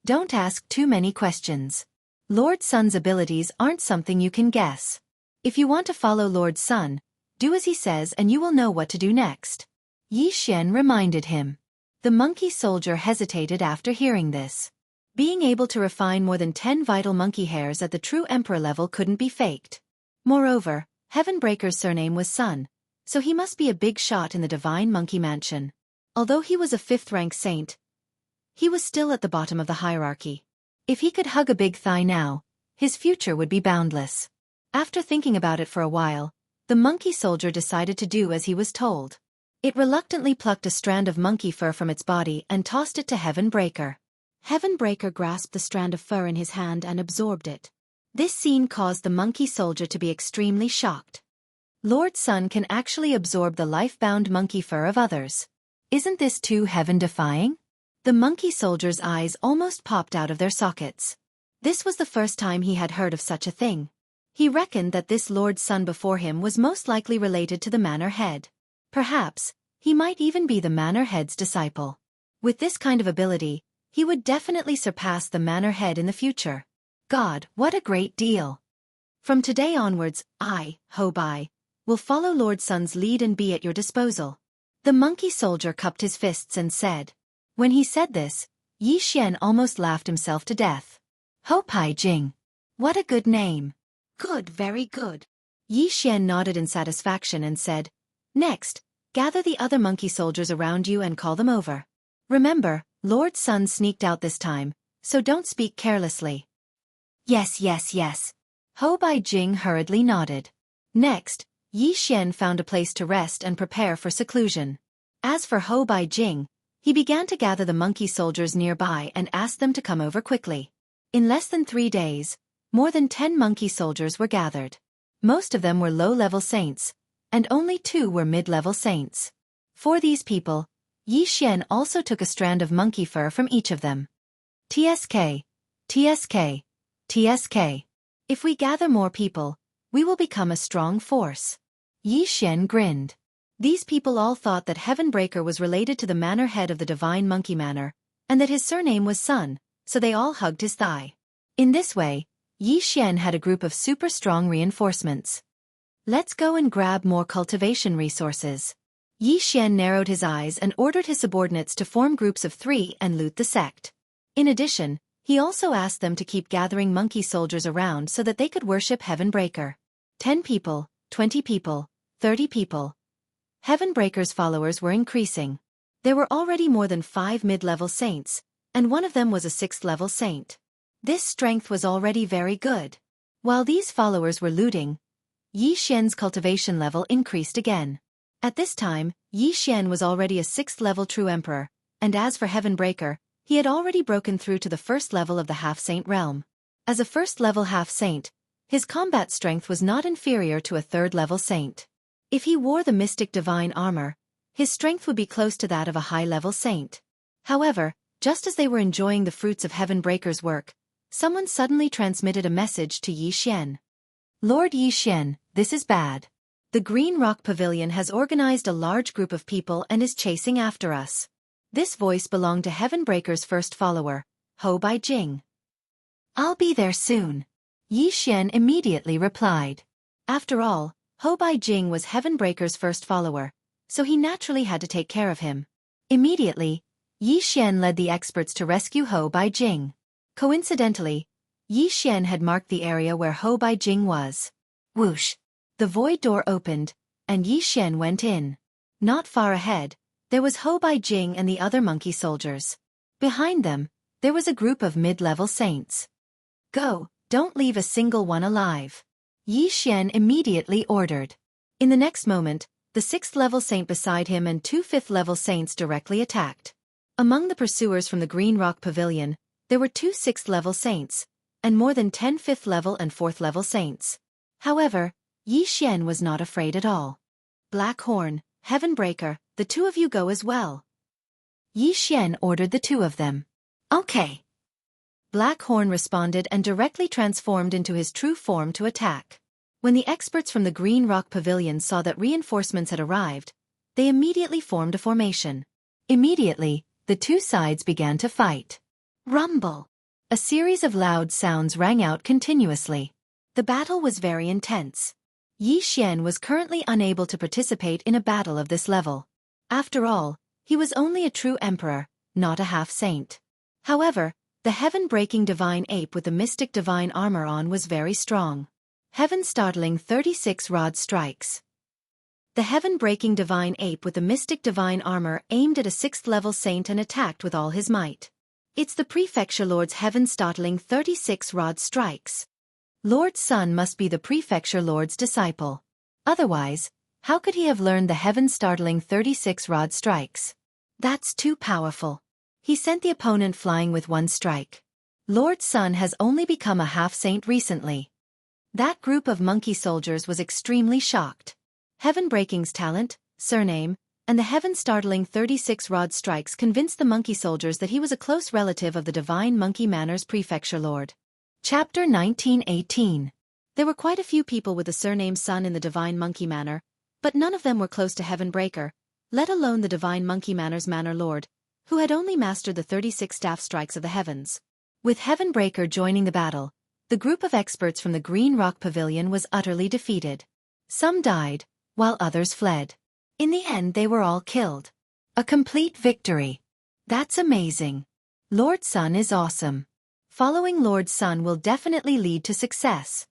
Don't ask too many questions. Lord Sun's abilities aren't something you can guess. If you want to follow Lord Sun, do as he says and you will know what to do next. Yi Xian reminded him. The monkey soldier hesitated after hearing this. Being able to refine more than 10 vital monkey hairs at the true emperor level couldn't be faked. Moreover, Heavenbreaker's surname was Sun, so he must be a big shot in the divine monkey mansion. Although he was a 5th-rank saint, he was still at the bottom of the hierarchy. If he could hug a big thigh now, his future would be boundless. After thinking about it for a while, the monkey soldier decided to do as he was told. It reluctantly plucked a strand of monkey fur from its body and tossed it to Heavenbreaker. Heavenbreaker grasped the strand of fur in his hand and absorbed it. This scene caused the monkey soldier to be extremely shocked. Lord Sun can actually absorb the life-bound monkey fur of others. Isn't this too heaven-defying? The monkey soldier's eyes almost popped out of their sockets. This was the first time he had heard of such a thing. He reckoned that this Lord Sun before him was most likely related to the Manor Head. Perhaps, he might even be the Manor Head's disciple. With this kind of ability, he would definitely surpass the Manor Head in the future. God, what a great deal! From today onwards, I, Hobai, will follow Lord Sun's lead and be at your disposal. The monkey soldier cupped his fists and said. When he said this, Yi Xian almost laughed himself to death. Hopai Jing. What a good name. Good, very good. Yi Xian nodded in satisfaction and said, Next, gather the other monkey soldiers around you and call them over. Remember, Lord Sun sneaked out this time, so don't speak carelessly. Yes. Hobai Jing hurriedly nodded. Next, Yi Xian found a place to rest and prepare for seclusion. As for Hobai Jing, he began to gather the monkey soldiers nearby and asked them to come over quickly. In less than 3 days, More than 10 monkey soldiers were gathered. Most of them were low-level saints, and only 2 were mid-level saints. For these people, Yi Xian also took a strand of monkey fur from each of them. TSK, TSK, TSK. If we gather more people, we will become a strong force. Yi Xian grinned. These people all thought that Heavenbreaker was related to the manor head of the Divine Monkey Manor, and that his surname was Sun, so they all hugged his thigh. In this way, Yi Xian had a group of super strong reinforcements. Let's go and grab more cultivation resources. Yi Xian narrowed his eyes and ordered his subordinates to form groups of 3 and loot the sect. In addition, he also asked them to keep gathering monkey soldiers around so that they could worship Heavenbreaker. 10 people, 20 people, 30 people. Heavenbreaker's followers were increasing. There were already more than 5 mid-level saints, and one of them was a 6th-level saint. This strength was already very good. While these followers were looting, Yi Xian's cultivation level increased again. At this time, Yi Xian was already a 6th-level true emperor, and as for Heavenbreaker, he had already broken through to the 1st level of the half-saint realm. As a 1st-level half-saint, his combat strength was not inferior to a 3rd-level saint. If he wore the mystic divine armor, his strength would be close to that of a high-level saint. However, just as they were enjoying the fruits of Heavenbreaker's work, someone suddenly transmitted a message to Yi Xian. Lord Yi Xian, this is bad. The Green Rock Pavilion has organized a large group of people and is chasing after us. This voice belonged to Heavenbreaker's first follower, Hou Baijing. I'll be there soon. Yi Xian immediately replied. After all, Hou Baijing was Heavenbreaker's first follower, so he naturally had to take care of him. Immediately, Yi Xian led the experts to rescue Hou Baijing. Coincidentally, Yi Xian had marked the area where Hou Baijing was. Whoosh! The void door opened, and Yi Xian went in. Not far ahead, there was Hou Baijing and the other monkey soldiers. Behind them, there was a group of mid-level saints. Go, don't leave a single one alive. Yi Xian immediately ordered. In the next moment, the 6th-level saint beside him and 2 5th-level saints directly attacked. Among the pursuers from the Green Rock Pavilion, there were 2 6th-level saints, and more than 10 5th-level and 4th-level saints. However, Yi Xian was not afraid at all. Black Horn, Heavenbreaker, the 2 of you go as well. Yi Xian ordered the 2 of them. Okay. Black Horn responded and directly transformed into his true form to attack. When the experts from the Green Rock Pavilion saw that reinforcements had arrived, they immediately formed a formation. Immediately, the 2 sides began to fight. Rumble! A series of loud sounds rang out continuously. The battle was very intense. Yi Xian was currently unable to participate in a battle of this level. After all, he was only a true emperor, not a half-saint. However, the heaven-breaking divine ape with the mystic divine armor on was very strong. Heaven-startling 36 rod strikes. The heaven-breaking divine ape with the mystic divine armor aimed at a 6th-level saint and attacked with all his might. It's the Prefecture Lord's heaven-startling 36 rod strikes. Lord Sun must be the Prefecture Lord's disciple. Otherwise, how could he have learned the heaven-startling 36 rod strikes? That's too powerful. He sent the opponent flying with 1 strike. Lord Sun has only become a half-saint recently. That group of monkey soldiers was extremely shocked. Heaven-breaking's talent, surname, and the heaven-startling 36 rod strikes convinced the monkey soldiers that he was a close relative of the Divine Monkey Manor's Prefecture Lord. Chapter 1918. There were quite a few people with the surname Sun in the Divine Monkey Manor, but none of them were close to Heavenbreaker, let alone the Divine Monkey Manor's Manor Lord, who had only mastered the 36 staff strikes of the heavens. With Heavenbreaker joining the battle, the group of experts from the Green Rock Pavilion was utterly defeated. Some died, while others fled. In the end they were all killed. A complete victory. That's amazing. Lord Sun is awesome. Following Lord Sun will definitely lead to success.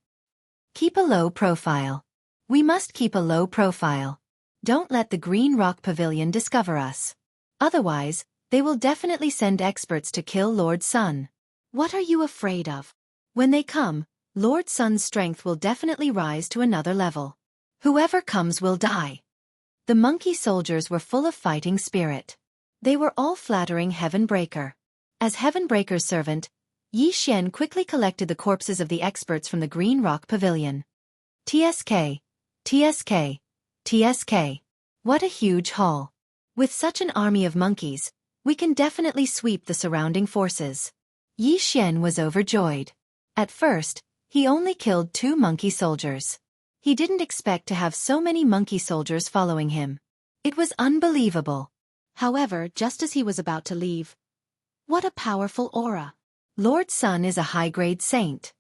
Keep a low profile. We must keep a low profile. Don't let the Green Rock Pavilion discover us. Otherwise, they will definitely send experts to kill Lord Sun. What are you afraid of? When they come, Lord Sun's strength will definitely rise to another level. Whoever comes will die. The monkey soldiers were full of fighting spirit. They were all flattering Heavenbreaker. As Heavenbreaker's servant, Yi Xian quickly collected the corpses of the experts from the Green Rock Pavilion. TSK, TSK, TSK. What a huge haul. With such an army of monkeys, we can definitely sweep the surrounding forces. Yi Xian was overjoyed. At first, he only killed 2 monkey soldiers. He didn't expect to have so many monkey soldiers following him. It was unbelievable. However, just as he was about to leave, what a powerful aura. Lord Sun is a high-grade saint.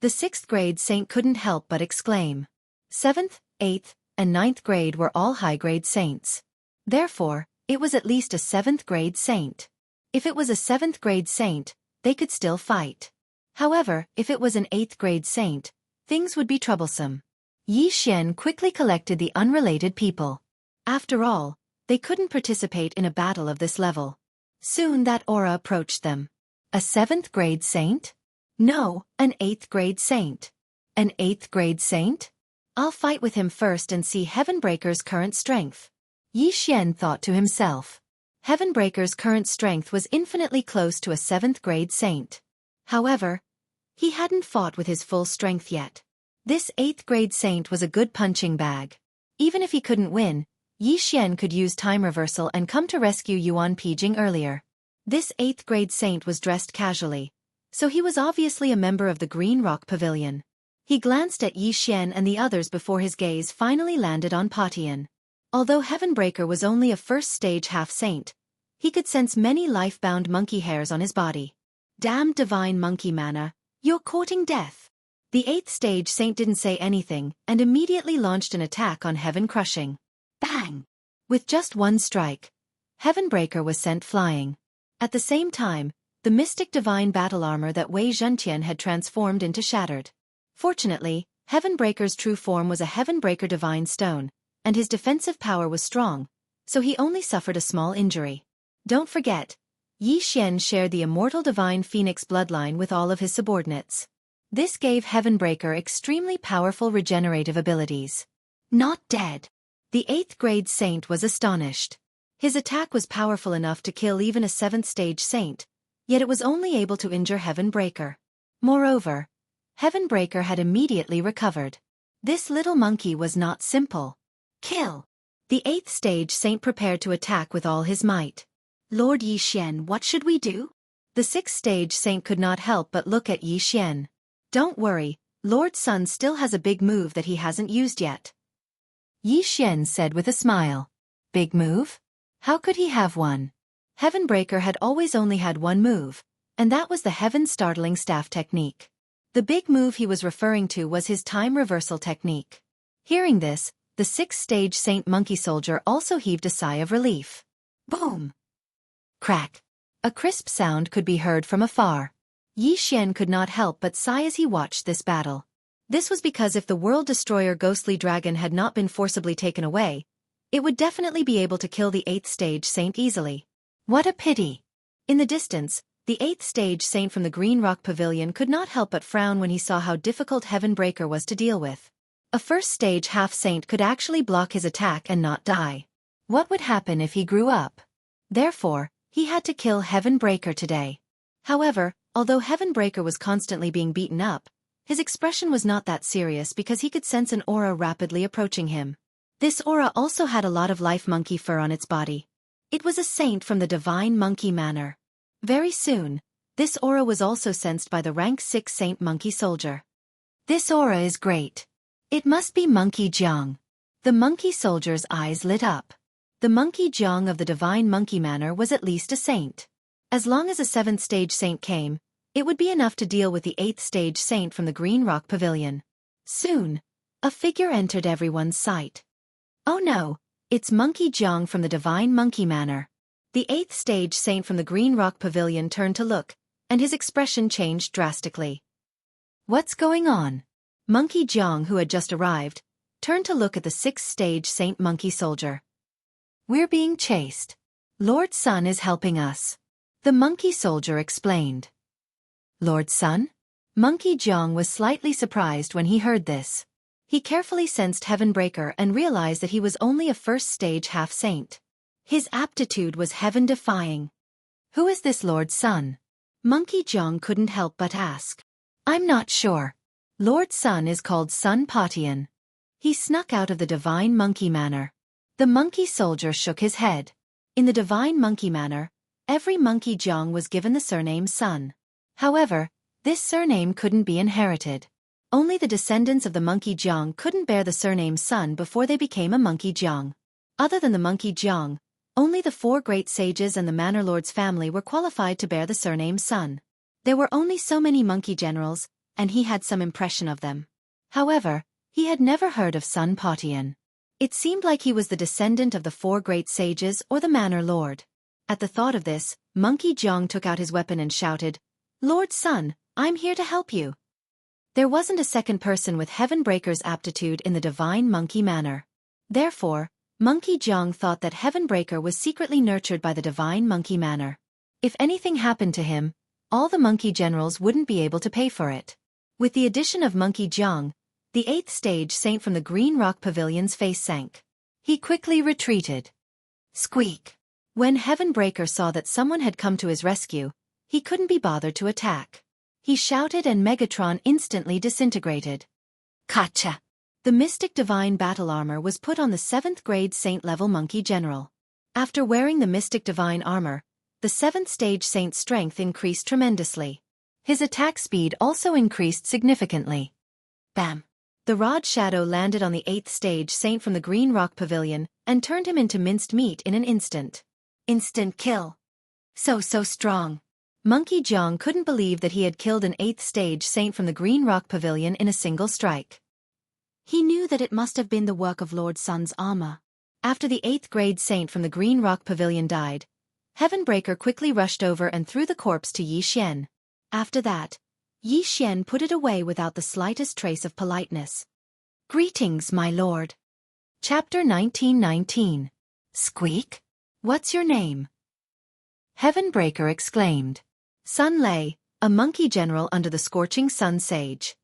The 6th grade saint couldn't help but exclaim. 7th, 8th, and 9th grade were all high-grade saints. Therefore, it was at least a 7th grade saint. If it was a 7th grade saint, they could still fight. However, if it was an 8th grade saint, things would be troublesome. Yi Xian quickly collected the unrelated people. After all, they couldn't participate in a battle of this level. Soon that aura approached them. A 7th grade saint? No, an 8th grade saint. An 8th grade saint? I'll fight with him first and see Heavenbreaker's current strength. Yi Xian thought to himself. Heavenbreaker's current strength was infinitely close to a 7th grade saint. However, he hadn't fought with his full strength yet. This 8th grade saint was a good punching bag. Even if he couldn't win, Yi Xian could use time reversal and come to rescue Yuan Pijing earlier. This 8th grade saint was dressed casually, so he was obviously a member of the Green Rock Pavilion. He glanced at Yi Xian and the others before his gaze finally landed on Patian. Although Heavenbreaker was only a first-stage half-saint, he could sense many life-bound monkey hairs on his body. Damned divine monkey mana, you're courting death. The 8th stage saint didn't say anything and immediately launched an attack on Heaven Crushing. Bang! With just one strike, Heavenbreaker was sent flying. At the same time, the mystic divine battle armor that Wei Zhentian had transformed into shattered. Fortunately, Heavenbreaker's true form was a Heavenbreaker divine stone, and his defensive power was strong, so he only suffered a small injury. Don't forget, Yi Xian shared the immortal divine phoenix bloodline with all of his subordinates. This gave Heavenbreaker extremely powerful regenerative abilities. Not dead. The 8th grade saint was astonished. His attack was powerful enough to kill even a 7th stage saint, yet it was only able to injure Heavenbreaker. Moreover, Heavenbreaker had immediately recovered. This little monkey was not simple. Kill! The 8th stage saint prepared to attack with all his might. Lord Yi Xian, what should we do? The 6th stage saint could not help but look at Yi Xian. Don't worry, Lord Sun still has a big move that he hasn't used yet. Yi Xian said with a smile. Big move? How could he have one? Heavenbreaker had always only had one move, and that was the Heaven Startling Staff technique. The big move he was referring to was his time reversal technique. Hearing this, the 6th stage Saint Monkey Soldier also heaved a sigh of relief. Boom! Crack! A crisp sound could be heard from afar. Yi Xian could not help but sigh as he watched this battle. This was because if the World Destroyer Ghostly Dragon had not been forcibly taken away, it would definitely be able to kill the 8th stage saint easily. What a pity! In the distance, the 8th stage saint from the Green Rock Pavilion could not help but frown when he saw how difficult Heavenbreaker was to deal with. A first stage half-saint could actually block his attack and not die. What would happen if he grew up? Therefore, he had to kill Heavenbreaker today. However, although Heavenbreaker was constantly being beaten up, his expression was not that serious because he could sense an aura rapidly approaching him. This aura also had a lot of life monkey fur on its body. It was a saint from the Divine Monkey Manor. Very soon, this aura was also sensed by the rank 6 Saint Monkey Soldier. This aura is great. It must be Monkey Jiang. The monkey soldier's eyes lit up. The Monkey Jiang of the Divine Monkey Manor was at least a saint. As long as a 7th stage saint came, it would be enough to deal with the 8th stage saint from the Green Rock Pavilion. Soon, a figure entered everyone's sight. Oh no, it's Monkey Jiang from the Divine Monkey Manor. The 8th stage saint from the Green Rock Pavilion turned to look, and his expression changed drastically. What's going on? Monkey Jiang, who had just arrived, turned to look at the 6th stage Saint Monkey Soldier. We're being chased. Lord Sun is helping us. The Monkey Soldier explained. Lord Sun? Monkey Jiang was slightly surprised when he heard this. He carefully sensed Heavenbreaker and realized that he was only a first-stage half-saint. His aptitude was heaven-defying. Who is this Lord Sun? Monkey Jong couldn't help but ask. I'm not sure. Lord Sun is called Sun Patian. He snuck out of the Divine Monkey Manor. The monkey soldier shook his head. In the Divine Monkey Manor, every Monkey Jong was given the surname Sun. However, this surname couldn't be inherited. Only the descendants of the Monkey Jong couldn't bear the surname Sun before they became a Monkey Jong. Other than the Monkey Jong, only the 4 great sages and the Manor Lord's family were qualified to bear the surname Sun. There were only so many monkey generals, and he had some impression of them. However, he had never heard of Sun Patian. It seemed like he was the descendant of the 4 great sages or the Manor Lord. At the thought of this, Monkey Jong took out his weapon and shouted, Lord Sun, I'm here to help you. There wasn't a second person with Heavenbreaker's aptitude in the Divine Monkey Manor. Therefore, Monkey Jong thought that Heavenbreaker was secretly nurtured by the Divine Monkey Manor. If anything happened to him, all the monkey generals wouldn't be able to pay for it. With the addition of Monkey Jong, the 8th stage saint from the Green Rock Pavilion's face sank. He quickly retreated. Squeak! When Heavenbreaker saw that someone had come to his rescue, he couldn't be bothered to attack. He shouted and Megatron instantly disintegrated. Gotcha! The Mystic Divine Battle Armor was put on the 7th grade Saint-level Monkey General. After wearing the Mystic Divine Armor, the 7th stage Saint's strength increased tremendously. His attack speed also increased significantly. Bam! The Rod Shadow landed on the 8th stage Saint from the Green Rock Pavilion and turned him into minced meat in an instant. Instant kill. So strong. Monkey Jong couldn't believe that he had killed an 8th stage Saint from the Green Rock Pavilion in a single strike. He knew that it must have been the work of Lord Sun's armor. After the 8th grade Saint from the Green Rock Pavilion died, Heavenbreaker quickly rushed over and threw the corpse to Yi Xian. After that, Yi Xian put it away without the slightest trace of politeness. Greetings, my lord. Chapter 1919. Squeak? What's your name? Heavenbreaker exclaimed. Sun Lei, a monkey general under the Scorching Sun Sage.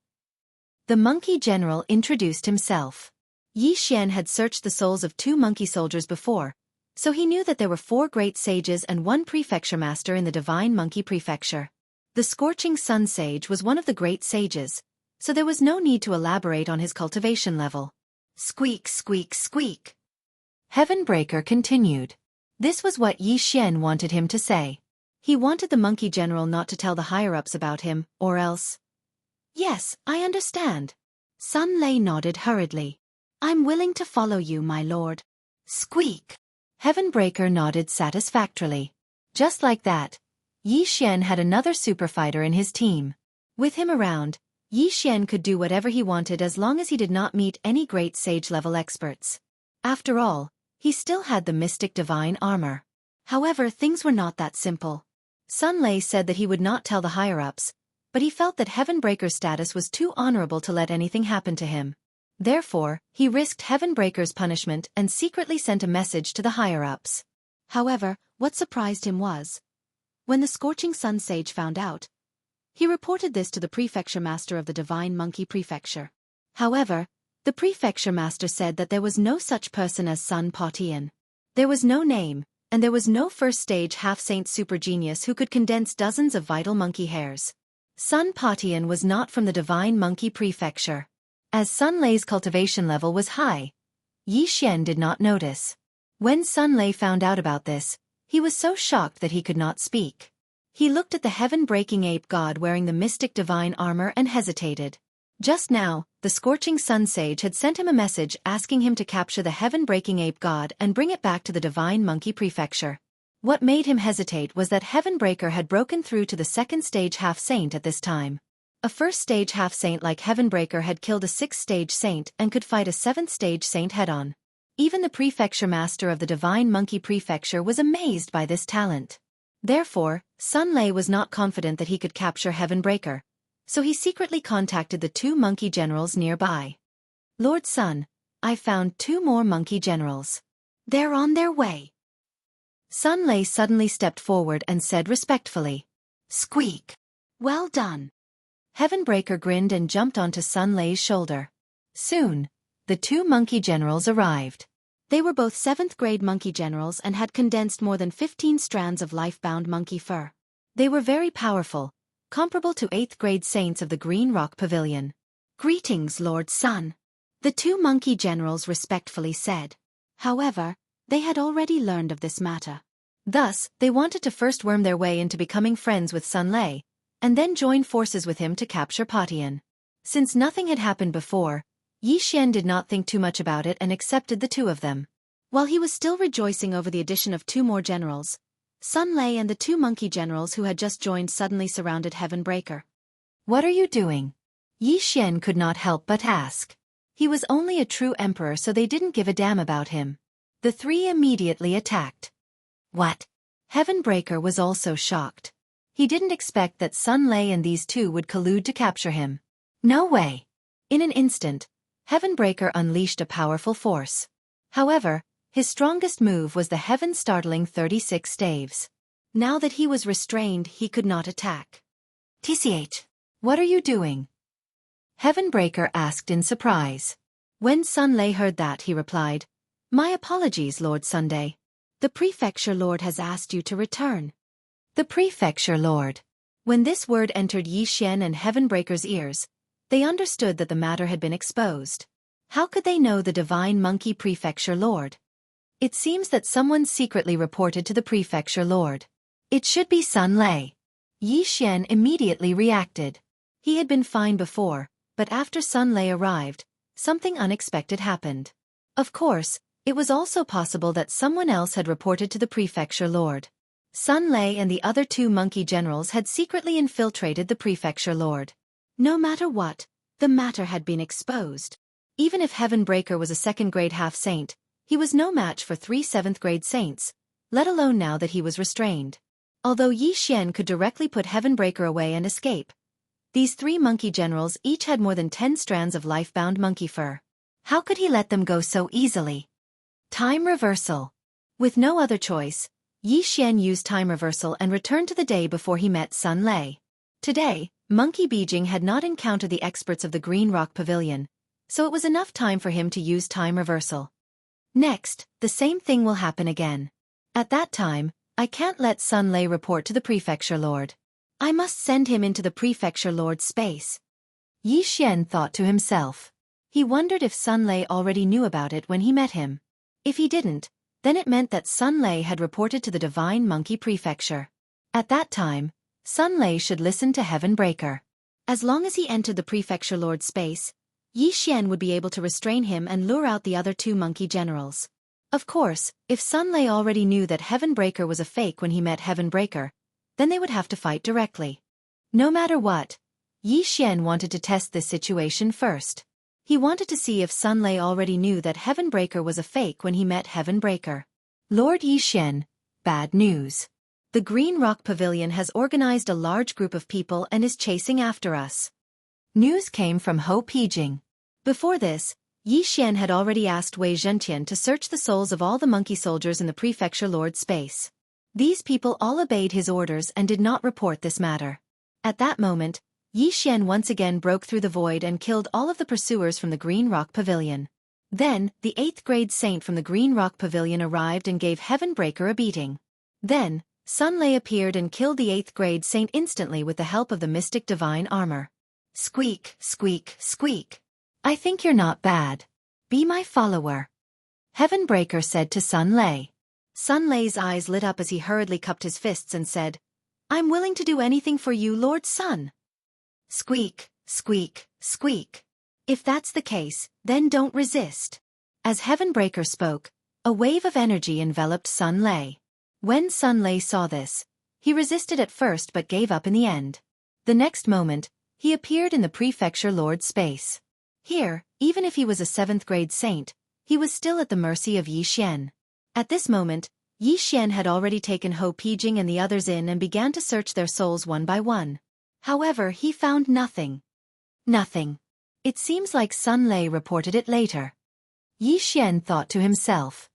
The monkey general introduced himself. Yi Xian had searched the souls of 2 monkey soldiers before, so he knew that there were 4 great sages and 1 prefecture master in the Divine Monkey Prefecture. The Scorching Sun Sage was one of the great sages, so there was no need to elaborate on his cultivation level. Squeak, squeak, squeak. Heavenbreaker continued. This was what Yi Xian wanted him to say. He wanted the monkey general not to tell the higher-ups about him, or else... Yes, I understand. Sun Lei nodded hurriedly. I'm willing to follow you, my lord. Squeak. Heavenbreaker nodded satisfactorily. Just like that, Yi Xian had another super fighter in his team. With him around, Yi Xian could do whatever he wanted as long as he did not meet any great sage-level experts. After all, he still had the Mystic Divine Armor. However, things were not that simple. Sun Lei said that he would not tell the higher-ups, but he felt that Heavenbreaker's status was too honorable to let anything happen to him. Therefore, he risked Heavenbreaker's punishment and secretly sent a message to the higher-ups. However, what surprised him was, when the Scorching Sun Sage found out, he reported this to the Prefecture Master of the Divine Monkey Prefecture. However, the Prefecture Master said that there was no such person as Sun Patian. There was no name, and there was no first-stage half-saint super genius who could condense dozens of vital monkey hairs. Sun Patian was not from the Divine Monkey Prefecture. As Sun Lei's cultivation level was high, Yi Xian did not notice. When Sun Lei found out about this, he was so shocked that he could not speak. He looked at the heaven-breaking ape god wearing the Mystic Divine Armor and hesitated. Just now, the Scorching Sun Sage had sent him a message asking him to capture the heaven-breaking ape god and bring it back to the Divine Monkey Prefecture. What made him hesitate was that Heavenbreaker had broken through to the 2nd stage half-saint at this time. A 1st stage half-saint like Heavenbreaker had killed a 6th stage saint and could fight a 7th stage saint head-on. Even the Prefecture Master of the Divine Monkey Prefecture was amazed by this talent. Therefore, Sun Lei was not confident that he could capture Heavenbreaker, so he secretly contacted the 2 monkey generals nearby. Lord Sun, I found 2 more monkey generals. They're on their way. Sun Lei suddenly stepped forward and said respectfully. Squeak. Well done. Heavenbreaker grinned and jumped onto Sun Lei's shoulder. Soon, the 2 monkey generals arrived. They were both 7th grade monkey generals and had condensed more than 15 strands of life-bound monkey fur. They were very powerful, comparable to 8th grade saints of the Green Rock Pavilion. "Greetings, Lord Sun," the two monkey generals respectfully said. However, they had already learned of this matter. Thus, they wanted to first worm their way into becoming friends with Sun Lei, and then join forces with him to capture Patian. Since nothing had happened before, Yi Xian did not think too much about it and accepted the two of them. While he was still rejoicing over the addition of two more generals, Sun Lei and the two monkey generals who had just joined suddenly surrounded Heavenbreaker. "What are you doing?" Yi Xian could not help but ask. He was only a true emperor, so they didn't give a damn about him. The three immediately attacked. What? Heavenbreaker was also shocked. He didn't expect that Sun Lei and these two would collude to capture him. No way. In an instant, Heavenbreaker unleashed a powerful force. However, his strongest move was the heaven-startling 36 staves. Now that he was restrained, he could not attack. "TCH, what are you doing?" Heavenbreaker asked in surprise. When Sun Lei heard that, he replied, "My apologies, Lord Sunday. The Prefecture Lord has asked you to return." The Prefecture Lord. When this word entered Yi Xian and Heavenbreaker's ears, they understood that the matter had been exposed. How could they know the Divine Monkey Prefecture Lord? It seems that someone secretly reported to the Prefecture Lord. It should be Sun Lei. Yi Xian immediately reacted. He had been fine before, but after Sun Lei arrived, something unexpected happened. Of course, it was also possible that someone else had reported to the Prefecture Lord. Sun Lei and the other two monkey generals had secretly infiltrated the Prefecture Lord. No matter what, the matter had been exposed. Even if Heavenbreaker was a 2nd grade half-saint, he was no match for 3 7th grade saints, let alone now that he was restrained. Although Yi Xian could directly put Heavenbreaker away and escape, these three monkey generals each had more than 10 strands of life-bound monkey fur. How could he let them go so easily? Time reversal. With no other choice, Yi Xian used time reversal and returned to the day before he met Sun Lei. Today, Monkey Beijing had not encountered the experts of the Green Rock Pavilion, so it was enough time for him to use time reversal. Next, the same thing will happen again. At that time, I can't let Sun Lei report to the Prefecture Lord. I must send him into the Prefecture Lord's space. Yi Xian thought to himself. He wondered if Sun Lei already knew about it when he met him. If he didn't, then it meant that Sun Lei had reported to the Divine Monkey Prefecture. At that time, Sun Lei should listen to Heavenbreaker. As long as he entered the Prefecture Lord's space, Yi Xian would be able to restrain him and lure out the other two monkey generals. Of course, if Sun Lei already knew that Heavenbreaker was a fake when he met Heavenbreaker, then they would have to fight directly. No matter what, Yi Xian wanted to test this situation first. He wanted to see if Sun Lei already knew that Heavenbreaker was a fake when he met Heavenbreaker. Lord Yi Xian, bad news. The Green Rock Pavilion has organized a large group of people and is chasing after us. News came from Ho Pijing. Before this, Yi Xian had already asked Wei Zhentian to search the souls of all the monkey soldiers in the Prefecture Lord's space. These people all obeyed his orders and did not report this matter. At that moment, Yi Xian once again broke through the void and killed all of the pursuers from the Green Rock Pavilion. Then, the 8th grade saint from the Green Rock Pavilion arrived and gave Heavenbreaker a beating. Then, Sun Lei appeared and killed the 8th grade saint instantly with the help of the mystic divine armor. Squeak, squeak, squeak. I think you're not bad. Be my follower. Heavenbreaker said to Sun Lei. Sun Lei's eyes lit up as he hurriedly cupped his fists and said, I'm willing to do anything for you, Lord Sun. Squeak, squeak, squeak. If that's the case, then don't resist. As Heavenbreaker spoke, a wave of energy enveloped Sun Lei. When Sun Lei saw this, he resisted at first but gave up in the end. The next moment, he appeared in the Prefecture Lord's space. Here, even if he was a 7th grade saint, he was still at the mercy of Yi Xian. At this moment, Yi Xian had already taken Ho Pijing and the others in and began to search their souls one by one. However, he found nothing. Nothing. It seems like Sun Lei reported it later. Yi Xian thought to himself.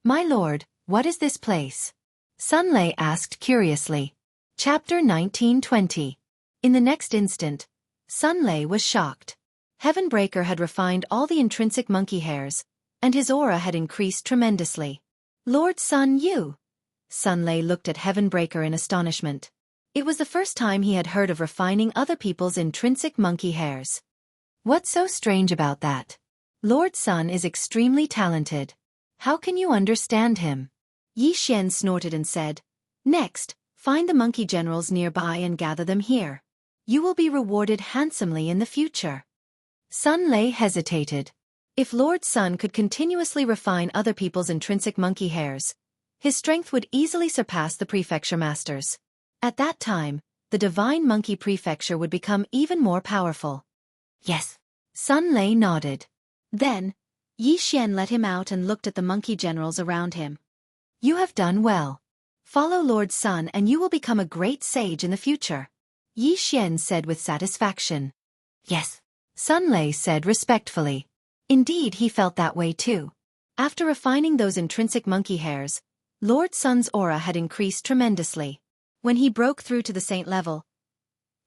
My lord, what is this place? Sun Lei asked curiously. Chapter 1920. In the next instant, Sun Lei was shocked. Heavenbreaker had refined all the intrinsic monkey hairs, and his aura had increased tremendously. Lord Sun, you? Sun Lei looked at Heavenbreaker in astonishment. It was the first time he had heard of refining other people's intrinsic monkey hairs. What's so strange about that? Lord Sun is extremely talented. How can you understand him? Yi Xian snorted and said, "Next, find the monkey generals nearby and gather them here. You will be rewarded handsomely in the future." Sun Lei hesitated. If Lord Sun could continuously refine other people's intrinsic monkey hairs, his strength would easily surpass the prefecture masters. At that time, the divine monkey prefecture would become even more powerful. Yes. Sun Lei nodded. Then, Yi Xian let him out and looked at the monkey generals around him. "You have done well. Follow Lord Sun and you will become a great sage in the future," Yi Xian said with satisfaction. "Yes," Sun Lei said respectfully. Indeed, he felt that way too. After refining those intrinsic monkey hairs, Lord Sun's aura had increased tremendously. When he broke through to the saint level,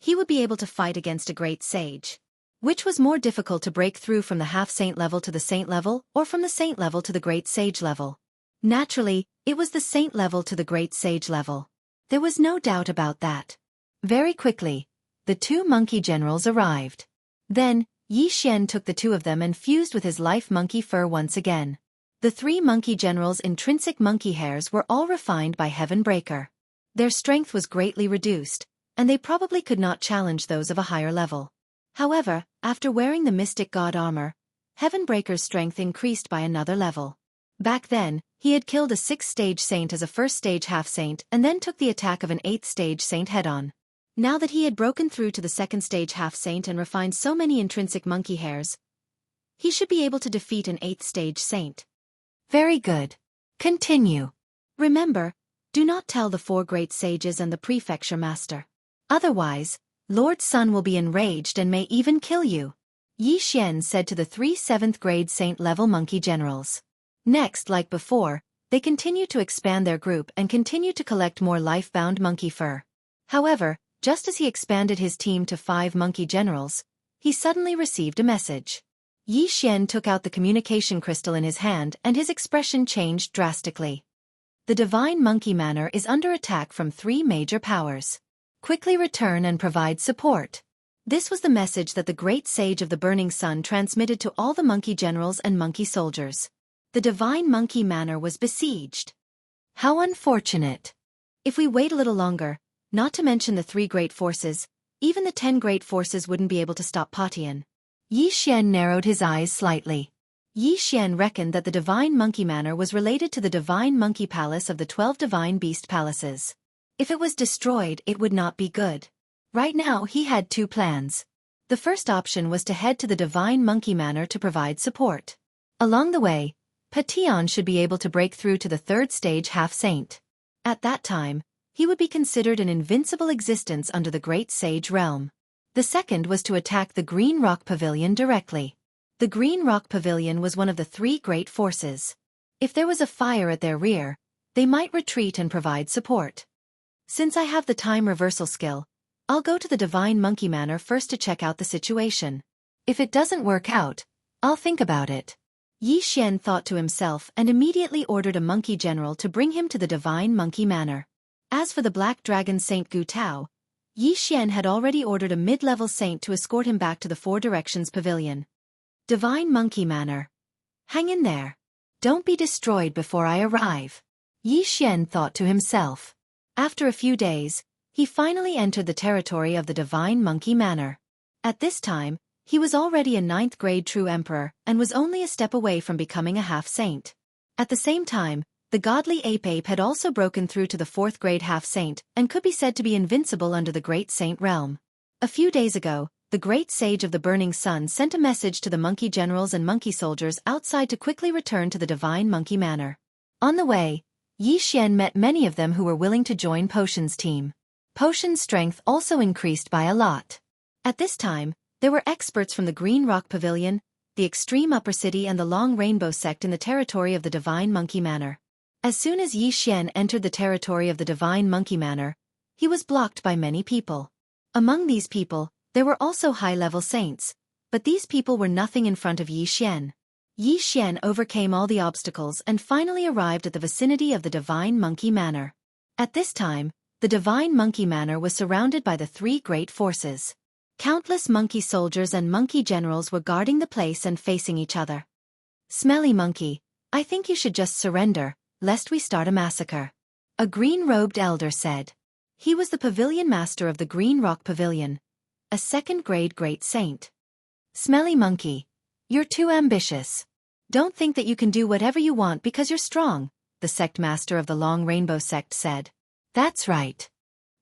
he would be able to fight against a great sage. Which was more difficult to break through, from the half-saint level to the saint level, or from the saint level to the great sage level? Naturally, it was the saint level to the great sage level. There was no doubt about that. Very quickly, the two monkey generals arrived. Then, Yi Xian took the two of them and fused with his life monkey fur once again. The three monkey generals' intrinsic monkey hairs were all refined by Heaven Breaker. Their strength was greatly reduced, and they probably could not challenge those of a higher level. However, after wearing the mystic god armor, Heaven Breaker's strength increased by another level. Back then, he had killed a 6th-stage saint as a 1st-stage half-saint and then took the attack of an 8th-stage saint head-on. Now that he had broken through to the 2nd-stage half-saint and refined so many intrinsic monkey hairs, he should be able to defeat an 8th-stage saint. Very good. Continue. Remember, do not tell the 4 great sages and the prefecture master. Otherwise, Lord Sun will be enraged and may even kill you, Yi Xian said to the 3 7th-grade saint-level monkey generals. Next, like before, they continued to expand their group and continued to collect more life-bound monkey fur. However, just as he expanded his team to 5 monkey generals, he suddenly received a message. Yi Xian took out the communication crystal in his hand and his expression changed drastically. The divine monkey manor is under attack from 3 major powers. Quickly return and provide support. This was the message that the great sage of the burning sun transmitted to all the monkey generals and monkey soldiers. The divine monkey manor was besieged. How unfortunate. If we wait a little longer, not to mention the 3 great forces, even the 10 great forces wouldn't be able to stop Patian. Yi Xian narrowed his eyes slightly. Yi Xian reckoned that the divine monkey manor was related to the divine monkey palace of the 12 divine beast palaces. If it was destroyed, it would not be good. Right now he had 2 plans. The first option was to head to the divine monkey manor to provide support. Along the way, Patian should be able to break through to the 3rd stage half-saint. At that time, he would be considered an invincible existence under the great sage realm. The second was to attack the Green Rock Pavilion directly. The Green Rock Pavilion was one of the 3 great forces. If there was a fire at their rear, they might retreat and provide support. Since I have the time reversal skill, I'll go to the divine monkey manor first to check out the situation. If it doesn't work out, I'll think about it. Yi Xian thought to himself and immediately ordered a monkey general to bring him to the divine monkey manor. As for the black dragon Saint Gu Tao, Yi Xian had already ordered a mid-level saint to escort him back to the 4 Directions Pavilion. Divine monkey manor. Hang in there. Don't be destroyed before I arrive, Yi Xian thought to himself. After a few days, he finally entered the territory of the divine monkey manor. At this time, he was already a 9th-grade true emperor and was only a step away from becoming a half-saint. At the same time, the godly ape had also broken through to the 4th-grade half-saint and could be said to be invincible under the great saint realm. A few days ago, the great sage of the burning sun sent a message to the monkey generals and monkey soldiers outside to quickly return to the divine monkey manor. On the way, Yi Xian met many of them who were willing to join Potion's team. Potion's strength also increased by a lot. At this time, there were experts from the Green Rock Pavilion, the Extreme Upper City and the Long Rainbow Sect in the territory of the Divine Monkey Manor. As soon as Yi Xian entered the territory of the Divine Monkey Manor, he was blocked by many people. Among these people, there were also high-level saints, but these people were nothing in front of Yi Xian. Yi Xian overcame all the obstacles and finally arrived at the vicinity of the Divine Monkey Manor. At this time, the Divine Monkey Manor was surrounded by the three great forces. Countless monkey soldiers and monkey generals were guarding the place and facing each other. Smelly Monkey, I think you should just surrender, lest we start a massacre. A green-robed elder said. He was the pavilion master of the Green Rock Pavilion, a second-grade great saint. Smelly Monkey, you're too ambitious. Don't think that you can do whatever you want because you're strong, the sect master of the Long Rainbow sect said. That's right.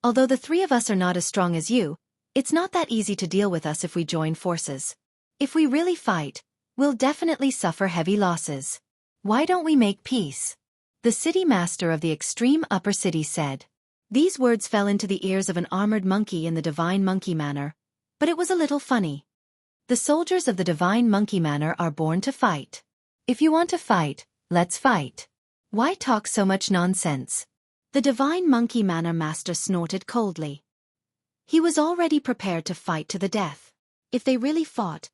Although the three of us are not as strong as you, it's not that easy to deal with us if we join forces. If we really fight, we'll definitely suffer heavy losses. Why don't we make peace? The city master of the extreme upper city said. These words fell into the ears of an armored monkey in the Divine Monkey Manor, but it was a little funny. The soldiers of the Divine Monkey Manor are born to fight. If you want to fight, let's fight. Why talk so much nonsense? The Divine Monkey Manor master snorted coldly. He was already prepared to fight to the death. If they really fought,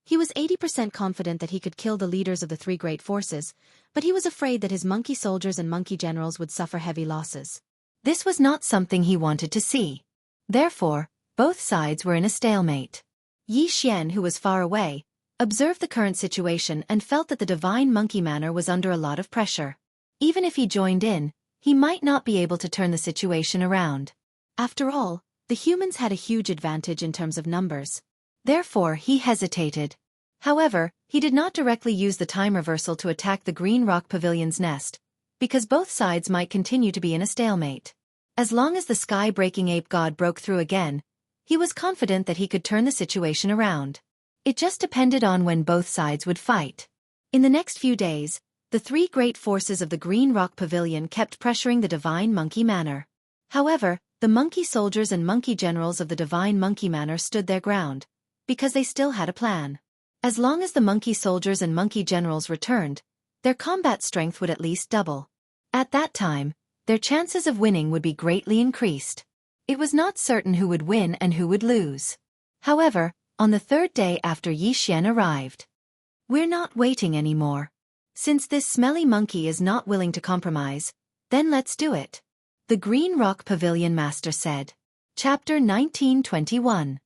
he was 80% confident that he could kill the leaders of the three great forces, but he was afraid that his monkey soldiers and monkey generals would suffer heavy losses. This was not something he wanted to see. Therefore, both sides were in a stalemate. Yi Xian, who was far away, observed the current situation and felt that the Divine Monkey Manor was under a lot of pressure. Even if he joined in, he might not be able to turn the situation around. After all, the humans had a huge advantage in terms of numbers. Therefore, he hesitated. However, he did not directly use the time reversal to attack the Green Rock Pavilion's nest, because both sides might continue to be in a stalemate. As long as the sky-breaking ape god broke through again, he was confident that he could turn the situation around. It just depended on when both sides would fight. In the next few days, the three great forces of the Green Rock Pavilion kept pressuring the Divine Monkey Manor. However, the monkey soldiers and monkey generals of the Divine Monkey Manor stood their ground, because they still had a plan. As long as the monkey soldiers and monkey generals returned, their combat strength would at least double. At that time, their chances of winning would be greatly increased. It was not certain who would win and who would lose. However, on the third day after Yi Xian arrived, we're not waiting anymore. Since this smelly monkey is not willing to compromise, then let's do it. The Green Rock Pavilion Master said. Chapter 1921.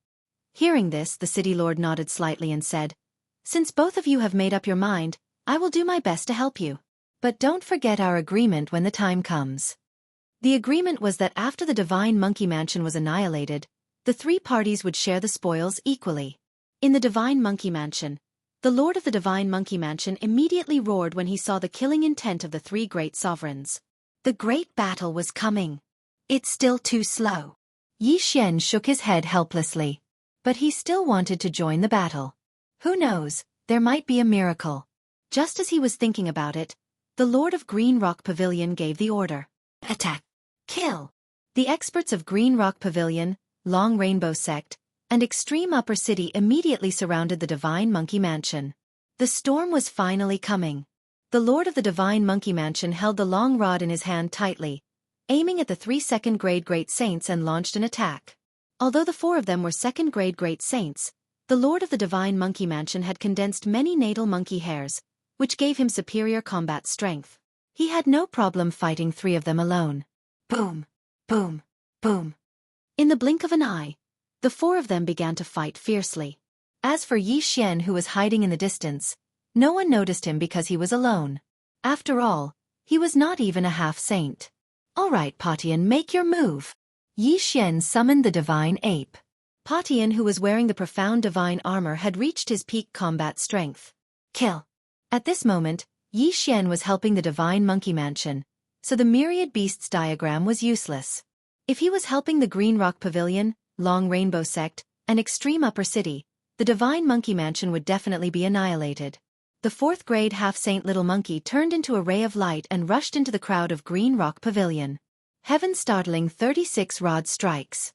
Hearing this, the city lord nodded slightly and said, Since both of you have made up your mind, I will do my best to help you. But don't forget our agreement when the time comes. The agreement was that after the Divine Monkey Mansion was annihilated, the three parties would share the spoils equally. In the Divine Monkey Mansion, the Lord of the Divine Monkey Mansion immediately roared when he saw the killing intent of the three great sovereigns. The great battle was coming. It's still too slow. Yi Xian shook his head helplessly. But he still wanted to join the battle. Who knows, there might be a miracle. Just as he was thinking about it, the Lord of Green Rock Pavilion gave the order. Attack! Kill! The experts of Green Rock Pavilion, Long Rainbow Sect, and Extreme Upper City immediately surrounded the Divine Monkey Mansion. The storm was finally coming. The Lord of the Divine Monkey Mansion held the long rod in his hand tightly, aiming at the three second-grade great saints and launched an attack. Although the four of them were second-grade great saints, the Lord of the Divine Monkey Mansion had condensed many natal monkey hairs, which gave him superior combat strength. He had no problem fighting three of them alone. Boom! Boom! Boom! In the blink of an eye, the four of them began to fight fiercely. As for Yi Xian, who was hiding in the distance, no one noticed him because he was alone. After all, he was not even a half-saint. All right, Patian, make your move. Yi Xian summoned the divine ape. Patian, who was wearing the profound divine armor, had reached his peak combat strength. Kill. At this moment, Yi Xian was helping the Divine Monkey Mansion, so the myriad beasts diagram was useless. If he was helping the Green Rock Pavilion, Long Rainbow Sect, and Extreme Upper City, the Divine Monkey Mansion would definitely be annihilated. The fourth-grade half-saint little monkey turned into a ray of light and rushed into the crowd of Green Rock Pavilion. Heaven-startling 36-rod strikes.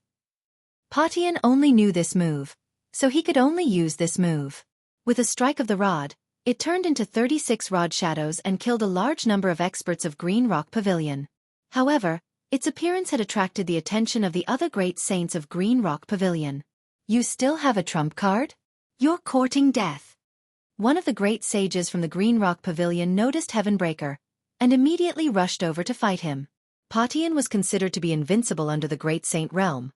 Patian only knew this move, so he could only use this move. With a strike of the rod, it turned into 36-rod shadows and killed a large number of experts of Green Rock Pavilion. However, its appearance had attracted the attention of the other great saints of Green Rock Pavilion. You still have a trump card? You're courting death. One of the great sages from the Green Rock Pavilion noticed Heavenbreaker, and immediately rushed over to fight him. Patian was considered to be invincible under the Great Saint realm.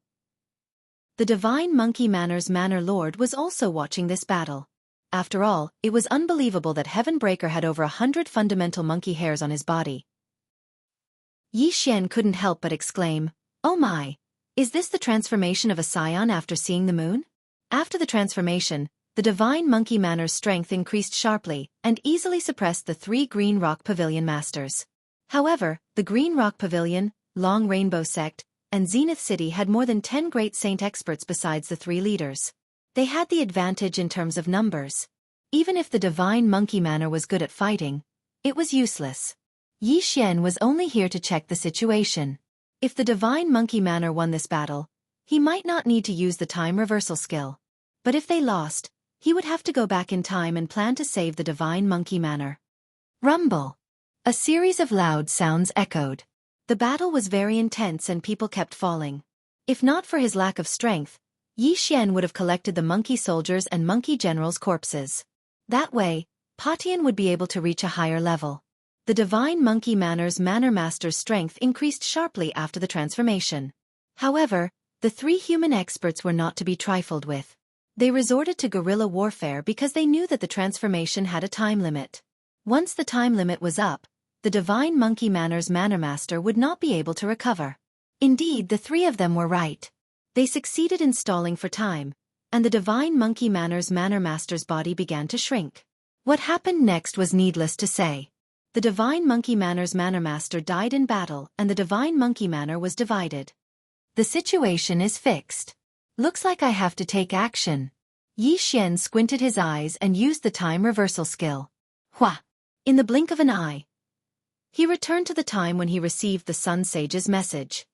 The Divine Monkey Manor's Manor Lord was also watching this battle. After all, it was unbelievable that Heavenbreaker had over 100 fundamental monkey hairs on his body. Yi Xian couldn't help but exclaim, "Oh my! Is this the transformation of a scion after seeing the moon?" After the transformation, the Divine Monkey Manor's strength increased sharply and easily suppressed the 3 Green Rock Pavilion masters. However, the Green Rock Pavilion, Long Rainbow Sect, and Zenith City had more than 10 Great Saint experts besides the 3 leaders. They had the advantage in terms of numbers. Even if the Divine Monkey Manor was good at fighting, it was useless. Yi Xian was only here to check the situation. If the Divine Monkey Manor won this battle, he might not need to use the time reversal skill. But if they lost, he would have to go back in time and plan to save the Divine Monkey Manor. Rumble. A series of loud sounds echoed. The battle was very intense and people kept falling. If not for his lack of strength, Yi Xian would have collected the monkey soldiers and monkey generals' corpses. That way, Patian would be able to reach a higher level. The Divine Monkey Manor's Manor Master's strength increased sharply after the transformation. However, the 3 human experts were not to be trifled with. They resorted to guerrilla warfare because they knew that the transformation had a time limit. Once the time limit was up, the Divine Monkey Manor's Manor Master would not be able to recover. Indeed, the 3 of them were right. They succeeded in stalling for time, and the Divine Monkey Manor's Manor Master's body began to shrink. What happened next was needless to say. The Divine Monkey Manor's Manor Master died in battle and the Divine Monkey Manor was divided. The situation is fixed. Looks like I have to take action. Yi Xian squinted his eyes and used the time reversal skill. Hua! In the blink of an eye, he returned to the time when he received the Sun Sage's message.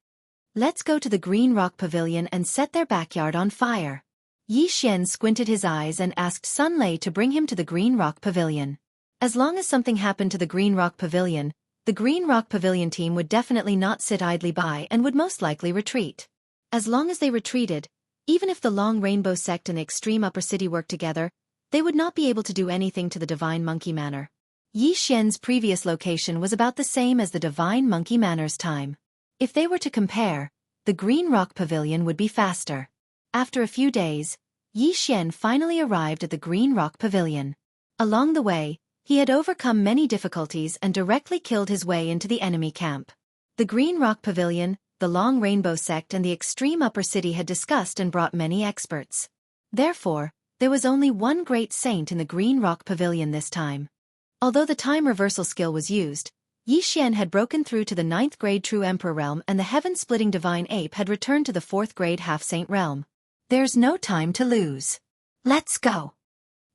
Let's go to the Green Rock Pavilion and set their backyard on fire. Yi Xian squinted his eyes and asked Sun Lei to bring him to the Green Rock Pavilion. As long as something happened to the Green Rock Pavilion, the Green Rock Pavilion team would definitely not sit idly by and would most likely retreat. As long as they retreated, even if the Long Rainbow Sect and the Extreme Upper City worked together, they would not be able to do anything to the Divine Monkey Manor. Yi Xian's previous location was about the same as the Divine Monkey Manor's time. If they were to compare, the Green Rock Pavilion would be faster. After a few days, Yi Xian finally arrived at the Green Rock Pavilion. Along the way, he had overcome many difficulties and directly killed his way into the enemy camp. The Green Rock Pavilion, the Long Rainbow Sect and the Extreme Upper City had discussed and brought many experts. Therefore, there was only one Great Saint in the Green Rock Pavilion this time. Although the time reversal skill was used, Yi Xian had broken through to the 9th grade True Emperor realm and the heaven-splitting Divine Ape had returned to the 4th grade Half-Saint realm. There's no time to lose. Let's go.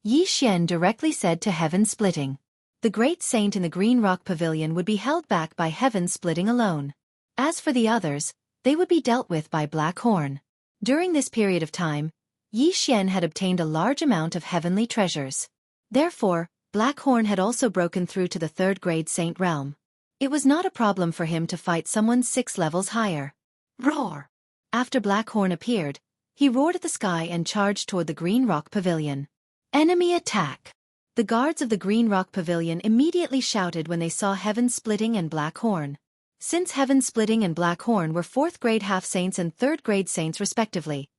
Yi Xian directly said to Heaven Splitting. The Great Saint in the Green Rock Pavilion would be held back by Heaven Splitting alone. As for the others, they would be dealt with by Black Horn. During this period of time, Yi Xian had obtained a large amount of heavenly treasures. Therefore, Black Horn had also broken through to the 3rd grade Saint realm. It was not a problem for him to fight someone 6 levels higher. Roar! After Black Horn appeared, he roared at the sky and charged toward the Green Rock Pavilion. Enemy attack! The guards of the Green Rock Pavilion immediately shouted when they saw Heaven Splitting and Black Horn. Since Heaven Splitting and Black Horn were 4th grade Half-Saints and 3rd grade Saints respectively,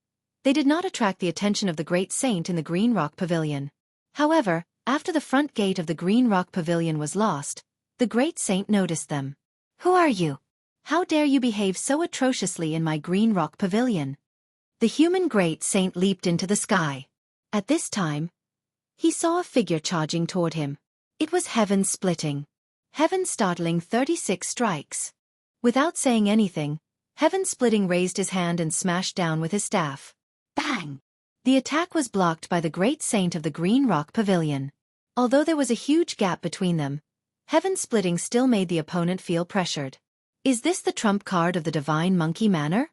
they did not attract the attention of the Great Saint in the Green Rock Pavilion. However, after the front gate of the Green Rock Pavilion was lost, the Great Saint noticed them. Who are you? How dare you behave so atrociously in my Green Rock Pavilion? The human Great Saint leaped into the sky. At this time, he saw a figure charging toward him. It was Heaven Splitting. Heaven startling 36 strikes. Without saying anything, Heaven Splitting raised his hand and smashed down with his staff. Bang! The attack was blocked by the Great Saint of the Green Rock Pavilion. Although there was a huge gap between them, Heaven Splitting still made the opponent feel pressured. Is this the trump card of the Divine Monkey Manor?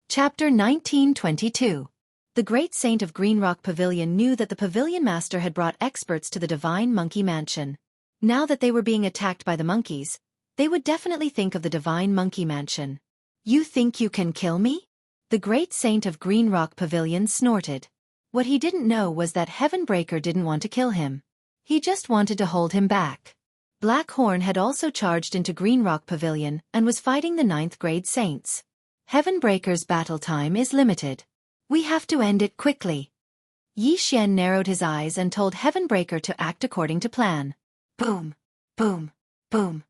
Chapter 1922. The Great Saint of Green Rock Pavilion knew that the Pavilion Master had brought experts to the Divine Monkey Mansion. Now that they were being attacked by the monkeys, they would definitely think of the Divine Monkey Mansion. You think you can kill me? The Great Saint of Green Rock Pavilion snorted. What he didn't know was that Heavenbreaker didn't want to kill him. He just wanted to hold him back. Black Horn had also charged into Green Rock Pavilion and was fighting the 9th grade saints. Heavenbreaker's battle time is limited. We have to end it quickly. Yi Xian narrowed his eyes and told Heavenbreaker to act according to plan. Boom, boom, boom.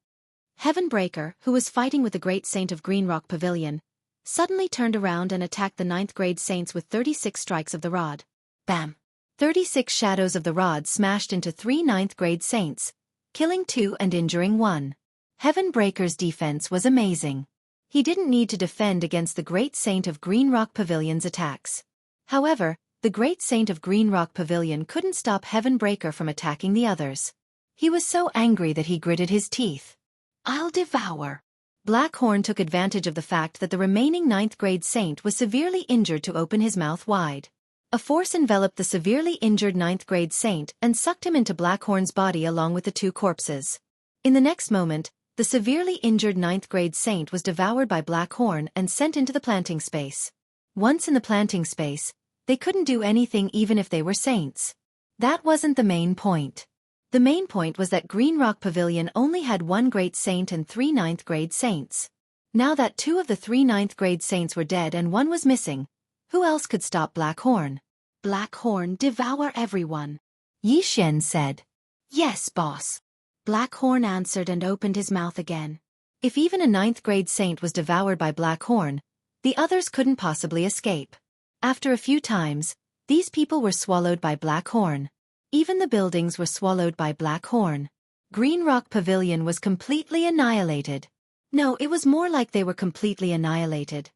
Heavenbreaker, who was fighting with the great saint of Green Rock Pavilion, suddenly turned around and attacked the 9th grade saints with 36 strikes of the rod. Bam! 36 shadows of the rod smashed into 3 9th grade saints, killing 2 and injuring 1. Heavenbreaker's defense was amazing. He didn't need to defend against the great saint of Green Rock Pavilion's attacks. However, the great saint of Green Rock Pavilion couldn't stop Heavenbreaker from attacking the others. He was so angry that he gritted his teeth. I'll devour. Black Horn took advantage of the fact that the remaining 9th grade saint was severely injured to open his mouth wide. A force enveloped the severely injured 9th grade saint and sucked him into Black Horn's body along with the 2 corpses. In the next moment, the severely injured 9th grade saint was devoured by Black Horn and sent into the planting space. Once in the planting space, they couldn't do anything even if they were saints. That wasn't the main point. The main point was that Green Rock Pavilion only had 1 great saint and 3 9th grade saints. Now that 2 of the 3 9th grade saints were dead and 1 was missing, who else could stop Black Horn? Black Horn, devour everyone. Yi Xian said. Yes, boss. Black Horn answered and opened his mouth again. If even a 9th grade saint was devoured by Black Horn, the others couldn't possibly escape. After a few times, these people were swallowed by Black Horn. Even the buildings were swallowed by Black Horn. Green Rock Pavilion was completely annihilated. No, it was more like they were completely annihilated.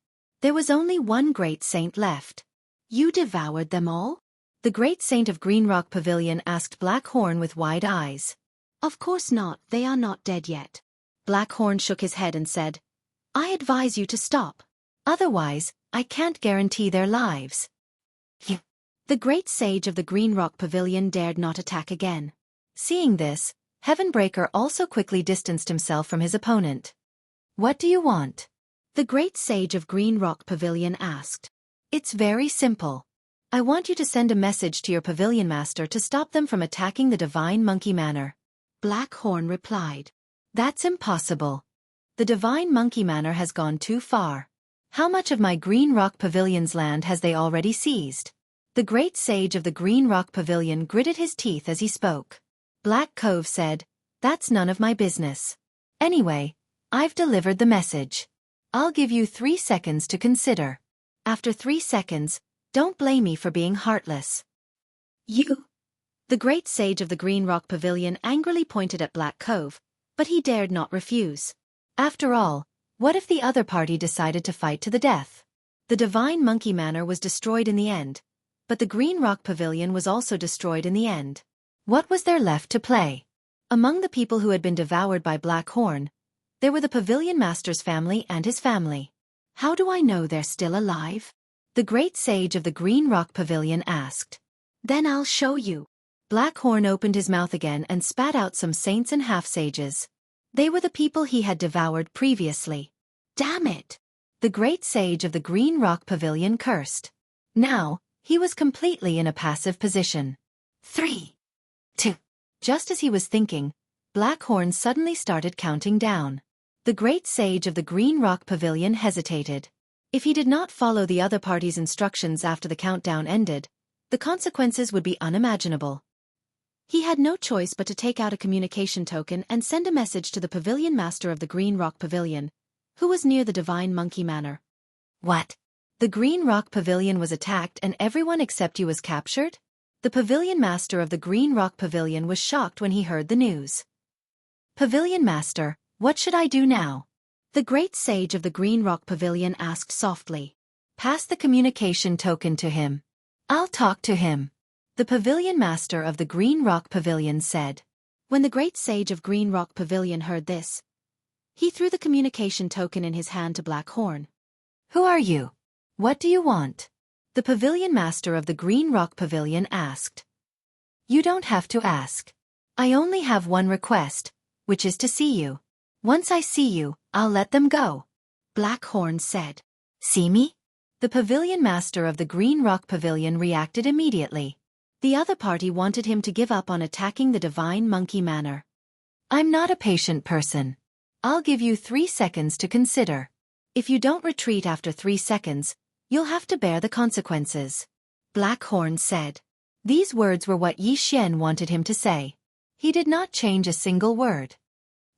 There was only 1 great saint left. You devoured them all? The great saint of Green Rock Pavilion asked Black Horn with wide eyes. Of course not, they are not dead yet. Black Horn shook his head and said, I advise you to stop. Otherwise, I can't guarantee their lives. The great sage of the Green Rock Pavilion dared not attack again. Seeing this, Heavenbreaker also quickly distanced himself from his opponent. What do you want? The great sage of Green Rock Pavilion asked. It's very simple. I want you to send a message to your pavilion master to stop them from attacking the Divine Monkey Manor. Black Horn replied. That's impossible. The Divine Monkey Manor has gone too far. How much of my Green Rock Pavilion's land has they already seized? The great sage of the Green Rock Pavilion gritted his teeth as he spoke. Black Cove said, That's none of my business. Anyway, I've delivered the message. I'll give you 3 seconds to consider. After 3 seconds, don't blame me for being heartless. You. The great sage of the Green Rock Pavilion angrily pointed at Black Cove, but he dared not refuse. After all, what if the other party decided to fight to the death? The Divine Monkey Manor was destroyed in the end, but the Green Rock Pavilion was also destroyed in the end. What was there left to play? Among the people who had been devoured by Black Horn, there were the Pavilion Master's family and his family. How do I know they're still alive? The great sage of the Green Rock Pavilion asked. Then I'll show you. Black Horn opened his mouth again and spat out some saints and half-sages. They were the people he had devoured previously. Damn it! The great sage of the Green Rock Pavilion cursed. Now, he was completely in a passive position. 3, 2. Just as he was thinking, Black Horn suddenly started counting down. The great sage of the Green Rock Pavilion hesitated. If he did not follow the other party's instructions after the countdown ended, the consequences would be unimaginable. He had no choice but to take out a communication token and send a message to the Pavilion Master of the Green Rock Pavilion, who was near the Divine Monkey Manor. What? The Green Rock Pavilion was attacked and everyone except you was captured? The Pavilion Master of the Green Rock Pavilion was shocked when he heard the news. Pavilion Master, what should I do now? The great sage of the Green Rock Pavilion asked softly. Pass the communication token to him. I'll talk to him. The Pavilion Master of the Green Rock Pavilion said. When the great sage of Green Rock Pavilion heard this, he threw the communication token in his hand to Black Horn. Who are you? What do you want? The Pavilion Master of the Green Rock Pavilion asked. You don't have to ask. I only have one request, which is to see you. Once I see you, I'll let them go. Black Horn said. See me? The Pavilion Master of the Green Rock Pavilion reacted immediately. The other party wanted him to give up on attacking the Divine Monkey Manor. I'm not a patient person. I'll give you 3 seconds to consider. If you don't retreat after 3 seconds, you'll have to bear the consequences. Black Horn said. These words were what Yi Xian wanted him to say. He did not change a single word.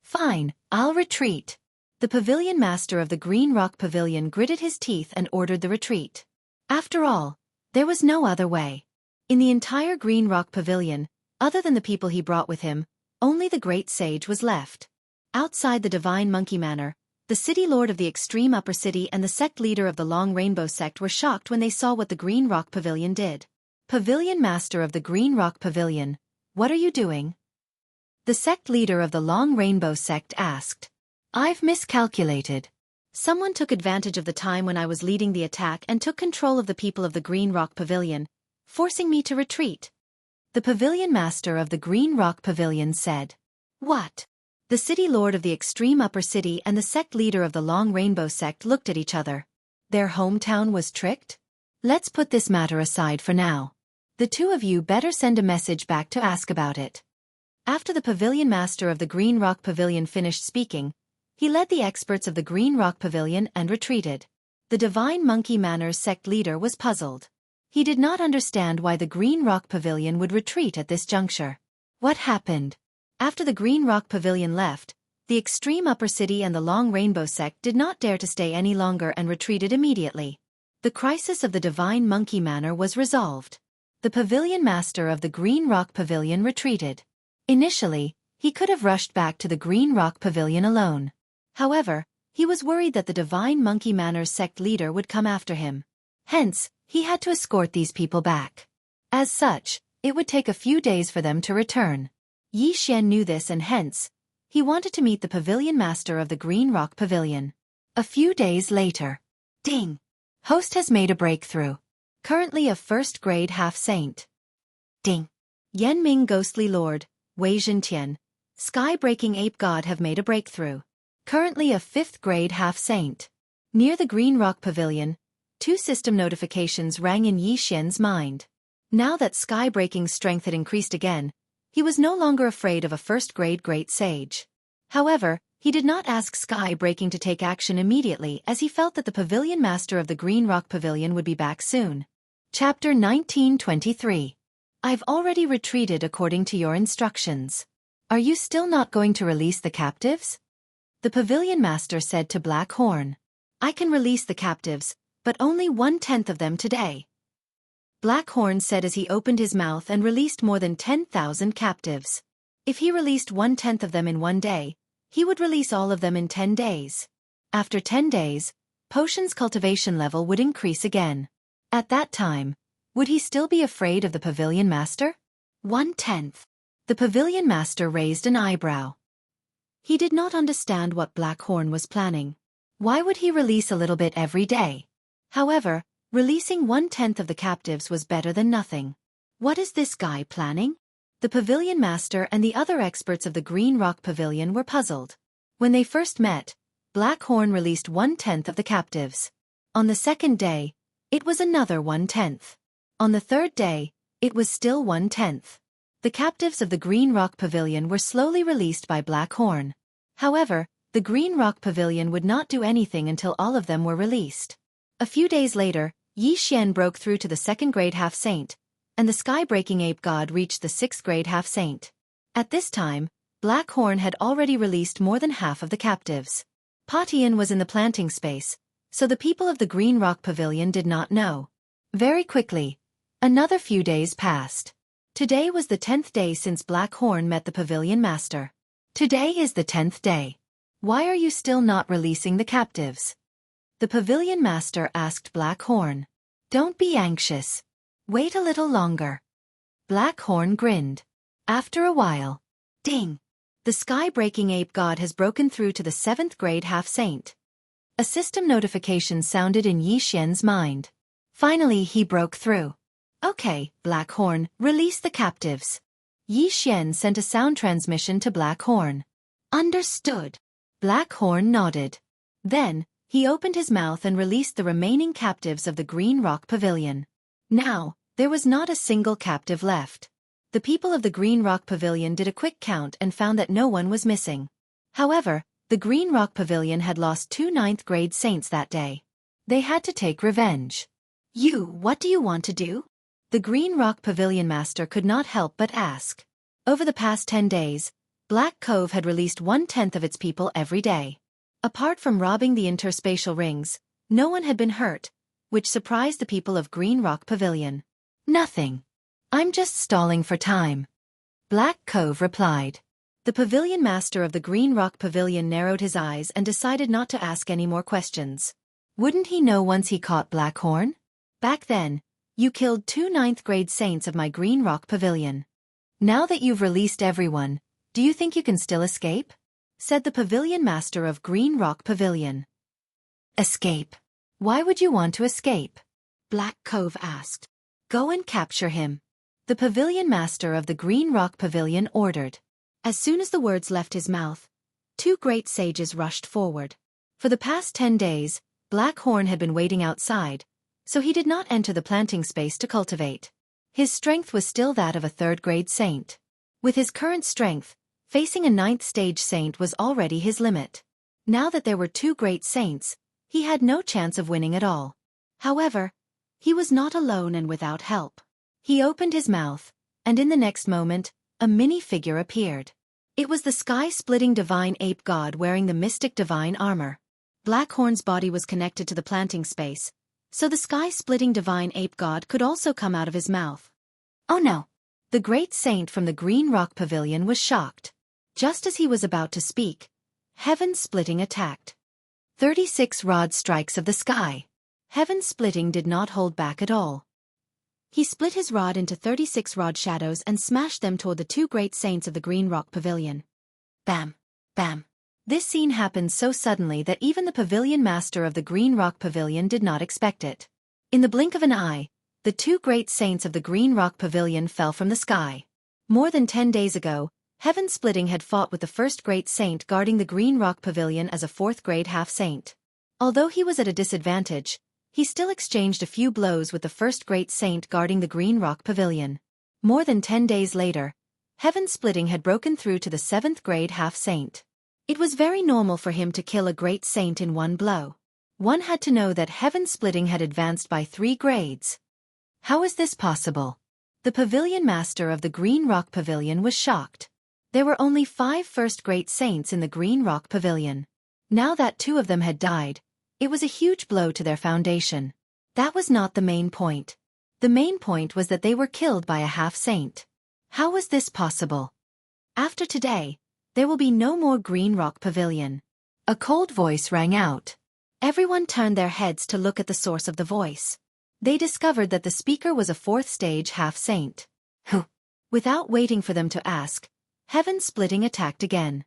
Fine, I'll retreat. The pavilion master of the Green Rock Pavilion gritted his teeth and ordered the retreat. After all, there was no other way. In the entire Green Rock Pavilion, other than the people he brought with him, only the great sage was left. Outside the Divine Monkey Manor, the city lord of the extreme upper city and the sect leader of the Long Rainbow sect were shocked when they saw what the Green Rock Pavilion did. Pavilion master of the Green Rock Pavilion, what are you doing? The sect leader of the Long Rainbow sect asked. I've miscalculated. Someone took advantage of the time when I was leading the attack and took control of the people of the Green Rock Pavilion, forcing me to retreat. The pavilion master of the Green Rock Pavilion said. What? The city lord of the extreme upper city and the sect leader of the Long Rainbow sect looked at each other. Their hometown was tricked? Let's put this matter aside for now. The two of you better send a message back to ask about it. After the pavilion master of the Green Rock Pavilion finished speaking, he led the experts of the Green Rock Pavilion and retreated. The Divine Monkey Manor's sect leader was puzzled. He did not understand why the Green Rock Pavilion would retreat at this juncture. What happened? After the Green Rock Pavilion left, the extreme upper city and the Long Rainbow sect did not dare to stay any longer and retreated immediately. The crisis of the Divine Monkey Manor was resolved. The pavilion master of the Green Rock Pavilion retreated. Initially, he could have rushed back to the Green Rock Pavilion alone. However, he was worried that the Divine Monkey Manor's sect leader would come after him. Hence, he had to escort these people back. As such, it would take a few days for them to return. Yi Xian knew this and hence, he wanted to meet the pavilion master of the Green Rock Pavilion. A few days later. Ding! Host has made a breakthrough. Currently a first-grade half-saint. Ding! Yanming Ghostly Lord, Wei Zhentian, Sky-Breaking Ape God have made a breakthrough. Currently a 5th grade half-saint. Near the Green Rock Pavilion, 2 system notifications rang in Yi Xian's mind. Now that sky-breaking strength had increased again, he was no longer afraid of a 1st grade great sage. However, he did not ask sky-breaking to take action immediately as he felt that the pavilion master of the Green Rock Pavilion would be back soon. Chapter 1923. I've already retreated according to your instructions. Are you still not going to release the captives? The pavilion master said to Black Horn. I can release the captives, but only 1/10 of them today. Black Horn said as he opened his mouth and released more than 10,000 captives. If he released 1/10 of them in 1 day, he would release all of them in 10 days. After 10 days, Potion's cultivation level would increase again. At that time, would he still be afraid of the pavilion master? 1/10. The pavilion master raised an eyebrow. He did not understand what Black Horn was planning. Why would he release a little bit every day? However, releasing 1/10 of the captives was better than nothing. What is this guy planning? The pavilion master and the other experts of the Green Rock Pavilion were puzzled. When they first met, Black Horn released 1/10 of the captives. On the second day, it was another 1/10. On the third day, it was still 1/10. The captives of the Green Rock Pavilion were slowly released by Black Horn. However, the Green Rock Pavilion would not do anything until all of them were released. A few days later, Yi Xian broke through to the 2nd grade half-saint, and the sky-breaking ape god reached the 6th grade half-saint. At this time, Black Horn had already released more than half of the captives. Patian was in the planting space, so the people of the Green Rock Pavilion did not know. Very quickly, another few days passed. Today was the 10th day since Black Horn met the pavilion master. Today is the 10th day. Why are you still not releasing the captives? The pavilion master asked Black Horn. Don't be anxious. Wait a little longer. Black Horn grinned. After a while. Ding! The sky-breaking ape god has broken through to the 7th grade half-saint. A system notification sounded in Yi Xian's mind. Finally he broke through. Okay, Black Horn, release the captives. Yi Xian sent a sound transmission to Black Horn. Understood. Black Horn nodded. Then, he opened his mouth and released the remaining captives of the Green Rock Pavilion. Now, there was not a single captive left. The people of the Green Rock Pavilion did a quick count and found that no one was missing. However, the Green Rock Pavilion had lost 2 ninth-grade saints that day. They had to take revenge. What do you want to do? The Green Rock Pavilion master could not help but ask. Over the past 10 days, Black Cove had released 1/10 of its people every day. Apart from robbing the interspatial rings, no one had been hurt, which surprised the people of Green Rock Pavilion. Nothing. I'm just stalling for time. Black Cove replied. The pavilion master of the Green Rock Pavilion narrowed his eyes and decided not to ask any more questions. Wouldn't he know once he caught Blackhorn? Back then, you killed 2 ninth-grade saints of my Green Rock Pavilion. Now that you've released everyone, do you think you can still escape? Said the pavilion master of Green Rock Pavilion. Escape? Why would you want to escape? Black Cove asked. Go and capture him. The pavilion master of the Green Rock Pavilion ordered. As soon as the words left his mouth, 2 great sages rushed forward. For the past 10 days, Blackhorn had been waiting outside, so he did not enter the planting space to cultivate. His strength was still that of a 3rd-grade saint. With his current strength, facing a 9th-stage saint was already his limit. Now that there were 2 great saints, he had no chance of winning at all. However, he was not alone and without help. He opened his mouth, and in the next moment, a mini-figure appeared. It was the sky-splitting divine ape god wearing the mystic divine armor. Blackhorn's body was connected to the planting space, so the sky-splitting divine ape god could also come out of his mouth. Oh no! The great saint from the Green Rock Pavilion was shocked. Just as he was about to speak, Heaven-Splitting attacked. 36 rod strikes of the sky. Heaven-Splitting did not hold back at all. He split his rod into 36 rod shadows and smashed them toward the 2 great saints of the Green Rock Pavilion. Bam! Bam! This scene happened so suddenly that even the pavilion master of the Green Rock Pavilion did not expect it. In the blink of an eye, the 2 great saints of the Green Rock Pavilion fell from the sky. More than 10 days ago, Heaven-Splitting had fought with the 1st great saint guarding the Green Rock Pavilion as a 4th-grade half-saint. Although he was at a disadvantage, he still exchanged a few blows with the 1st great saint guarding the Green Rock Pavilion. More than 10 days later, Heaven-Splitting had broken through to the 7th-grade half-saint. It was very normal for him to kill a great saint in one blow. One had to know that Heaven-Splitting had advanced by 3 grades. How is this possible? The pavilion master of the Green Rock Pavilion was shocked. There were only 5 first-grade saints in the Green Rock Pavilion. Now that 2 of them had died, it was a huge blow to their foundation. That was not the main point. The main point was that they were killed by a half-saint. How was this possible? After today, there will be no more Green Rock Pavilion. A cold voice rang out. Everyone turned their heads to look at the source of the voice. They discovered that the speaker was a 4th-stage half-saint. Without waiting for them to ask, Heaven-Splitting attacked again.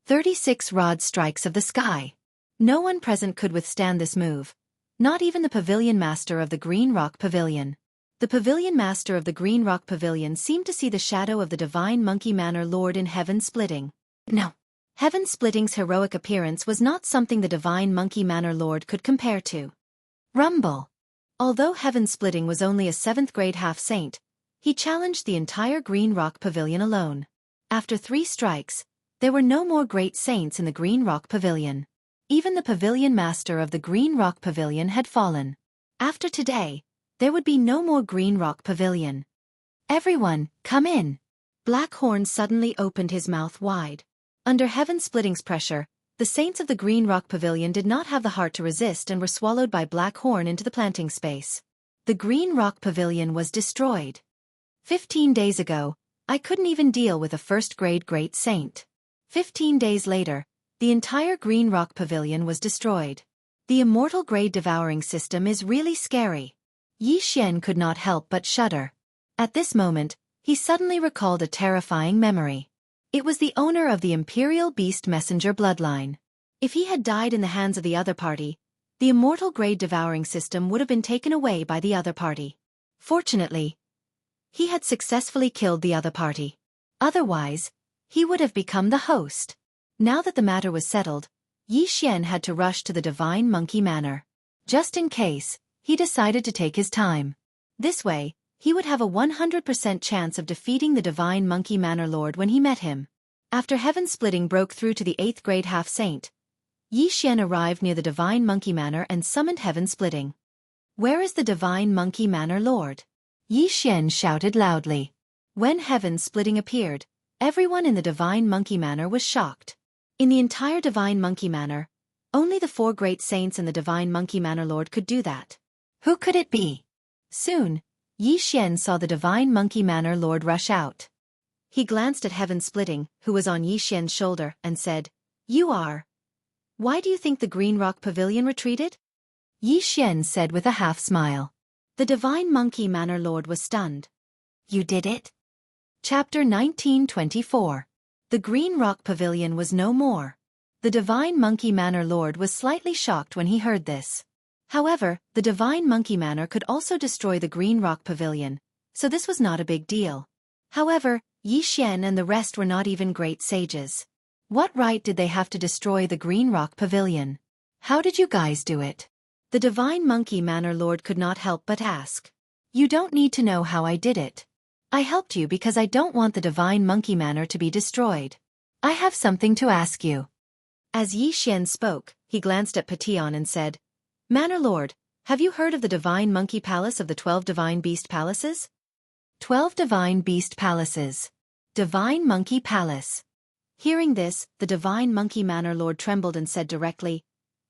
36 rod strikes of the sky. No one present could withstand this move. Not even the pavilion master of the Green Rock Pavilion. The pavilion master of the Green Rock Pavilion seemed to see the shadow of the divine Monkey Manor Lord in Heaven-Splitting. No. Heaven-Splitting's heroic appearance was not something the divine Monkey Manor Lord could compare to. Rumble. Although Heaven-Splitting was only a 7th-grade half-saint, he challenged the entire Green Rock Pavilion alone. After 3 strikes, there were no more great saints in the Green Rock Pavilion. Even the pavilion master of the Green Rock Pavilion had fallen. After today, there would be no more Green Rock Pavilion. Everyone, come in. Blackhorn suddenly opened his mouth wide. Under Heaven-Splitting's pressure, the saints of the Green Rock Pavilion did not have the heart to resist and were swallowed by Blackhorn into the planting space. The Green Rock Pavilion was destroyed. 15 days ago, I couldn't even deal with a 1st-grade great saint. 15 days later, the entire Green Rock Pavilion was destroyed. The immortal grade devouring system is really scary. Yi Xian could not help but shudder. At this moment, he suddenly recalled a terrifying memory. It was the owner of the Imperial Beast Messenger bloodline. If he had died in the hands of the other party, the immortal grade devouring system would have been taken away by the other party. Fortunately, he had successfully killed the other party. Otherwise, he would have become the host. Now that the matter was settled, Yi Xian had to rush to the Divine Monkey Manor. Just in case, he decided to take his time. This way, he would have a 100% chance of defeating the Divine Monkey Manor Lord when he met him. After heaven splitting broke through to the 8th grade half-saint, Yi Xian arrived near the Divine Monkey Manor and summoned heaven splitting. "Where is the Divine Monkey Manor Lord?" Yi Xian shouted loudly. When heaven splitting appeared, everyone in the Divine Monkey Manor was shocked. In the entire Divine Monkey Manor, only the 4 great saints and the Divine Monkey Manor Lord could do that. Who could it be? Soon, Yi Xian saw the Divine Monkey Manor Lord rush out. He glanced at heaven splitting, who was on Yi Xian's shoulder, and said, "You are. Why do you think the Green Rock Pavilion retreated?" Yi Xian said with a half-smile. The Divine Monkey Manor Lord was stunned. "You did it?" Chapter 1924. The Green Rock Pavilion was no more. The Divine Monkey Manor Lord was slightly shocked when he heard this. However, the Divine Monkey Manor could also destroy the Green Rock Pavilion, so this was not a big deal. However, Yi Xian and the rest were not even great sages. What right did they have to destroy the Green Rock Pavilion? How did you guys do it? The Divine Monkey Manor Lord could not help but ask. You don't need to know how I did it. I helped you because I don't want the Divine Monkey Manor to be destroyed. I have something to ask you. As Yi Xian spoke, he glanced at Patillon and said, "Manor Lord, have you heard of the Divine Monkey Palace of the 12 Divine Beast Palaces?" 12 Divine Beast Palaces. Divine Monkey Palace. Hearing this, the Divine Monkey Manor Lord trembled and said directly,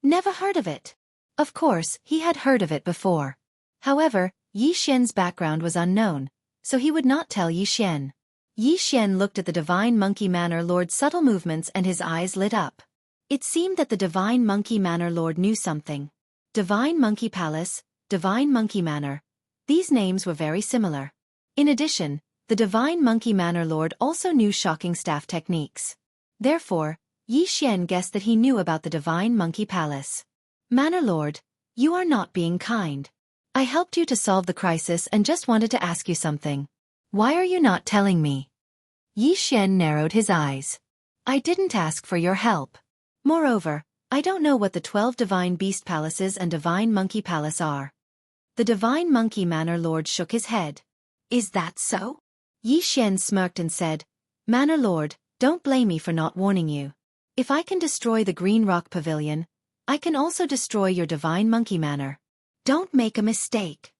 "Never heard of it." Of course, he had heard of it before. However, Yi Xian's background was unknown, so he would not tell Yi Xian. Yi Xian looked at the Divine Monkey Manor Lord's subtle movements and his eyes lit up. It seemed that the Divine Monkey Manor Lord knew something. Divine Monkey Palace, Divine Monkey Manor. These names were very similar. In addition, the Divine Monkey Manor Lord also knew shocking staff techniques. Therefore, Yi Xian guessed that he knew about the Divine Monkey Palace. "Manor Lord, you are not being kind. I helped you to solve the crisis and just wanted to ask you something. Why are you not telling me?" Yi Xian narrowed his eyes. "I didn't ask for your help. Moreover, I don't know what the 12 Divine Beast Palaces and Divine Monkey Palace are." The Divine Monkey Manor Lord shook his head. "Is that so?" Yi Xian smirked and said, "Manor Lord, don't blame me for not warning you. If I can destroy the Green Rock Pavilion, I can also destroy your Divine Monkey Manor. Don't make a mistake."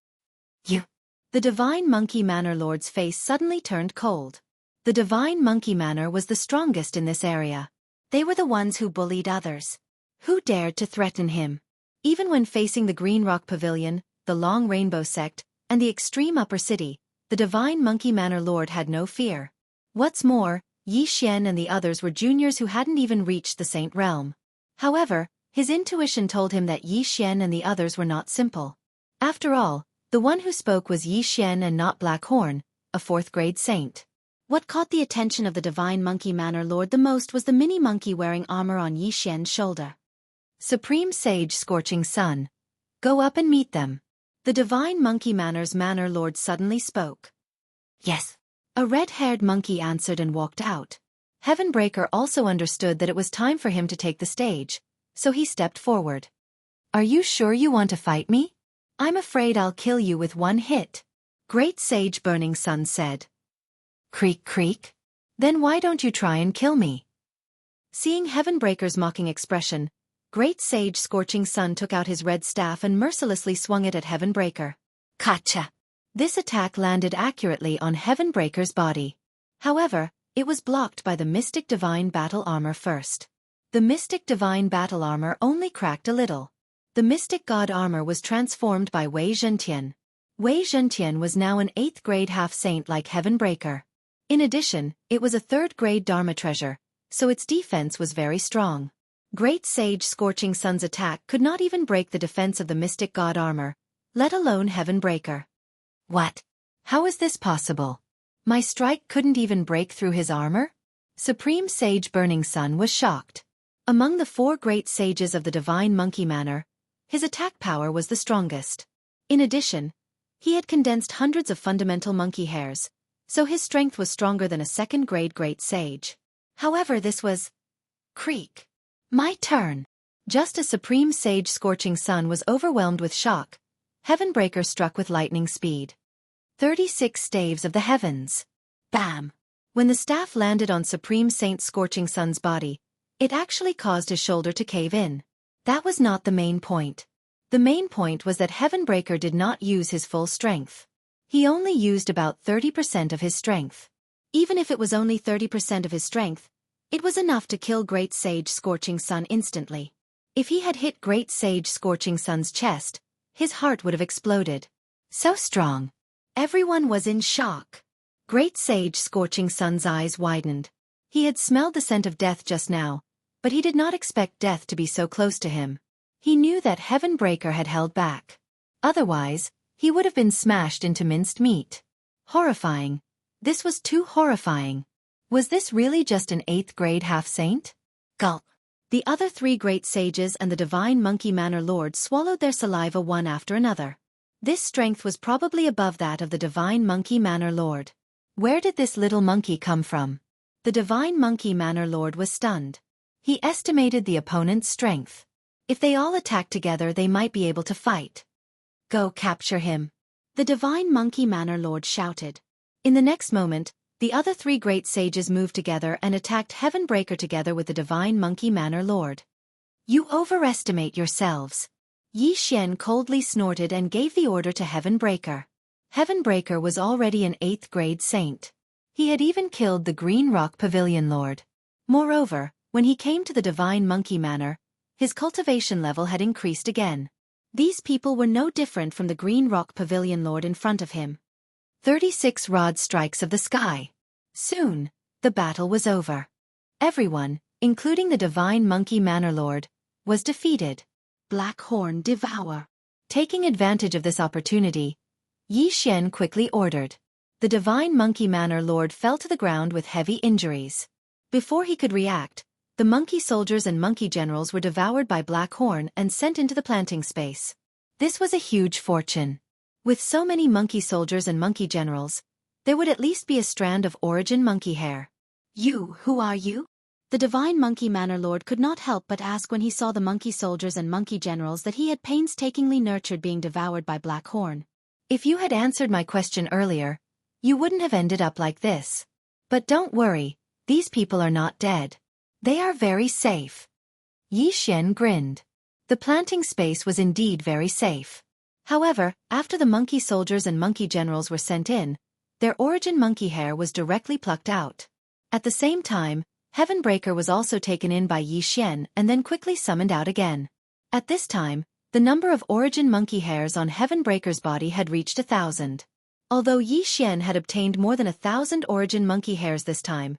"You." The Divine Monkey Manor Lord's face suddenly turned cold. The Divine Monkey Manor was the strongest in this area. They were the ones who bullied others. Who dared to threaten him? Even when facing the Green Rock Pavilion, the Long Rainbow Sect, and the extreme Upper City, the Divine Monkey Manor Lord had no fear. What's more, Yi Xian and the others were juniors who hadn't even reached the Saint Realm. However, his intuition told him that Yi Xian and the others were not simple. After all, the one who spoke was Yi Xian and not Black Horn, a 4th grade saint. What caught the attention of the Divine Monkey Manor Lord the most was the mini monkey wearing armor on Yi Xian's shoulder. "Supreme Sage Scorching Sun. Go up and meet them." The Divine Monkey Manor's Manor Lord suddenly spoke. "Yes." A red-haired monkey answered and walked out. Heavenbreaker also understood that it was time for him to take the stage, so he stepped forward. "Are you sure you want to fight me? I'm afraid I'll kill you with one hit," Great Sage Burning Sun said. "Creak creak? Then why don't you try and kill me?" Seeing Heavenbreaker's mocking expression, Great Sage Scorching Sun took out his red staff and mercilessly swung it at Heavenbreaker. Gotcha! This attack landed accurately on Heavenbreaker's body. However, it was blocked by the Mystic Divine Battle Armor first. The Mystic Divine Battle Armor only cracked a little. The Mystic God Armor was transformed by Wei Zhentian. Wei Zhentian was now an 8th grade half-saint like Heavenbreaker. In addition, it was a 3rd grade Dharma treasure, so its defense was very strong. Great Sage Scorching Sun's attack could not even break the defense of the Mystic God Armor, let alone Heavenbreaker. What? How is this possible? My strike couldn't even break through his armor? Supreme Sage Burning Sun was shocked. Among the 4 great sages of the Divine Monkey Manor, his attack power was the strongest. In addition, he had condensed hundreds of fundamental monkey hairs, so his strength was stronger than a 2nd grade great sage. However, this was... Creak. My turn. Just as Supreme Sage Scorching Sun was overwhelmed with shock, Heavenbreaker struck with lightning speed. 36 staves of the heavens. Bam! When the staff landed on Supreme Saint Scorching Sun's body, it actually caused his shoulder to cave in. That was not the main point. The main point was that Heavenbreaker did not use his full strength. He only used about 30% of his strength. Even if it was only 30% of his strength, it was enough to kill Great Sage Scorching Sun instantly. If he had hit Great Sage Scorching Sun's chest, his heart would have exploded. So strong. Everyone was in shock. Great Sage Scorching Sun's eyes widened. He had smelled the scent of death just now, but he did not expect death to be so close to him. He knew that Heavenbreaker had held back. Otherwise, he would have been smashed into minced meat. Horrifying. This was too horrifying. Was this really just an 8th grade half-saint? Gulp. The other 3 great sages and the Divine Monkey Manor Lord swallowed their saliva one after another. This strength was probably above that of the Divine Monkey Manor Lord. Where did this little monkey come from? The Divine Monkey Manor Lord was stunned. He estimated the opponent's strength. If they all attacked together, they might be able to fight. Go capture him. The Divine Monkey Manor Lord shouted. In the next moment, the other 3 great sages moved together and attacked Heavenbreaker together with the Divine Monkey Manor Lord. You overestimate yourselves. Yi Xian coldly snorted and gave the order to Heavenbreaker. Heavenbreaker was already an 8th grade saint. He had even killed the Green Rock Pavilion Lord. Moreover, when he came to the Divine Monkey Manor, his cultivation level had increased again. These people were no different from the Green Rock Pavilion Lord in front of him. 36 rod strikes of the sky. Soon, the battle was over. Everyone, including the Divine Monkey Manor Lord, was defeated. Black Horn Devour. Taking advantage of this opportunity, Yi Xian quickly ordered. The Divine Monkey Manor Lord fell to the ground with heavy injuries. Before he could react, the monkey soldiers and monkey generals were devoured by Black Horn and sent into the planting space. This was a huge fortune. With so many monkey soldiers and monkey generals, there would at least be a strand of origin monkey hair. Who are you? The Divine Monkey Manor Lord could not help but ask when he saw the monkey soldiers and monkey generals that he had painstakingly nurtured being devoured by Black Horn. If you had answered my question earlier, you wouldn't have ended up like this. But don't worry, these people are not dead. They are very safe. Yi Xian grinned. The planting space was indeed very safe. However, after the monkey soldiers and monkey generals were sent in, their origin monkey hair was directly plucked out. At the same time, Heavenbreaker was also taken in by Yi Xian and then quickly summoned out again. At this time, the number of origin monkey hairs on Heavenbreaker's body had reached 1,000. Although Yi Xian had obtained more than 1,000 origin monkey hairs this time,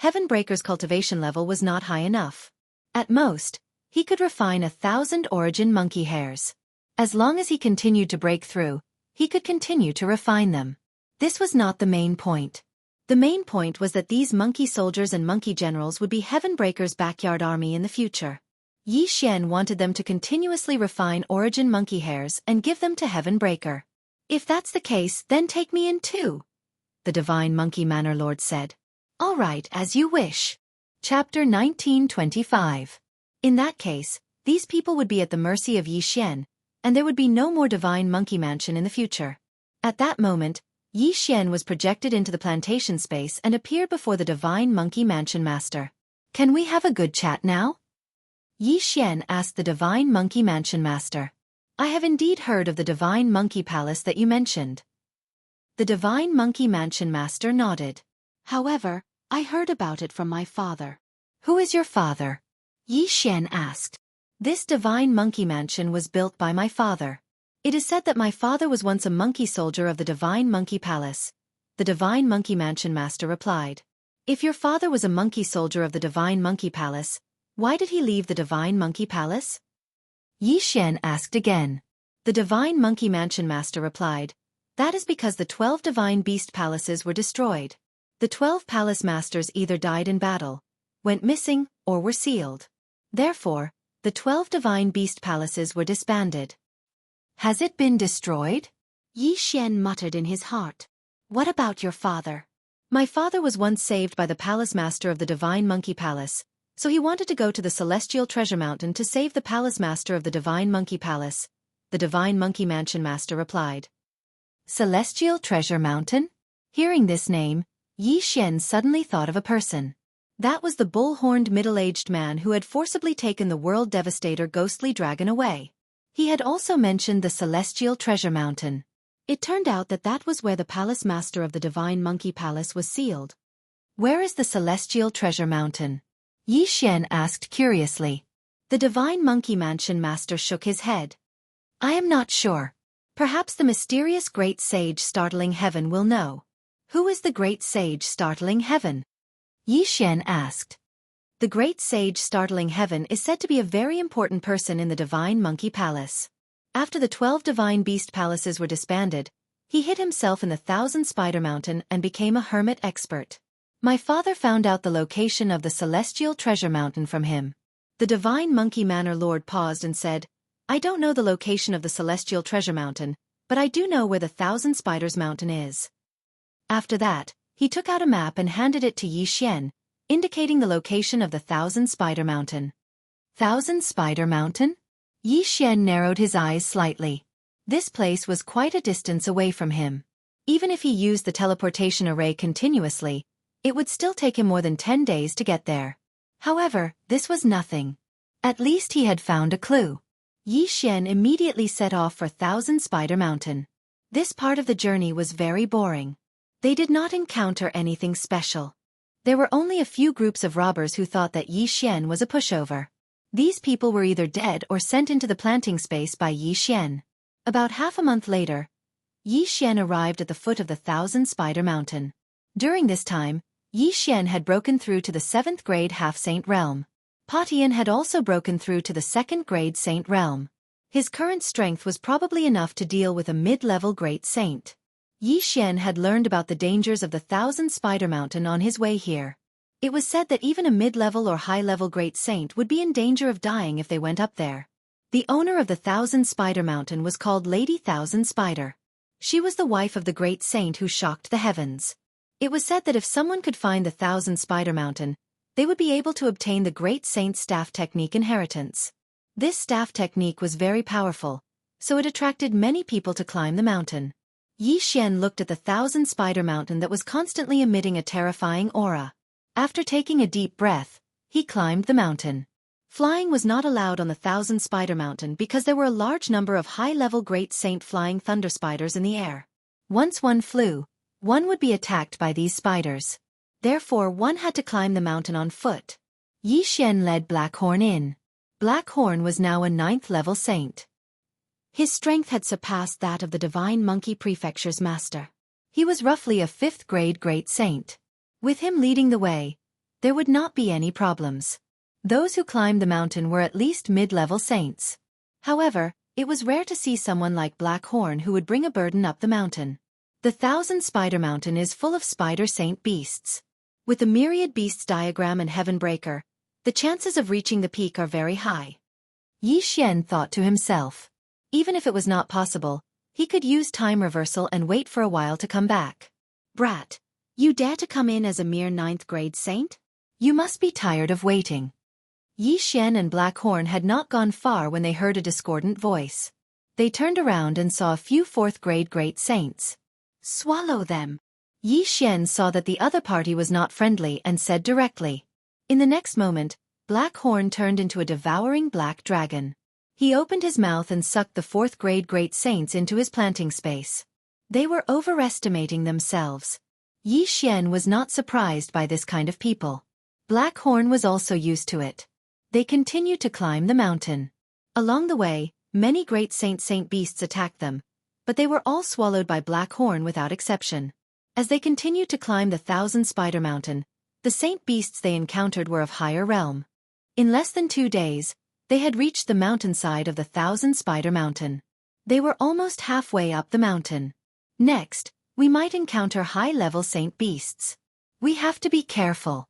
Heavenbreaker's cultivation level was not high enough. At most, he could refine 1,000 origin monkey hairs. As long as he continued to break through, he could continue to refine them. This was not the main point. The main point was that these monkey soldiers and monkey generals would be Heavenbreaker's backyard army in the future. Yi Xian wanted them to continuously refine origin monkey hairs and give them to Heavenbreaker. If that's the case, then take me in too, the Divine Monkey Manor Lord said. All right, as you wish. Chapter 1925. In that case, these people would be at the mercy of Yi Xian, and there would be no more Divine Monkey Mansion in the future. At that moment, Yi Xian was projected into the plantation space and appeared before the Divine Monkey Mansion Master. Can we have a good chat now? Yi Xian asked the Divine Monkey Mansion Master. I have indeed heard of the Divine Monkey Palace that you mentioned. The Divine Monkey Mansion Master nodded. However, I heard about it from my father. Who is your father? Yi Xian asked. This Divine Monkey Mansion was built by my father. It is said that my father was once a monkey soldier of the Divine Monkey Palace, the Divine Monkey Mansion Master replied. If your father was a monkey soldier of the Divine Monkey Palace, why did he leave the Divine Monkey Palace? Yi Xian asked again. The Divine Monkey Mansion Master replied, that is because the 12 Divine Beast Palaces were destroyed. The 12 Palace Masters either died in battle, went missing, or were sealed. Therefore, the 12 Divine Beast Palaces were disbanded. Has it been destroyed? Yi Xian muttered in his heart. What about your father? My father was once saved by the Palace Master of the Divine Monkey Palace, so he wanted to go to the Celestial Treasure Mountain to save the Palace Master of the Divine Monkey Palace, the Divine Monkey Mansion Master replied. Celestial Treasure Mountain? Hearing this name, Yi Xian suddenly thought of a person. That was the bull-horned middle-aged man who had forcibly taken the world devastator ghostly dragon away. He had also mentioned the Celestial Treasure Mountain. It turned out that that was where the palace master of the Divine Monkey Palace was sealed. Where is the Celestial Treasure Mountain? Yi Xian asked curiously. The Divine Monkey Mansion master shook his head. I am not sure. Perhaps the mysterious Great Sage Startling Heaven will know. Who is the Great Sage Startling Heaven? Yi Xian asked. The Great Sage Startling Heaven is said to be a very important person in the Divine Monkey Palace. After the 12 Divine Beast Palaces were disbanded, he hid himself in the Thousand Spider Mountain and became a hermit expert. My father found out the location of the Celestial Treasure Mountain from him. The Divine Monkey Manor Lord paused and said, I don't know the location of the Celestial Treasure Mountain, but I do know where the Thousand Spiders Mountain is. After that, he took out a map and handed it to Yi Xian, indicating the location of the Thousand Spider Mountain. Thousand Spider Mountain? Yi Xian narrowed his eyes slightly. This place was quite a distance away from him. Even if he used the teleportation array continuously, it would still take him more than 10 days to get there. However, this was nothing. At least he had found a clue. Yi Xian immediately set off for Thousand Spider Mountain. This part of the journey was very boring. They did not encounter anything special. There were only a few groups of robbers who thought that Yi Xian was a pushover. These people were either dead or sent into the planting space by Yi Xian. About half a month later, Yi Xian arrived at the foot of the Thousand Spider Mountain. During this time, Yi Xian had broken through to the 7th grade half-saint realm. Patian had also broken through to the 2nd grade saint realm. His current strength was probably enough to deal with a mid-level great saint. Yi Xian had learned about the dangers of the Thousand Spider Mountain on his way here. It was said that even a mid-level or high-level great saint would be in danger of dying if they went up there. The owner of the Thousand Spider Mountain was called Lady Thousand Spider. She was the wife of the great saint who shocked the heavens. It was said that if someone could find the Thousand Spider Mountain, they would be able to obtain the great saint's staff technique inheritance. This staff technique was very powerful, so it attracted many people to climb the mountain. Yi Xian looked at the Thousand Spider Mountain that was constantly emitting a terrifying aura. After taking a deep breath, he climbed the mountain. Flying was not allowed on the Thousand Spider Mountain because there were a large number of high-level Great Saint flying thunder spiders in the air. Once one flew, one would be attacked by these spiders. Therefore one had to climb the mountain on foot. Yi Xian led Blackhorn in. Blackhorn was now a 9th-level saint. His strength had surpassed that of the Divine Monkey Prefecture's master. He was roughly a 5th grade great saint. With him leading the way, there would not be any problems. Those who climbed the mountain were at least mid-level saints. However, it was rare to see someone like Blackhorn who would bring a burden up the mountain. The Thousand Spider Mountain is full of spider saint beasts. With the Myriad Beasts diagram and Heaven Breaker, the chances of reaching the peak are very high. Yi Xian thought to himself. Even if it was not possible, he could use time reversal and wait for a while to come back. Brat, you dare to come in as a mere 9th grade saint? You must be tired of waiting. Yi Xian and Blackhorn had not gone far when they heard a discordant voice. They turned around and saw a few 4th grade great saints. Swallow them. Yi Xian saw that the other party was not friendly and said directly. In the next moment, Blackhorn turned into a devouring black dragon. He opened his mouth and sucked the 4th grade great saints into his planting space. They were overestimating themselves. Yi Xian was not surprised by this kind of people. Blackhorn was also used to it. They continued to climb the mountain. Along the way, many great saint beasts attacked them, but they were all swallowed by Blackhorn without exception. As they continued to climb the Thousand Spider Mountain, the saint beasts they encountered were of higher realm. In less than 2 days, they had reached the mountainside of the Thousand Spider Mountain. They were almost halfway up the mountain. Next, we might encounter high-level saint beasts. We have to be careful.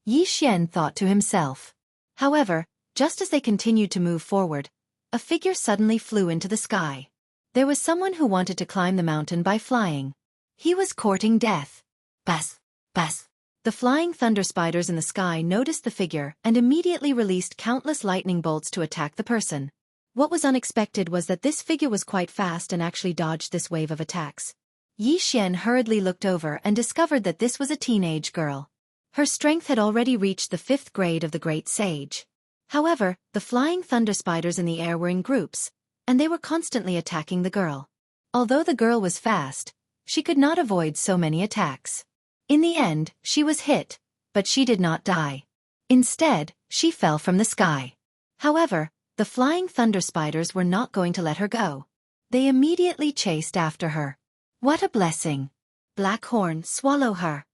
Yi Xian thought to himself. However, just as they continued to move forward, a figure suddenly flew into the sky. There was someone who wanted to climb the mountain by flying. He was courting death. Bas, bas. The flying thunder spiders in the sky noticed the figure and immediately released countless lightning bolts to attack the person. What was unexpected was that this figure was quite fast and actually dodged this wave of attacks. Yi Xian hurriedly looked over and discovered that this was a teenage girl. Her strength had already reached the 5th grade of the Great Sage. However, the flying thunder spiders in the air were in groups, and they were constantly attacking the girl. Although the girl was fast, she could not avoid so many attacks. In the end, she was hit, but she did not die. Instead, she fell from the sky. However, the flying thunder spiders were not going to let her go. They immediately chased after her. What a blessing! Blackhorn, swallow her.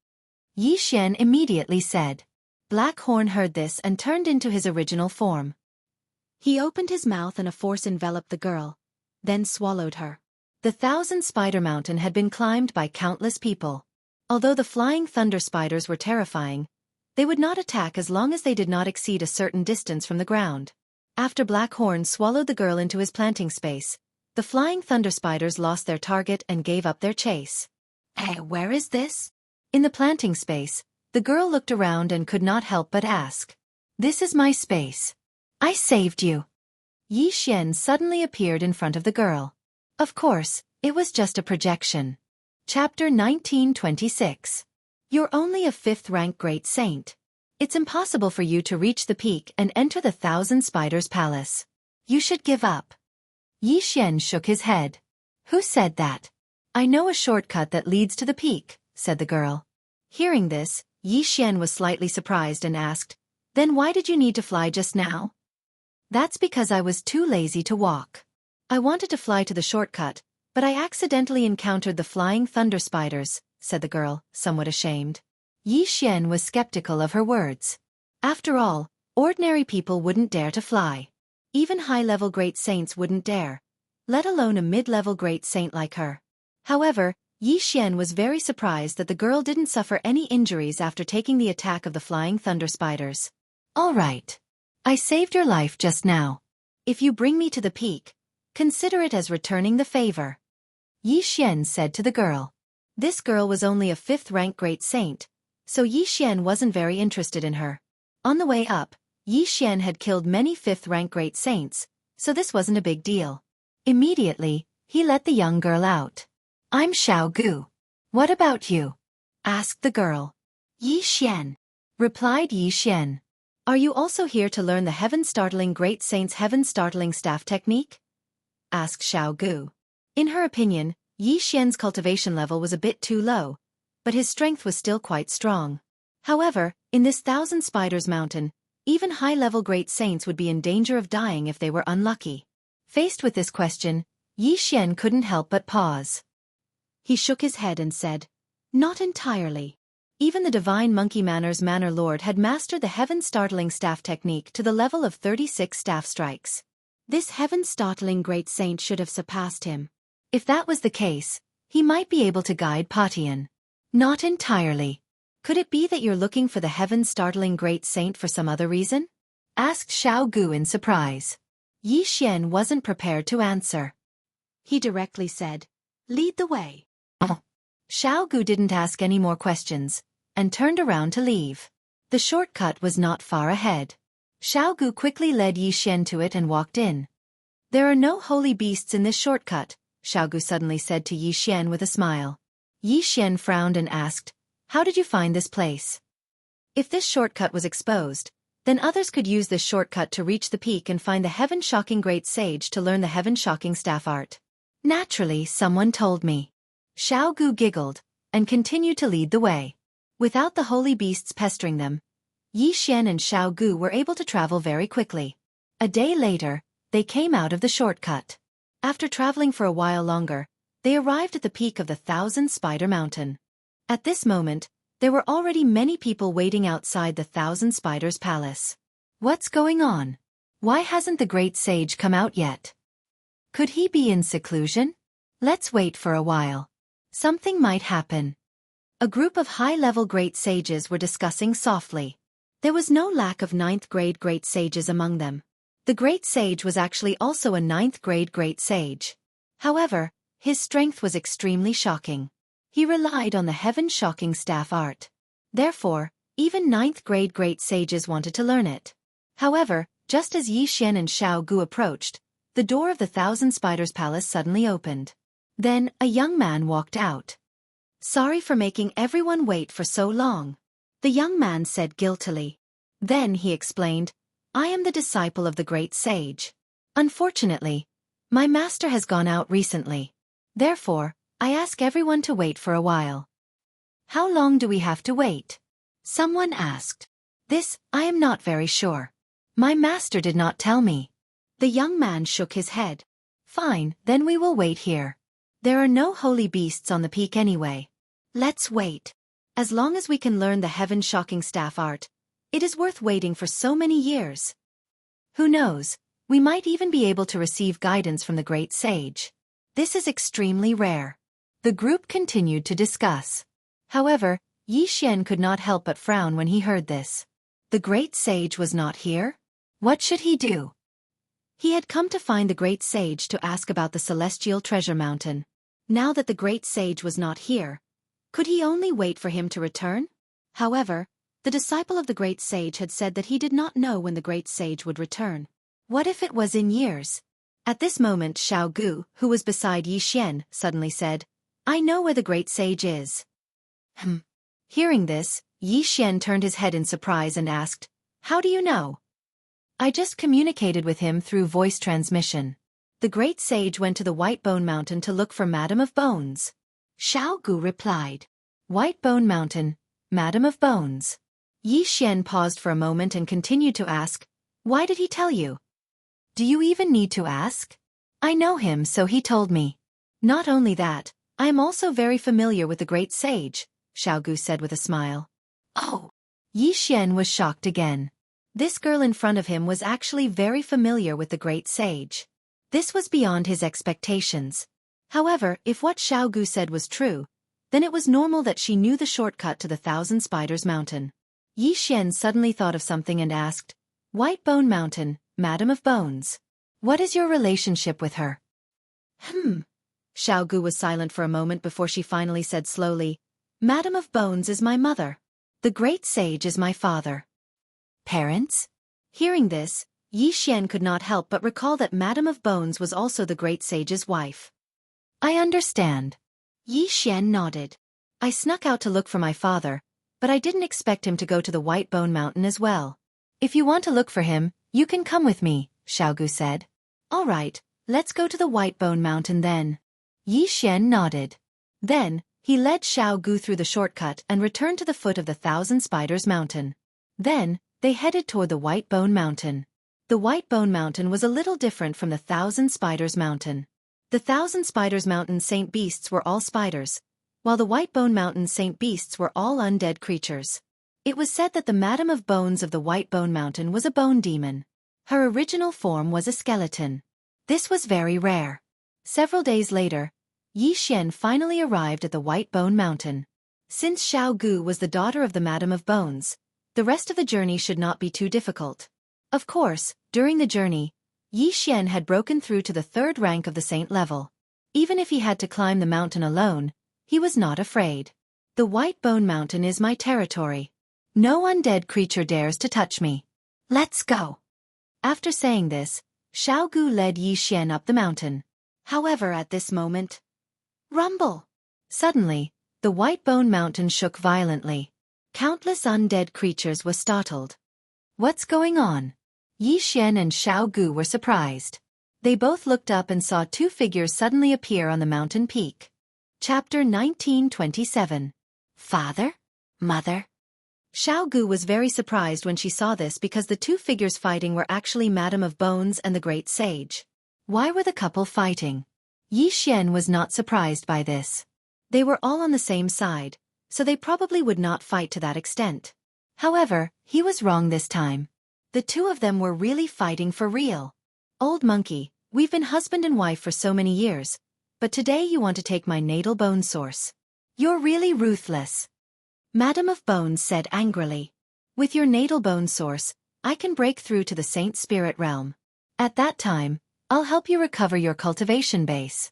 Yi Xian immediately said. Blackhorn heard this and turned into his original form. He opened his mouth and a force enveloped the girl, then swallowed her. The 1,000-spider mountain had been climbed by countless people. Although the flying thunder spiders were terrifying, they would not attack as long as they did not exceed a certain distance from the ground. After Blackhorn swallowed the girl into his planting space, the flying thunder spiders lost their target and gave up their chase. Hey, where is this? In the planting space, the girl looked around and could not help but ask. This is my space. I saved you. Yi Xian suddenly appeared in front of the girl. Of course, it was just a projection. Chapter 1926. You're only a 5th-rank Great Saint. It's impossible for you to reach the peak and enter the 1,000 Spiders Palace. You should give up. Yi Xian shook his head. Who said that? I know a shortcut that leads to the peak, said the girl. Hearing this, Yi Xian was slightly surprised and asked, Then why did you need to fly just now? That's because I was too lazy to walk. I wanted to fly to the shortcut, but I accidentally encountered the flying thunder spiders, said the girl, somewhat ashamed. Yi Xian was skeptical of her words. After all, ordinary people wouldn't dare to fly. Even high-level great saints wouldn't dare, let alone a mid-level great saint like her. However, Yi Xian was very surprised that the girl didn't suffer any injuries after taking the attack of the flying thunder spiders. All right. I saved your life just now. If you bring me to the peak, consider it as returning the favor. Yi Xian said to the girl. This girl was only a 5th-rank great saint, so Yi Xian wasn't very interested in her. On the way up, Yi Xian had killed many 5th-rank great saints, so this wasn't a big deal. Immediately, he let the young girl out. I'm Xiao Gu. What about you? Asked the girl. Yi Xian, replied Yi Xian. Are you also here to learn the heaven-startling great saint's heaven-startling staff technique? Asked Xiao Gu. In her opinion, Yi Xian's cultivation level was a bit too low, but his strength was still quite strong. However, in this 1,000 Spiders Mountain, even high-level great saints would be in danger of dying if they were unlucky. Faced with this question, Yi Xian couldn't help but pause. He shook his head and said, Not entirely. Even the divine monkey Manor Lord had mastered the heaven-startling staff technique to the level of 36 staff strikes. This heaven-startling great saint should have surpassed him. If that was the case, he might be able to guide Patian. Not entirely. Could it be that you're looking for the heaven-startling great saint for some other reason? Asked Xiao Gu in surprise. Yi Xian wasn't prepared to answer. He directly said, Lead the way. Xiao Gu didn't ask any more questions, and turned around to leave. The shortcut was not far ahead. Xiao Gu quickly led Yi Xian to it and walked in. There are no holy beasts in this shortcut, Xiao Gu suddenly said to Yi Xian with a smile. Yi Xian frowned and asked, How did you find this place? If this shortcut was exposed, then others could use this shortcut to reach the peak and find the heaven-shocking great sage to learn the heaven-shocking staff art. Naturally, someone told me. Xiao Gu giggled, and continued to lead the way. Without the holy beasts pestering them, Yi Xian and Xiao Gu were able to travel very quickly. A day later, they came out of the shortcut. After traveling for a while longer, they arrived at the peak of the 1,000 Spider Mountain. At this moment, there were already many people waiting outside the 1,000 Spiders Palace. What's going on? Why hasn't the great sage come out yet? Could he be in seclusion? Let's wait for a while. Something might happen. A group of high-level great sages were discussing softly. There was no lack of 9th-grade great sages among them. The great sage was actually also a 9th-grade great sage. However, his strength was extremely shocking. He relied on the heaven-shocking staff art. Therefore, even 9th-grade great sages wanted to learn it. However, just as Yi Xian and Xiao Gu approached, the door of the Thousand Spiders Palace suddenly opened. Then, a young man walked out. "Sorry for making everyone wait for so long," the young man said guiltily. Then he explained, "I am the disciple of the great sage. Unfortunately, my master has gone out recently. Therefore, I ask everyone to wait for a while." "How long do we have to wait?" someone asked. "This, I am not very sure. My master did not tell me." The young man shook his head. "Fine, then we will wait here. There are no holy beasts on the peak anyway. Let's wait. As long as we can learn the heaven-shocking staff art, it is worth waiting for so many years. Who knows, we might even be able to receive guidance from the great sage. This is extremely rare." The group continued to discuss. However, Yi Xian could not help but frown when he heard this. The great sage was not here? What should he do? He had come to find the great sage to ask about the celestial treasure mountain. Now that the great sage was not here, could he only wait for him to return? However, the disciple of the great sage had said that he did not know when the great sage would return. What if it was in years? At this moment Xiao Gu, who was beside Yi Xian, suddenly said, "I know where the great sage is." Hearing this, Yi Xian turned his head in surprise and asked, "How do you know?" "I just communicated with him through voice transmission." The great sage went to the White Bone Mountain to look for Madam of Bones. Xiao Gu replied. "White Bone Mountain, Madam of Bones." Yi Xian paused for a moment and continued to ask, "Why did he tell you?" "Do you even need to ask? I know him, so he told me." "Not only that, I am also very familiar with the great sage," Xiao Gu said with a smile. "Oh!" Yi Xian was shocked again. This girl in front of him was actually very familiar with the great sage. This was beyond his expectations. However, if what Xiao Gu said was true, then it was normal that she knew the shortcut to the Thousand Spiders Mountain. Yi Xian suddenly thought of something and asked, "White Bone Mountain, Madam of Bones. What is your relationship with her?" Xiao Gu was silent for a moment before she finally said slowly, "Madam of Bones is my mother. The great sage is my father." "Parents?" Hearing this, Yi Xian could not help but recall that Madam of Bones was also the great sage's wife. "I understand." Yi Xian nodded. "I snuck out to look for my father, but I didn't expect him to go to the White Bone Mountain as well. If you want to look for him, you can come with me," Xiao Gu said. "All right, let's go to the White Bone Mountain then." Yi Xian nodded. Then, he led Xiao Gu through the shortcut and returned to the foot of the Thousand Spiders Mountain. Then, they headed toward the White Bone Mountain. The White Bone Mountain was a little different from the Thousand Spiders Mountain. The Thousand Spiders Mountain Saint Beasts were all spiders, while the White Bone Mountain Saint Beasts were all undead creatures. It was said that the Madam of Bones of the White Bone Mountain was a bone demon. Her original form was a skeleton. This was very rare. Several days later, Yi Xian finally arrived at the White Bone Mountain. Since Xiao Gu was the daughter of the Madam of Bones, the rest of the journey should not be too difficult. Of course, during the journey, Yi Xian had broken through to the third rank of the saint level. Even if he had to climb the mountain alone, he was not afraid. "The White Bone Mountain is my territory. No undead creature dares to touch me. Let's go." After saying this, Xiao Gu led Yi Xian up the mountain. However, at this moment, rumble! Suddenly, the White Bone Mountain shook violently. Countless undead creatures were startled. "What's going on?" Yi Xian and Xiao Gu were surprised. They both looked up and saw two figures suddenly appear on the mountain peak. Chapter 1927. Father? Mother? Xiao Gu was very surprised when she saw this because the two figures fighting were actually Madam of Bones and the Great Sage. Why were the couple fighting? Yi Xian was not surprised by this. They were all on the same side, so they probably would not fight to that extent. However, he was wrong this time. The two of them were really fighting for real. "Old monkey, we've been husband and wife for so many years, but today you want to take my natal bone source. You're really ruthless," Madam of Bones said angrily. "With your natal bone source, I can break through to the Saint Spirit realm. At that time, I'll help you recover your cultivation base,"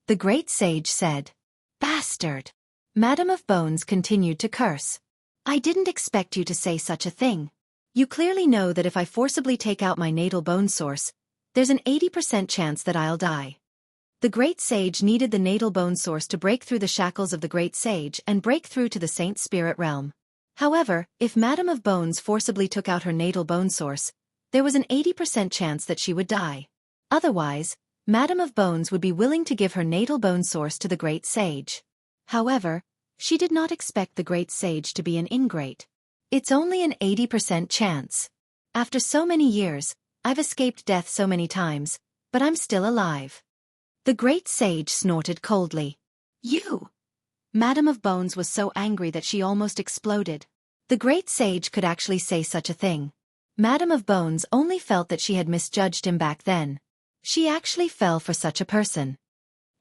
the Great Sage said. "Bastard!" Madam of Bones continued to curse. "I didn't expect you to say such a thing. You clearly know that if I forcibly take out my natal bone source, There's an 80% chance that I'll die. The Great Sage needed the natal bone source to break through the shackles of the Great Sage and break through to the Saint Spirit realm. However, if Madame of Bones forcibly took out her natal bone source, there was an 80% chance that she would die. Otherwise, Madame of Bones would be willing to give her natal bone source to the Great Sage. However, she did not expect the Great Sage to be an ingrate. It's only an 80% chance. After so many years, I've escaped death so many times, but I'm still alive. The Great Sage snorted coldly. You! Madame of Bones was so angry that she almost exploded. The Great Sage could actually say such a thing. Madame of Bones only felt that she had misjudged him back then. She actually fell for such a person.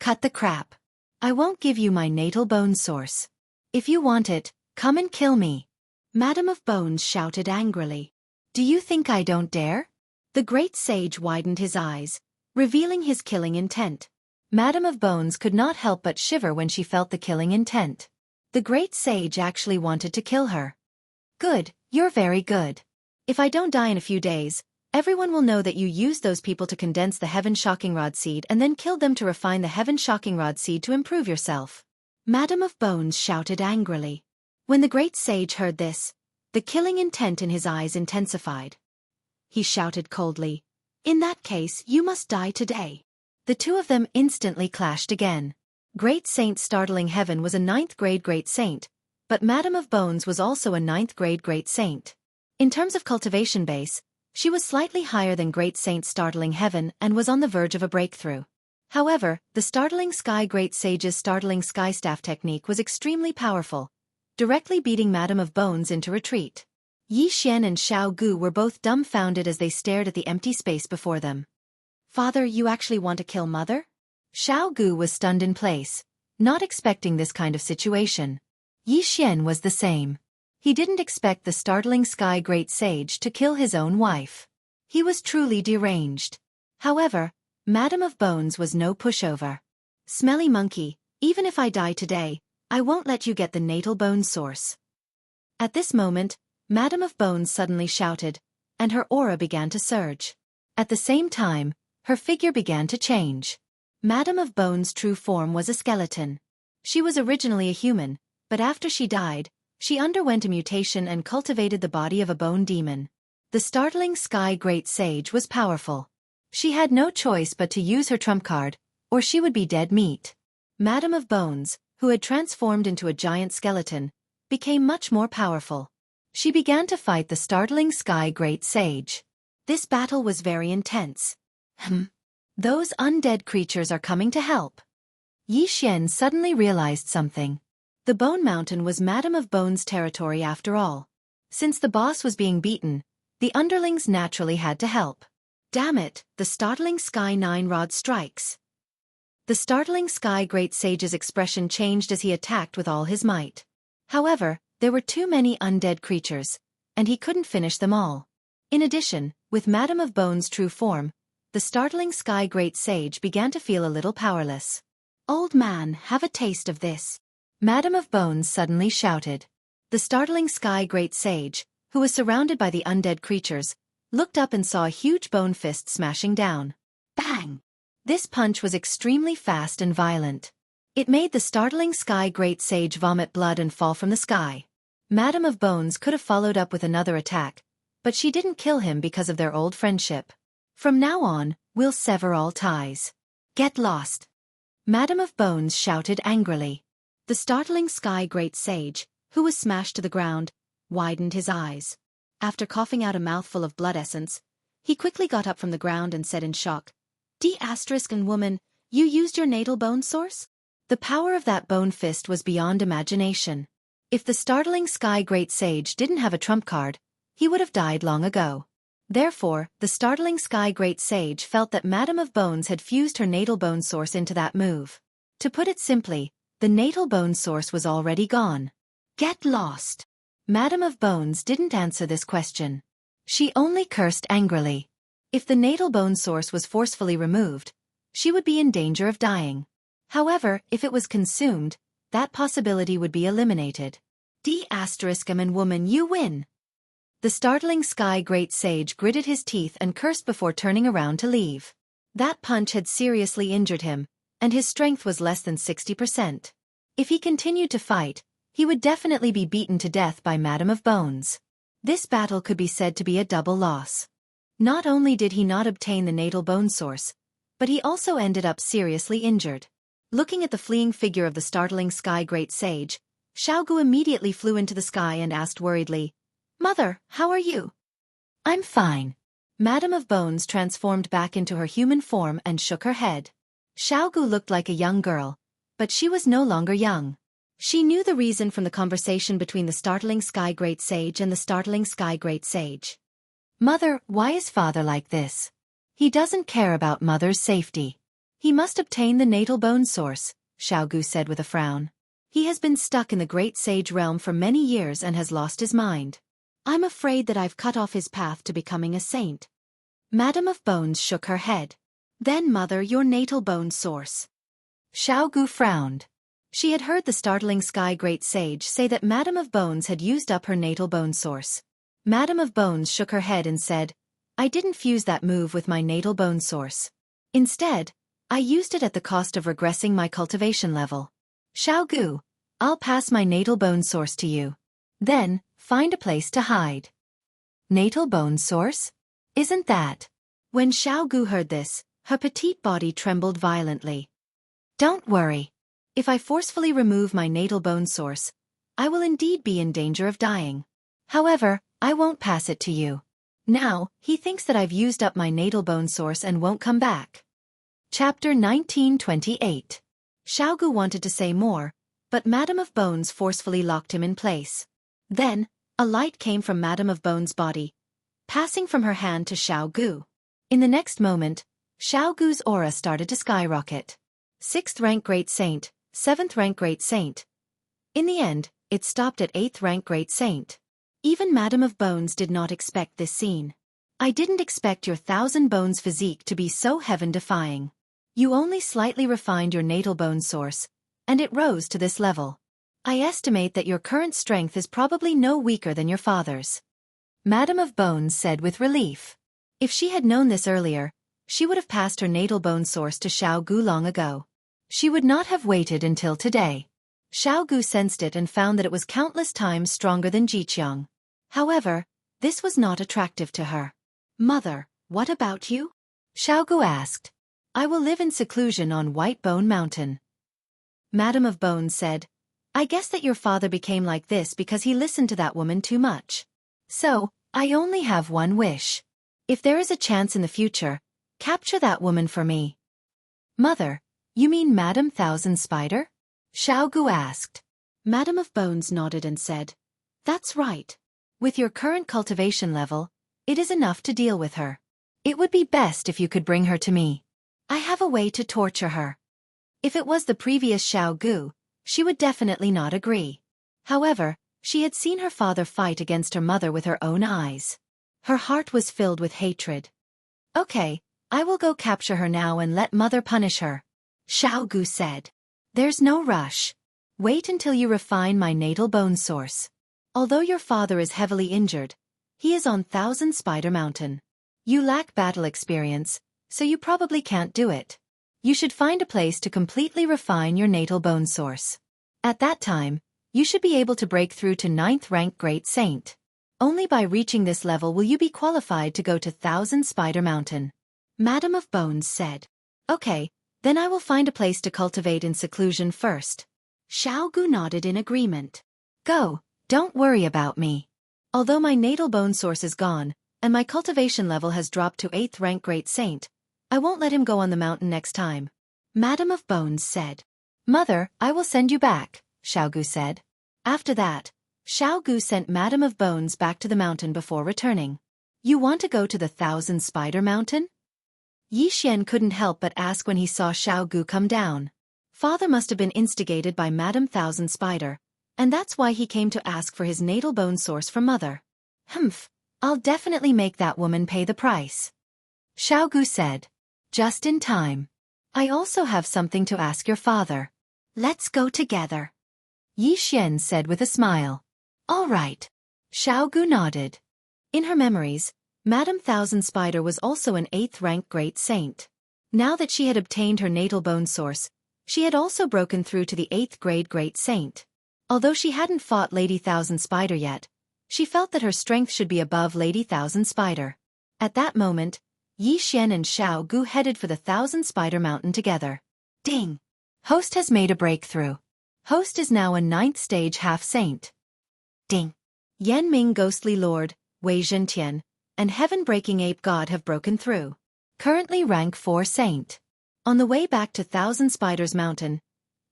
Cut the crap. I won't give you my natal bone source. If you want it, come and kill me. Madame of Bones shouted angrily. Do you think I don't dare? The Great Sage widened his eyes, revealing his killing intent. Madame of Bones could not help but shiver when she felt the killing intent. The Great Sage actually wanted to kill her. Good, you're very good. If I don't die in a few days, everyone will know that you used those people to condense the Heaven Shocking Rod seed and then killed them to refine the Heaven Shocking Rod seed to improve yourself. Madame of Bones shouted angrily. When the Great Sage heard this, the killing intent in his eyes intensified. He shouted coldly, In that case, you must die today. The two of them instantly clashed again. Great Saint Startling Heaven was a 9th grade Great Saint, but Madame of Bones was also a 9th grade Great Saint. In terms of cultivation base, she was slightly higher than Great Saint Startling Heaven and was on the verge of a breakthrough. However, the Startling Sky Great Sage's Startling Sky Staff technique was extremely powerful, directly beating Madame of Bones into retreat. Yi Xian and Xiao Gu were both dumbfounded as they stared at the empty space before them. Father, you actually want to kill Mother? Xiao Gu was stunned in place, not expecting this kind of situation. Yi Xian was the same. He didn't expect the Startling Sky Great Sage to kill his own wife. He was truly deranged. However, Madame of Bones was no pushover. Smelly monkey, even if I die today, I won't let you get the natal bone source. At this moment, Madame of Bones suddenly shouted, and her aura began to surge. At the same time, her figure began to change. Madame of Bones' true form was a skeleton. She was originally a human, but after she died, she underwent a mutation and cultivated the body of a bone demon. The Startling Sky Great Sage was powerful. She had no choice but to use her trump card, or she would be dead meat. Madame of Bones, who had transformed into a giant skeleton, became much more powerful. She began to fight the Startling Sky Great Sage. This battle was very intense. Those undead creatures are coming to help. Yi Xian suddenly realized something. The Bone Mountain was Madame of Bones' territory after all. Since the boss was being beaten, the underlings naturally had to help. Damn it, the Startling Sky 9 Rod strikes. The Startling Sky Great Sage's expression changed as he attacked with all his might. However, there were too many undead creatures, and he couldn't finish them all. In addition, with Madame of Bones' true form, the Startling Sky Great Sage began to feel a little powerless. Old man, have a taste of this. Madame of Bones suddenly shouted. The Startling Sky Great Sage, who was surrounded by the undead creatures, looked up and saw a huge bone fist smashing down. Bang! This punch was extremely fast and violent. It made the Startling Sky Great Sage vomit blood and fall from the sky. Madame of Bones could have followed up with another attack, but she didn't kill him because of their old friendship. From now on, we'll sever all ties. Get lost! Madame of Bones shouted angrily. The Startling Sky Great Sage, who was smashed to the ground, widened his eyes. After coughing out a mouthful of blood essence, he quickly got up from the ground and said in shock, "And woman, you used your natal bone source?" The power of that bone fist was beyond imagination. If the Startling Sky Great Sage didn't have a trump card, he would have died long ago. Therefore, the Startling Sky Great Sage felt that Madame of Bones had fused her natal bone source into that move. To put it simply, the natal bone source was already gone. Get lost! Madame of Bones didn't answer this question. She only cursed angrily. If the natal bone source was forcefully removed, she would be in danger of dying. However, if it was consumed, that possibility would be eliminated. And woman, you win! The startling Sky Great Sage gritted his teeth and cursed before turning around to leave. That punch had seriously injured him, and his strength was less than 60%. If he continued to fight, he would definitely be beaten to death by Madame of Bones. This battle could be said to be a double loss. Not only did he not obtain the natal bone source, but he also ended up seriously injured. Looking at the fleeing figure of the startling Sky Great Sage, Xiaogu immediately flew into the sky and asked worriedly, "Mother, how are you?" "I'm fine." Madame of Bones transformed back into her human form and shook her head. Xiaogu looked like a young girl, but she was no longer young. She knew the reason from the conversation between the startling Sky Great Sage and the startling Sky Great Sage. "Mother, why is father like this? He doesn't care about mother's safety. He must obtain the natal bone source," Xiaogu said with a frown. "He has been stuck in the Great Sage realm for many years and has lost his mind. I'm afraid that I've cut off his path to becoming a saint." Madame of Bones shook her head. "Then mother, your natal bone source." Xiaogu frowned. She had heard the startling Sky Great Sage say that Madame of Bones had used up her natal bone source. Madame of Bones shook her head and said, "I didn't fuse that move with my natal bone source. Instead, I used it at the cost of regressing my cultivation level. Xiaogu, I'll pass my natal bone source to you. Then, find a place to hide." Natal bone source? Isn't that? When Xiaogu heard this, her petite body trembled violently. "Don't worry. If I forcefully remove my natal bone source, I will indeed be in danger of dying. However, I won't pass it to you. Now, he thinks that I've used up my natal bone source and won't come back." Chapter 1928. Xiaogu wanted to say more, but Madame of Bones forcefully locked him in place. Then, a light came from Madame of Bones' body, passing from her hand to Xiaogu. In the next moment, Xiaogu's aura started to skyrocket. 6th rank Great Saint, 7th rank Great Saint. In the end, it stopped at 8th rank Great Saint. Even Madame of Bones did not expect this scene. "I didn't expect your 1,000 bones physique to be so heaven-defying. You only slightly refined your natal bone source, and it rose to this level. I estimate that your current strength is probably no weaker than your father's," Madame of Bones said with relief. If she had known this earlier, she would have passed her natal bone source to Xiaogu long ago. She would not have waited until today. Xiaogu sensed it and found that it was countless times stronger than Jiqiang. However, this was not attractive to her. "Mother, what about you?" Xiaogu asked. "I will live in seclusion on White Bone Mountain." Madame of Bones said, "I guess that your father became like this because he listened to that woman too much. So, I only have one wish. If there is a chance in the future, capture that woman for me." "Mother, you mean Madame Thousand Spider?" Xiaogu asked. Madame of Bones nodded and said, "That's right. With your current cultivation level, it is enough to deal with her. It would be best if you could bring her to me. I have a way to torture her." If it was the previous Xiaogu, she would definitely not agree. However, she had seen her father fight against her mother with her own eyes. Her heart was filled with hatred. "Okay, I will go capture her now and let mother punish her," Xiaogu said. "There's no rush. Wait until you refine my natal bone source. Although your father is heavily injured, he is on Thousand Spider Mountain. You lack battle experience, so you probably can't do it. You should find a place to completely refine your natal bone source. At that time, you should be able to break through to 9th rank Great Saint. Only by reaching this level will you be qualified to go to Thousand Spider Mountain," Madame of Bones said. "Okay, then I will find a place to cultivate in seclusion first." Xiaogu nodded in agreement. "Go, don't worry about me. Although my natal bone source is gone, and my cultivation level has dropped to 8th rank Great Saint, I won't let him go on the mountain next time," Madame of Bones said. "Mother, I will send you back," Xiaogu said. After that, Xiaogu sent Madame of Bones back to the mountain before returning. "You want to go to the Thousand Spider Mountain?" Yi Xian couldn't help but ask when he saw Xiaogu come down. Father must have been instigated by Madame Thousand Spider, and that's why he came to ask for his natal bone source from mother. "Humph, I'll definitely make that woman pay the price," Xiaogu said. "Just in time. I also have something to ask your father. Let's go together," Yi Xian said with a smile. "All right." Xiaogu nodded. In her memories, Madame Thousand Spider was also an 8th-rank great saint. Now that she had obtained her natal bone source, she had also broken through to the 8th grade great saint. Although she hadn't fought Lady Thousand Spider yet, she felt that her strength should be above Lady Thousand Spider. At that moment, Yi Xian and Xiao Gu headed for the Thousand Spider Mountain together. Ding! Host has made a breakthrough. Host is now a 9th stage half-saint. Ding! Yan Ming Ghostly Lord, Wei Zhentian, and Heaven-Breaking Ape God have broken through. Currently rank 4 saint. On the way back to Thousand Spiders Mountain,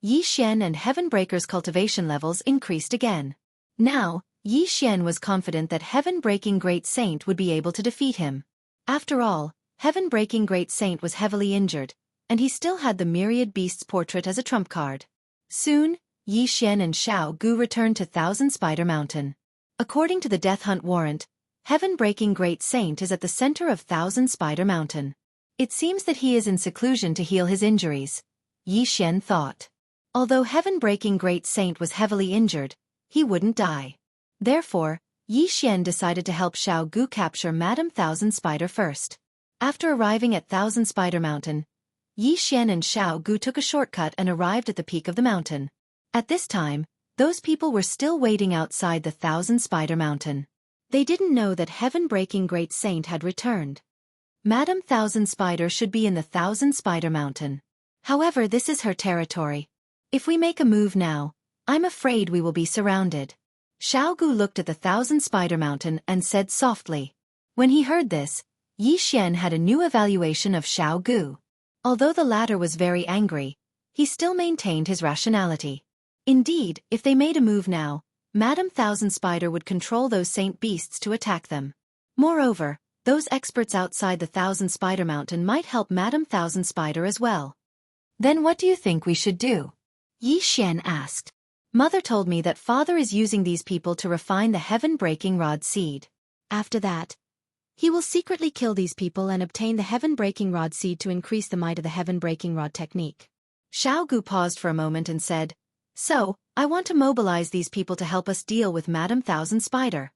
Yi Xian and Heaven-Breaker's cultivation levels increased again. Now, Yi Xian was confident that Heaven-Breaking Great Saint would be able to defeat him. After all, Heaven-Breaking Great Saint was heavily injured, and he still had the Myriad Beasts portrait as a trump card. Soon, Yi Xian and Xiao Gu returned to Thousand Spider Mountain. According to the Death Hunt warrant, Heaven-Breaking Great Saint is at the center of Thousand Spider Mountain. It seems that he is in seclusion to heal his injuries, Yi Xian thought. Although Heaven-Breaking Great Saint was heavily injured, he wouldn't die. Therefore, Yi Xian decided to help Xiao Gu capture Madame Thousand Spider first. After arriving at Thousand Spider Mountain, Yi Xian and Xiao Gu took a shortcut and arrived at the peak of the mountain. At this time, those people were still waiting outside the Thousand Spider Mountain. They didn't know that Heaven-Breaking Great Saint had returned. Madame Thousand Spider should be in the Thousand Spider Mountain. However, this is her territory. If we make a move now, I'm afraid we will be surrounded. Xiao Gu looked at the Thousand Spider Mountain and said softly. When he heard this, Yi Xian had a new evaluation of Xiao Gu. Although the latter was very angry, he still maintained his rationality. Indeed, if they made a move now, Madame Thousand Spider would control those saint beasts to attack them. Moreover, those experts outside the Thousand Spider Mountain might help Madame Thousand Spider as well. Then what do you think we should do? Yi Xian asked. Mother told me that father is using these people to refine the Heaven-Breaking Rod seed. After that, he will secretly kill these people and obtain the Heaven-Breaking Rod seed to increase the might of the Heaven-Breaking Rod technique. Xiao Gu paused for a moment and said, So, I want to mobilize these people to help us deal with Madame Thousand Spider.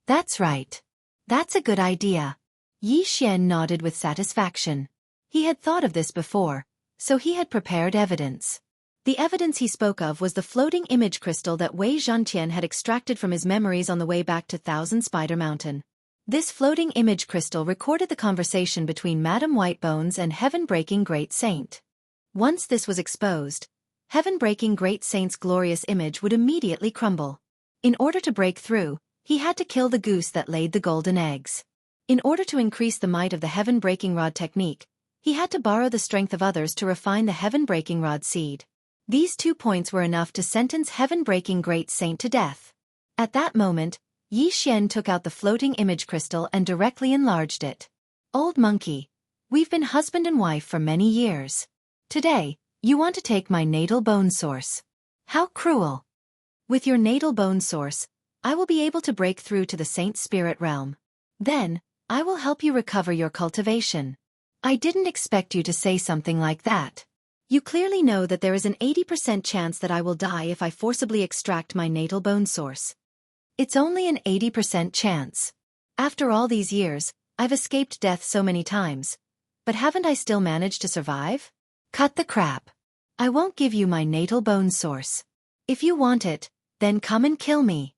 That's right. That's a good idea. Yi Xian nodded with satisfaction. He had thought of this before, so he had prepared evidence. The evidence he spoke of was the floating image crystal that Wei Zhentian had extracted from his memories on the way back to Thousand Spider Mountain. This floating image crystal recorded the conversation between Madame Whitebones and Heaven-Breaking Great Saint. Once this was exposed, Heaven-Breaking Great Saint's glorious image would immediately crumble. In order to break through, he had to kill the goose that laid the golden eggs. In order to increase the might of the Heaven-Breaking Rod technique, he had to borrow the strength of others to refine the Heaven-Breaking Rod seed. These 2 points were enough to sentence Heaven-Breaking Great Saint to death. At that moment, Yi Xian took out the floating image crystal and directly enlarged it. Old monkey, we've been husband and wife for many years. Today, you want to take my natal bone source. How cruel. With your natal bone source, I will be able to break through to the Saint Spirit realm. Then, I will help you recover your cultivation. I didn't expect you to say something like that. You clearly know that there is an 80% chance that I will die if I forcibly extract my natal bone source. It's only an 80% chance. After all these years, I've escaped death so many times. But haven't I still managed to survive? Cut the crap. I won't give you my natal bone source. If you want it, then come and kill me.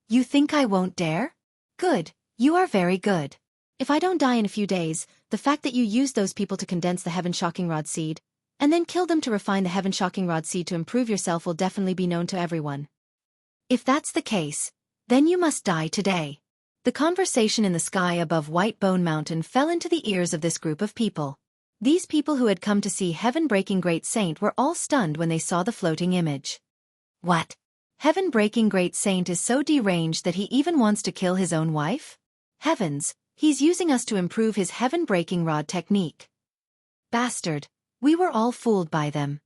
You think I won't dare? Good, you are very good. If I don't die in a few days, the fact that you used those people to condense the Heaven-Shocking Rod seed, and then kill them to refine the Heaven-Shocking Rod seed to improve yourself will definitely be known to everyone. If that's the case, then you must die today. The conversation in the sky above White Bone Mountain fell into the ears of this group of people. These people who had come to see Heaven-Breaking Great Saint were all stunned when they saw the floating image. What? Heaven-Breaking Great Saint is so deranged that he even wants to kill his own wife? Heavens, he's using us to improve his Heaven-Breaking Rod technique. Bastard. We were all fooled by them.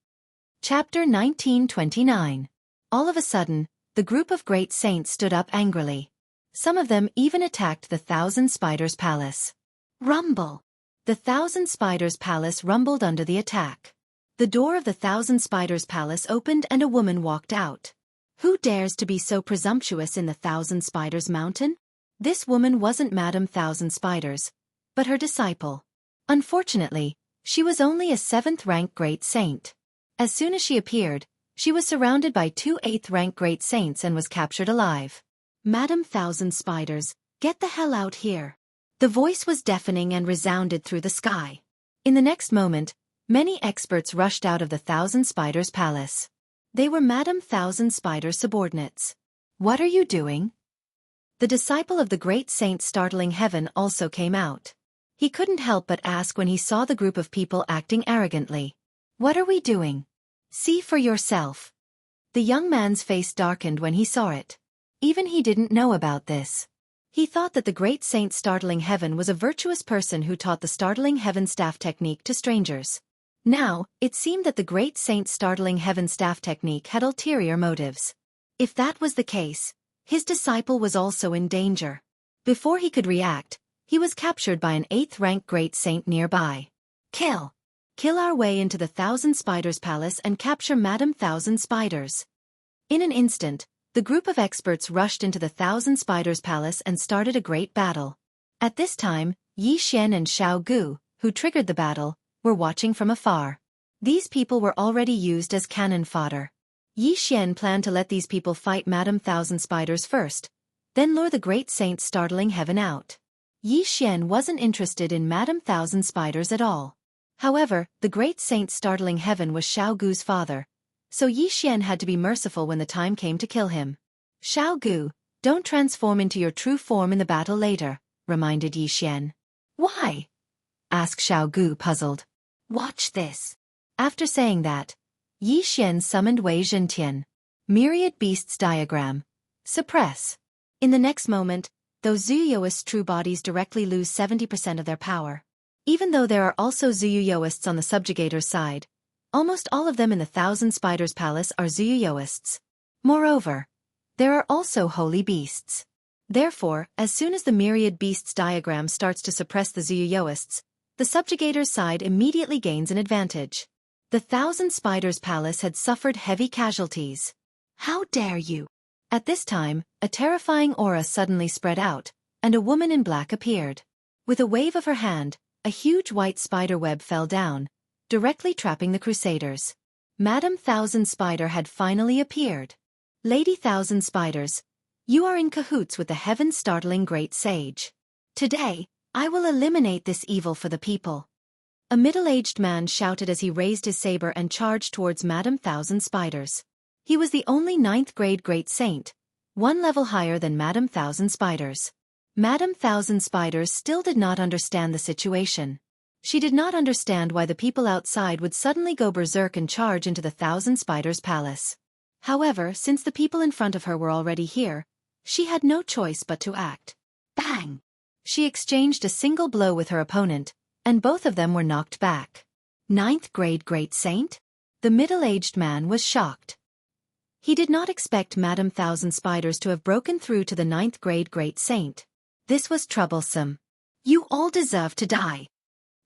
Chapter 1929. All of a sudden, the group of great saints stood up angrily. Some of them even attacked the Thousand Spiders' palace. Rumble! The Thousand Spiders' palace rumbled under the attack. The door of the Thousand Spiders' palace opened and a woman walked out. Who dares to be so presumptuous in the Thousand Spiders' mountain? This woman wasn't Madame Thousand Spiders, but her disciple. Unfortunately, she was only a 7th-rank great saint. As soon as she appeared, she was surrounded by 2 8th-rank great saints and was captured alive. Madame Thousand Spiders, get the hell out here. The voice was deafening and resounded through the sky. In the next moment, many experts rushed out of the Thousand Spiders palace. They were Madame Thousand Spiders' subordinates. What are you doing? The disciple of the great saint Startling Heaven also came out. He couldn't help but ask when he saw the group of people acting arrogantly. What are we doing? See for yourself. The young man's face darkened when he saw it. Even he didn't know about this. He thought that the great saint Startling Heaven was a virtuous person who taught the Startling Heaven staff technique to strangers. Now, it seemed that the great saint Startling Heaven staff technique had ulterior motives. If that was the case, his disciple was also in danger. Before he could react, he was captured by an 8th-rank great saint nearby. Kill! Kill our way into the Thousand Spiders palace and capture Madame Thousand Spiders. In an instant, the group of experts rushed into the Thousand Spiders palace and started a great battle. At this time, Yi Xian and Xiao Gu, who triggered the battle, were watching from afar. These people were already used as cannon fodder. Yi Xian planned to let these people fight Madame Thousand Spiders first, then lure the great saint Startling Heaven out. Yi Xian wasn't interested in Madame Thousand Spiders at all. However, the great saint Startling Heaven was Xiao Gu's father, so Yi Xian had to be merciful when the time came to kill him. Xiao Gu, don't transform into your true form in the battle later, reminded Yi Xian. Why? Asked Xiao Gu, puzzled. Watch this. After saying that, Yi Xian summoned Wei Zhentian. Myriad Beasts Diagram. Suppress. In the next moment, those Zuyuyoists' true bodies directly lose 70% of their power. Even though there are also Zuyuyoists on the subjugator's side, almost all of them in the Thousand Spiders palace are Zuyuyoists. Moreover, there are also holy beasts. Therefore, as soon as the Myriad Beasts diagram starts to suppress the Zuyuyoists, the subjugator's side immediately gains an advantage. The Thousand Spiders palace had suffered heavy casualties. How dare you! At this time, a terrifying aura suddenly spread out, and a woman in black appeared. With a wave of her hand, a huge white spider web fell down, directly trapping the Crusaders. Madame Thousand Spider had finally appeared. Lady Thousand Spiders, you are in cahoots with the heaven-startling great sage. Today, I will eliminate this evil for the people. A middle-aged man shouted as he raised his saber and charged towards Madame Thousand Spiders. He was the only 9th-grade great saint, one level higher than Madame Thousand Spiders. Madame Thousand Spiders still did not understand the situation. She did not understand why the people outside would suddenly go berserk and charge into the Thousand Spiders palace. However, since the people in front of her were already here, she had no choice but to act. Bang! She exchanged a single blow with her opponent, and both of them were knocked back. 9th-grade great saint? The middle-aged man was shocked. He did not expect Madame Thousand Spiders to have broken through to the 9th-grade great saint. This was troublesome. You all deserve to die.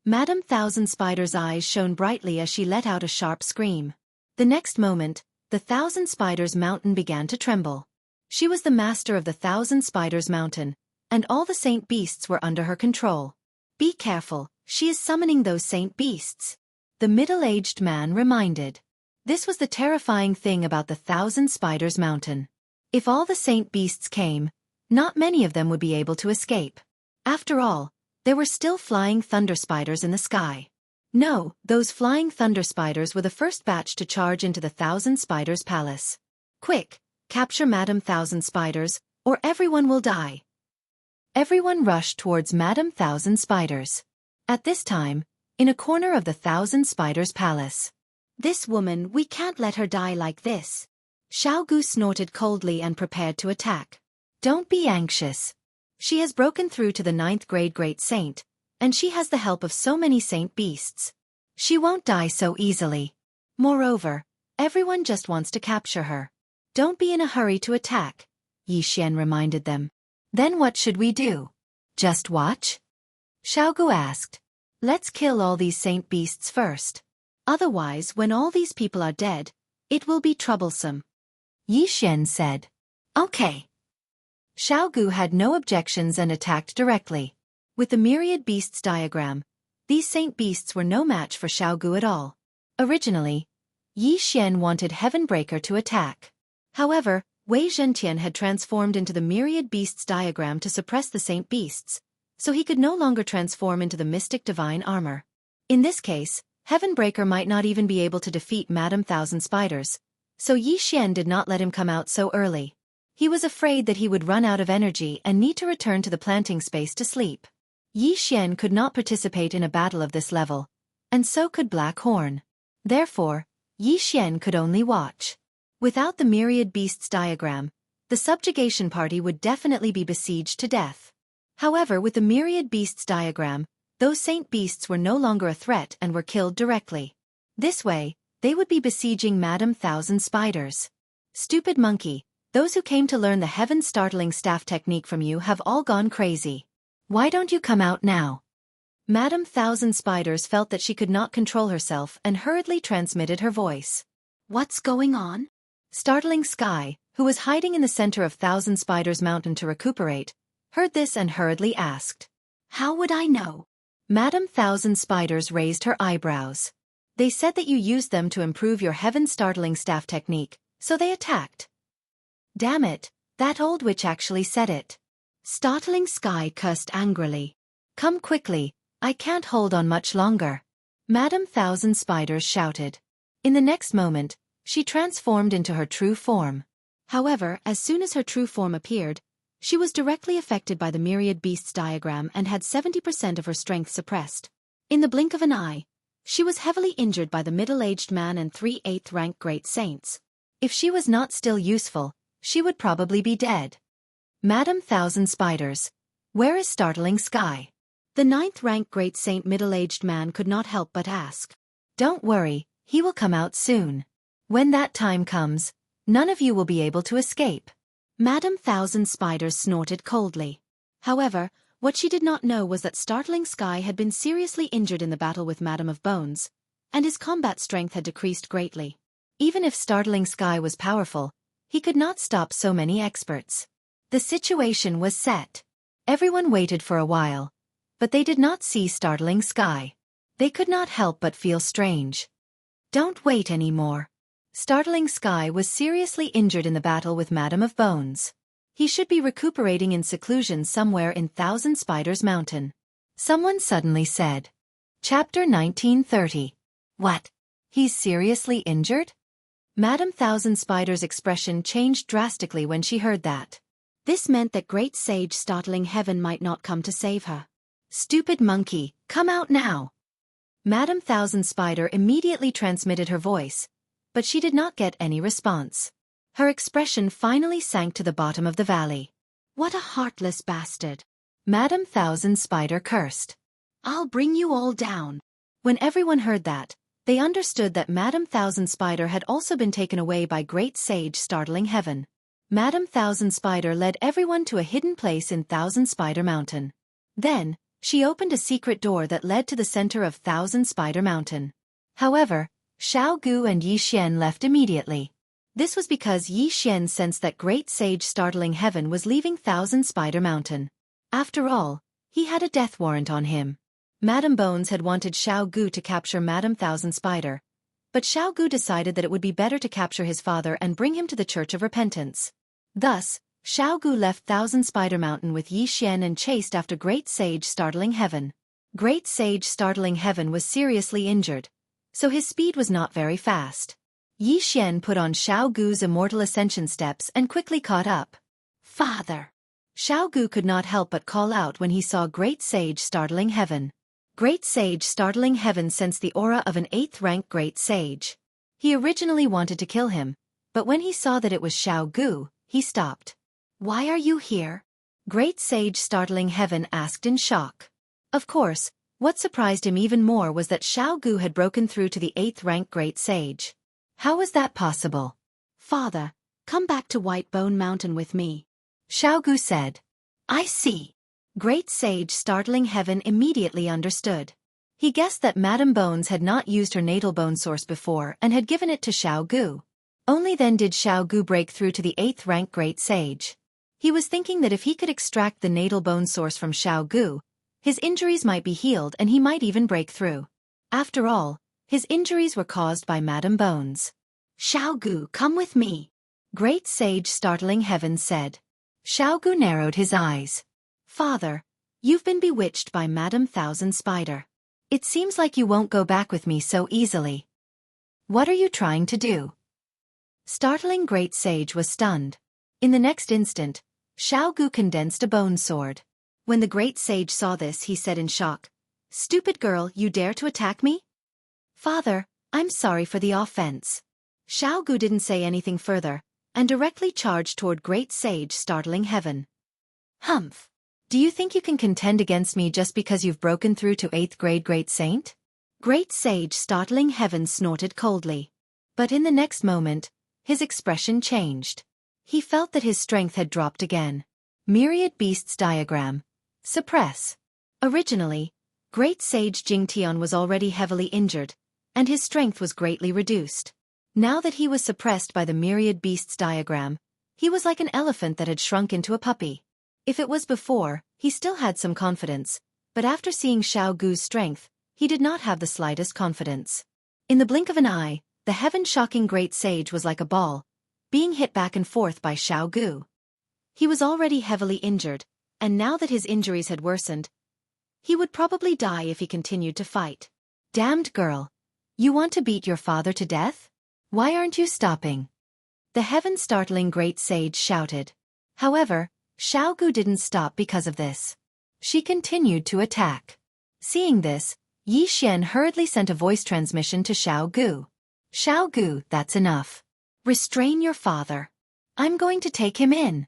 Madame Thousand Spiders' eyes shone brightly as she let out a sharp scream. The next moment, the Thousand Spiders mountain began to tremble. She was the master of the Thousand Spiders mountain, and all the saint beasts were under her control. Be careful, she is summoning those saint beasts. The middle-aged man reminded. This was the terrifying thing about the Thousand Spiders mountain. If all the saint beasts came, not many of them would be able to escape. After all, there were still flying thunder spiders in the sky. No, those flying thunder spiders were the first batch to charge into the Thousand Spiders palace. Quick, capture Madame Thousand Spiders, or everyone will die. Everyone rushed towards Madame Thousand Spiders. At this time, in a corner of the Thousand Spiders palace. This woman, we can't let her die like this. Xiao Gu snorted coldly and prepared to attack. Don't be anxious. She has broken through to the 9th-grade great saint, and she has the help of so many saint beasts. She won't die so easily. Moreover, everyone just wants to capture her. Don't be in a hurry to attack, Yi Xian reminded them. Then what should we do? Just watch? Xiao Gu asked. Let's kill all these saint beasts first. Otherwise, when all these people are dead, it will be troublesome. Yi Xian said. Okay. Xiao Gu had no objections and attacked directly. With the myriad beasts diagram, these saint beasts were no match for Xiao Gu at all. Originally, Yi Xian wanted Heavenbreaker to attack. However, Wei Zhentian had transformed into the myriad beasts diagram to suppress the saint beasts, so he could no longer transform into the mystic divine armor. In this case, Heavenbreaker might not even be able to defeat Madame Thousand Spiders, so Yi Xian did not let him come out so early. He was afraid that he would run out of energy and need to return to the planting space to sleep. Yi Xian could not participate in a battle of this level, and so could Black Horn. Therefore, Yi Xian could only watch. Without the myriad beasts diagram, the subjugation party would definitely be besieged to death. However, with the myriad beasts diagram, those saint beasts were no longer a threat and were killed directly. This way, they would be besieging Madame Thousand Spiders. Stupid monkey, those who came to learn the heaven-startling staff technique from you have all gone crazy. Why don't you come out now? Madame Thousand Spiders felt that she could not control herself and hurriedly transmitted her voice. What's going on? Startling Sky, who was hiding in the center of Thousand Spiders Mountain to recuperate, heard this and hurriedly asked. How would I know? Madame Thousand Spiders raised her eyebrows. They said that you used them to improve your heaven-startling staff technique, so they attacked. Damn it, that old witch actually said it. Startling Sky cursed angrily. Come quickly, I can't hold on much longer. Madame Thousand Spiders shouted. In the next moment, she transformed into her true form. However, as soon as her true form appeared, she was directly affected by the myriad beasts diagram and had 70% of her strength suppressed. In the blink of an eye, she was heavily injured by the middle-aged man and 3 8th rank great saints. If she was not still useful, she would probably be dead. Madame Thousand Spiders, where is Startling Sky? The 9th rank great saint middle-aged man could not help but ask. Don't worry, he will come out soon. When that time comes, none of you will be able to escape. Madame Thousand Spiders snorted coldly. However, what she did not know was that Startling Sky had been seriously injured in the battle with Madame of Bones, and his combat strength had decreased greatly. Even if Startling Sky was powerful, he could not stop so many experts. The situation was set. Everyone waited for a while, but they did not see Startling Sky. They could not help but feel strange. Don't wait anymore. Startling Sky was seriously injured in the battle with Madame of Bones. He should be recuperating in seclusion somewhere in Thousand Spiders Mountain. Someone suddenly said. Chapter 1930. What? He's seriously injured? Madame Thousand Spiders' expression changed drastically when she heard that. This meant that Great Sage Startling Heaven might not come to save her. Stupid monkey, come out now! Madame Thousand Spider immediately transmitted her voice, but she did not get any response. Her expression finally sank to the bottom of the valley. What a heartless bastard! Madame Thousand Spider cursed. I'll bring you all down. When everyone heard that, they understood that Madame Thousand Spider had also been taken away by Great Sage Startling Heaven. Madame Thousand Spider led everyone to a hidden place in Thousand Spider Mountain. Then, she opened a secret door that led to the center of Thousand Spider Mountain. However, Xiao Gu and Yi Xian left immediately. This was because Yi Xian sensed that Great Sage Startling Heaven was leaving Thousand Spider Mountain. After all, he had a death warrant on him. Madame Bones had wanted Xiao Gu to capture Madame Thousand Spider, but Xiao Gu decided that it would be better to capture his father and bring him to the Church of Repentance. Thus, Xiao Gu left Thousand Spider Mountain with Yi Xian and chased after Great Sage Startling Heaven. Great Sage Startling Heaven was seriously injured, so his speed was not very fast. Yi Xian put on Xiao Gu's immortal ascension steps and quickly caught up. Father! Xiao Gu could not help but call out when he saw Great Sage Startling Heaven. Great Sage Startling Heaven sensed the aura of an 8th rank Great Sage. He originally wanted to kill him, but when he saw that it was Xiao Gu, he stopped. Why are you here? Great Sage Startling Heaven asked in shock. Of course, what surprised him even more was that Xiao Gu had broken through to the 8th rank Great Sage. How was that possible? Father, come back to Whitebone Mountain with me. Xiao Gu said. I see. Great Sage Startling Heaven immediately understood. He guessed that Madame Bones had not used her natal bone source before and had given it to Xiao Gu. Only then did Xiao Gu break through to the 8th rank Great Sage. He was thinking that if he could extract the natal bone source from Xiao Gu, his injuries might be healed and he might even break through. After all, his injuries were caused by Madame Bones. Xiao Gu, come with me. Great Sage Startling Heaven said. Xiao Gu narrowed his eyes. Father, you've been bewitched by Madame Thousand Spider. It seems like you won't go back with me so easily. What are you trying to do? Startling Great Sage was stunned. In the next instant, Xiao Gu condensed a bone sword. When the Great Sage saw this, he said in shock, "Stupid girl, you dare to attack me?" Father, I'm sorry for the offense. Xiao Gu didn't say anything further, and directly charged toward Great Sage Startling Heaven. Humph! Do you think you can contend against me just because you've broken through to 8th grade Great Saint? Great Sage Startling Heaven snorted coldly. But in the next moment, his expression changed. He felt that his strength had dropped again. Myriad Beasts Diagram. Suppress. Originally, Great Sage Jingtian was already heavily injured, and his strength was greatly reduced. Now that he was suppressed by the Myriad Beasts Diagram, he was like an elephant that had shrunk into a puppy. If it was before, he still had some confidence, but after seeing Xiao Gu's strength, he did not have the slightest confidence. In the blink of an eye, the heaven-shocking Great Sage was like a ball, being hit back and forth by Xiao Gu. He was already heavily injured, and now that his injuries had worsened, he would probably die if he continued to fight. Damned girl! You want to beat your father to death? Why aren't you stopping? The heaven-startling Great Sage shouted. However, Xiao Gu didn't stop because of this. She continued to attack. Seeing this, Yi Xian hurriedly sent a voice transmission to Xiao Gu. Xiao Gu, that's enough. Restrain your father. I'm going to take him in.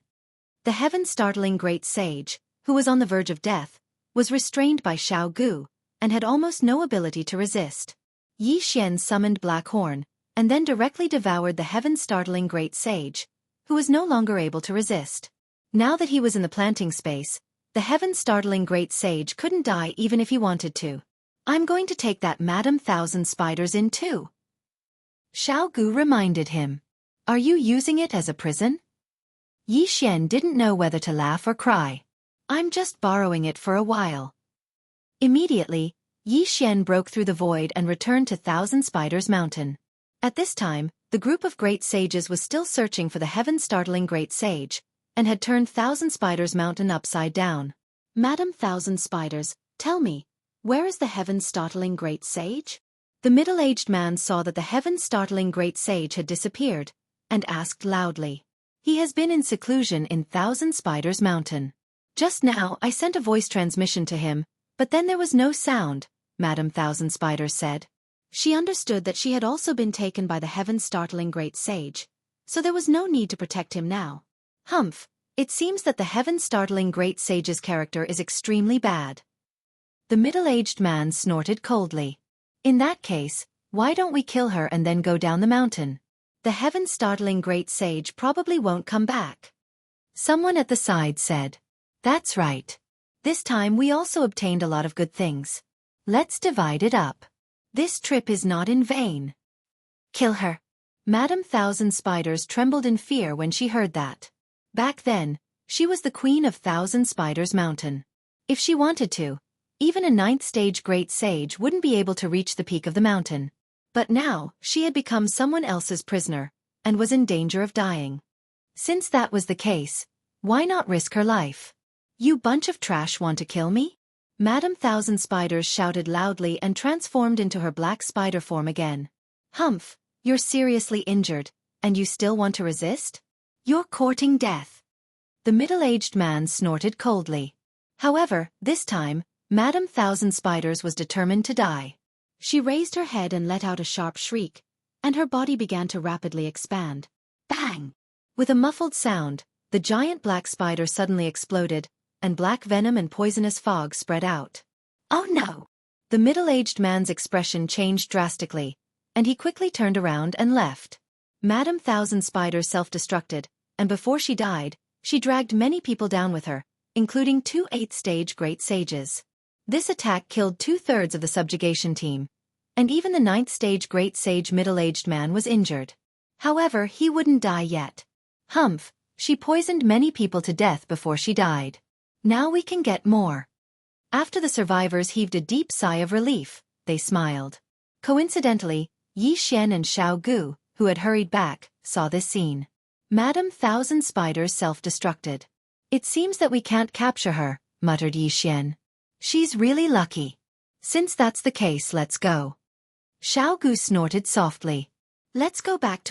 The heaven-startling Great Sage, who was on the verge of death, was restrained by Xiao Gu, and had almost no ability to resist. Yi Xian summoned Black Horn, and then directly devoured the heaven-startling Great Sage, who was no longer able to resist. Now that he was in the planting space, the heaven-startling Great Sage couldn't die even if he wanted to. I'm going to take that Madame Thousand Spiders in too. Xiao Gu reminded him. Are you using it as a prison? Yi Xian didn't know whether to laugh or cry. I'm just borrowing it for a while. Immediately, Yi Xian broke through the void and returned to Thousand Spiders Mountain. At this time, the group of Great Sages was still searching for the heaven-startling Great Sage, and had turned Thousand Spiders Mountain upside down. Madam Thousand Spiders, tell me, where is the heaven-startling Great Sage? The middle-aged man saw that the heaven-startling Great Sage had disappeared, and asked loudly. He has been in seclusion in Thousand Spiders Mountain. Just now I sent a voice transmission to him, but then there was no sound, Madam Thousand Spiders said. She understood that she had also been taken by the heaven-startling Great Sage, so there was no need to protect him now. Humph, it seems that the heaven-startling Great Sage's character is extremely bad. The middle-aged man snorted coldly. In that case, why don't we kill her and then go down the mountain? The heaven-startling Great Sage probably won't come back. Someone at the side said. That's right. This time we also obtained a lot of good things. Let's divide it up. This trip is not in vain. Kill her. Madam Thousand Spiders trembled in fear when she heard that. Back then, she was the queen of Thousand Spiders Mountain. If she wanted to, even a 9th stage Great Sage wouldn't be able to reach the peak of the mountain. But now, she had become someone else's prisoner, and was in danger of dying. Since that was the case, why not risk her life? You bunch of trash want to kill me? Madam Thousand Spiders shouted loudly and transformed into her black spider form again. Humph, you're seriously injured, and you still want to resist? You're courting death. The middle-aged man snorted coldly. However, this time, Madam Thousand Spiders was determined to die. She raised her head and let out a sharp shriek, and her body began to rapidly expand. Bang! With a muffled sound, the giant black spider suddenly exploded, and black venom and poisonous fog spread out. Oh no! The middle-aged man's expression changed drastically, and he quickly turned around and left. Madam Thousand Spiders self-destructed, and before she died, she dragged many people down with her, including 2 8th-stage Great Sages. This attack killed 2/3 of the subjugation team, and even the 9th-stage Great Sage middle-aged man was injured. However, he wouldn't die yet. Humph, She poisoned many people to death before she died. Now we can get more. After the survivors heaved a deep sigh of relief, they smiled. Coincidentally, Yi Xian and Xiao Gu, who had hurried back, saw this scene. Madam Thousand Spiders self-destructed. It seems that we can't capture her, muttered Yi Xian. She's really lucky. Since that's the case, let's go. Xiao Gu snorted softly. Let's go back to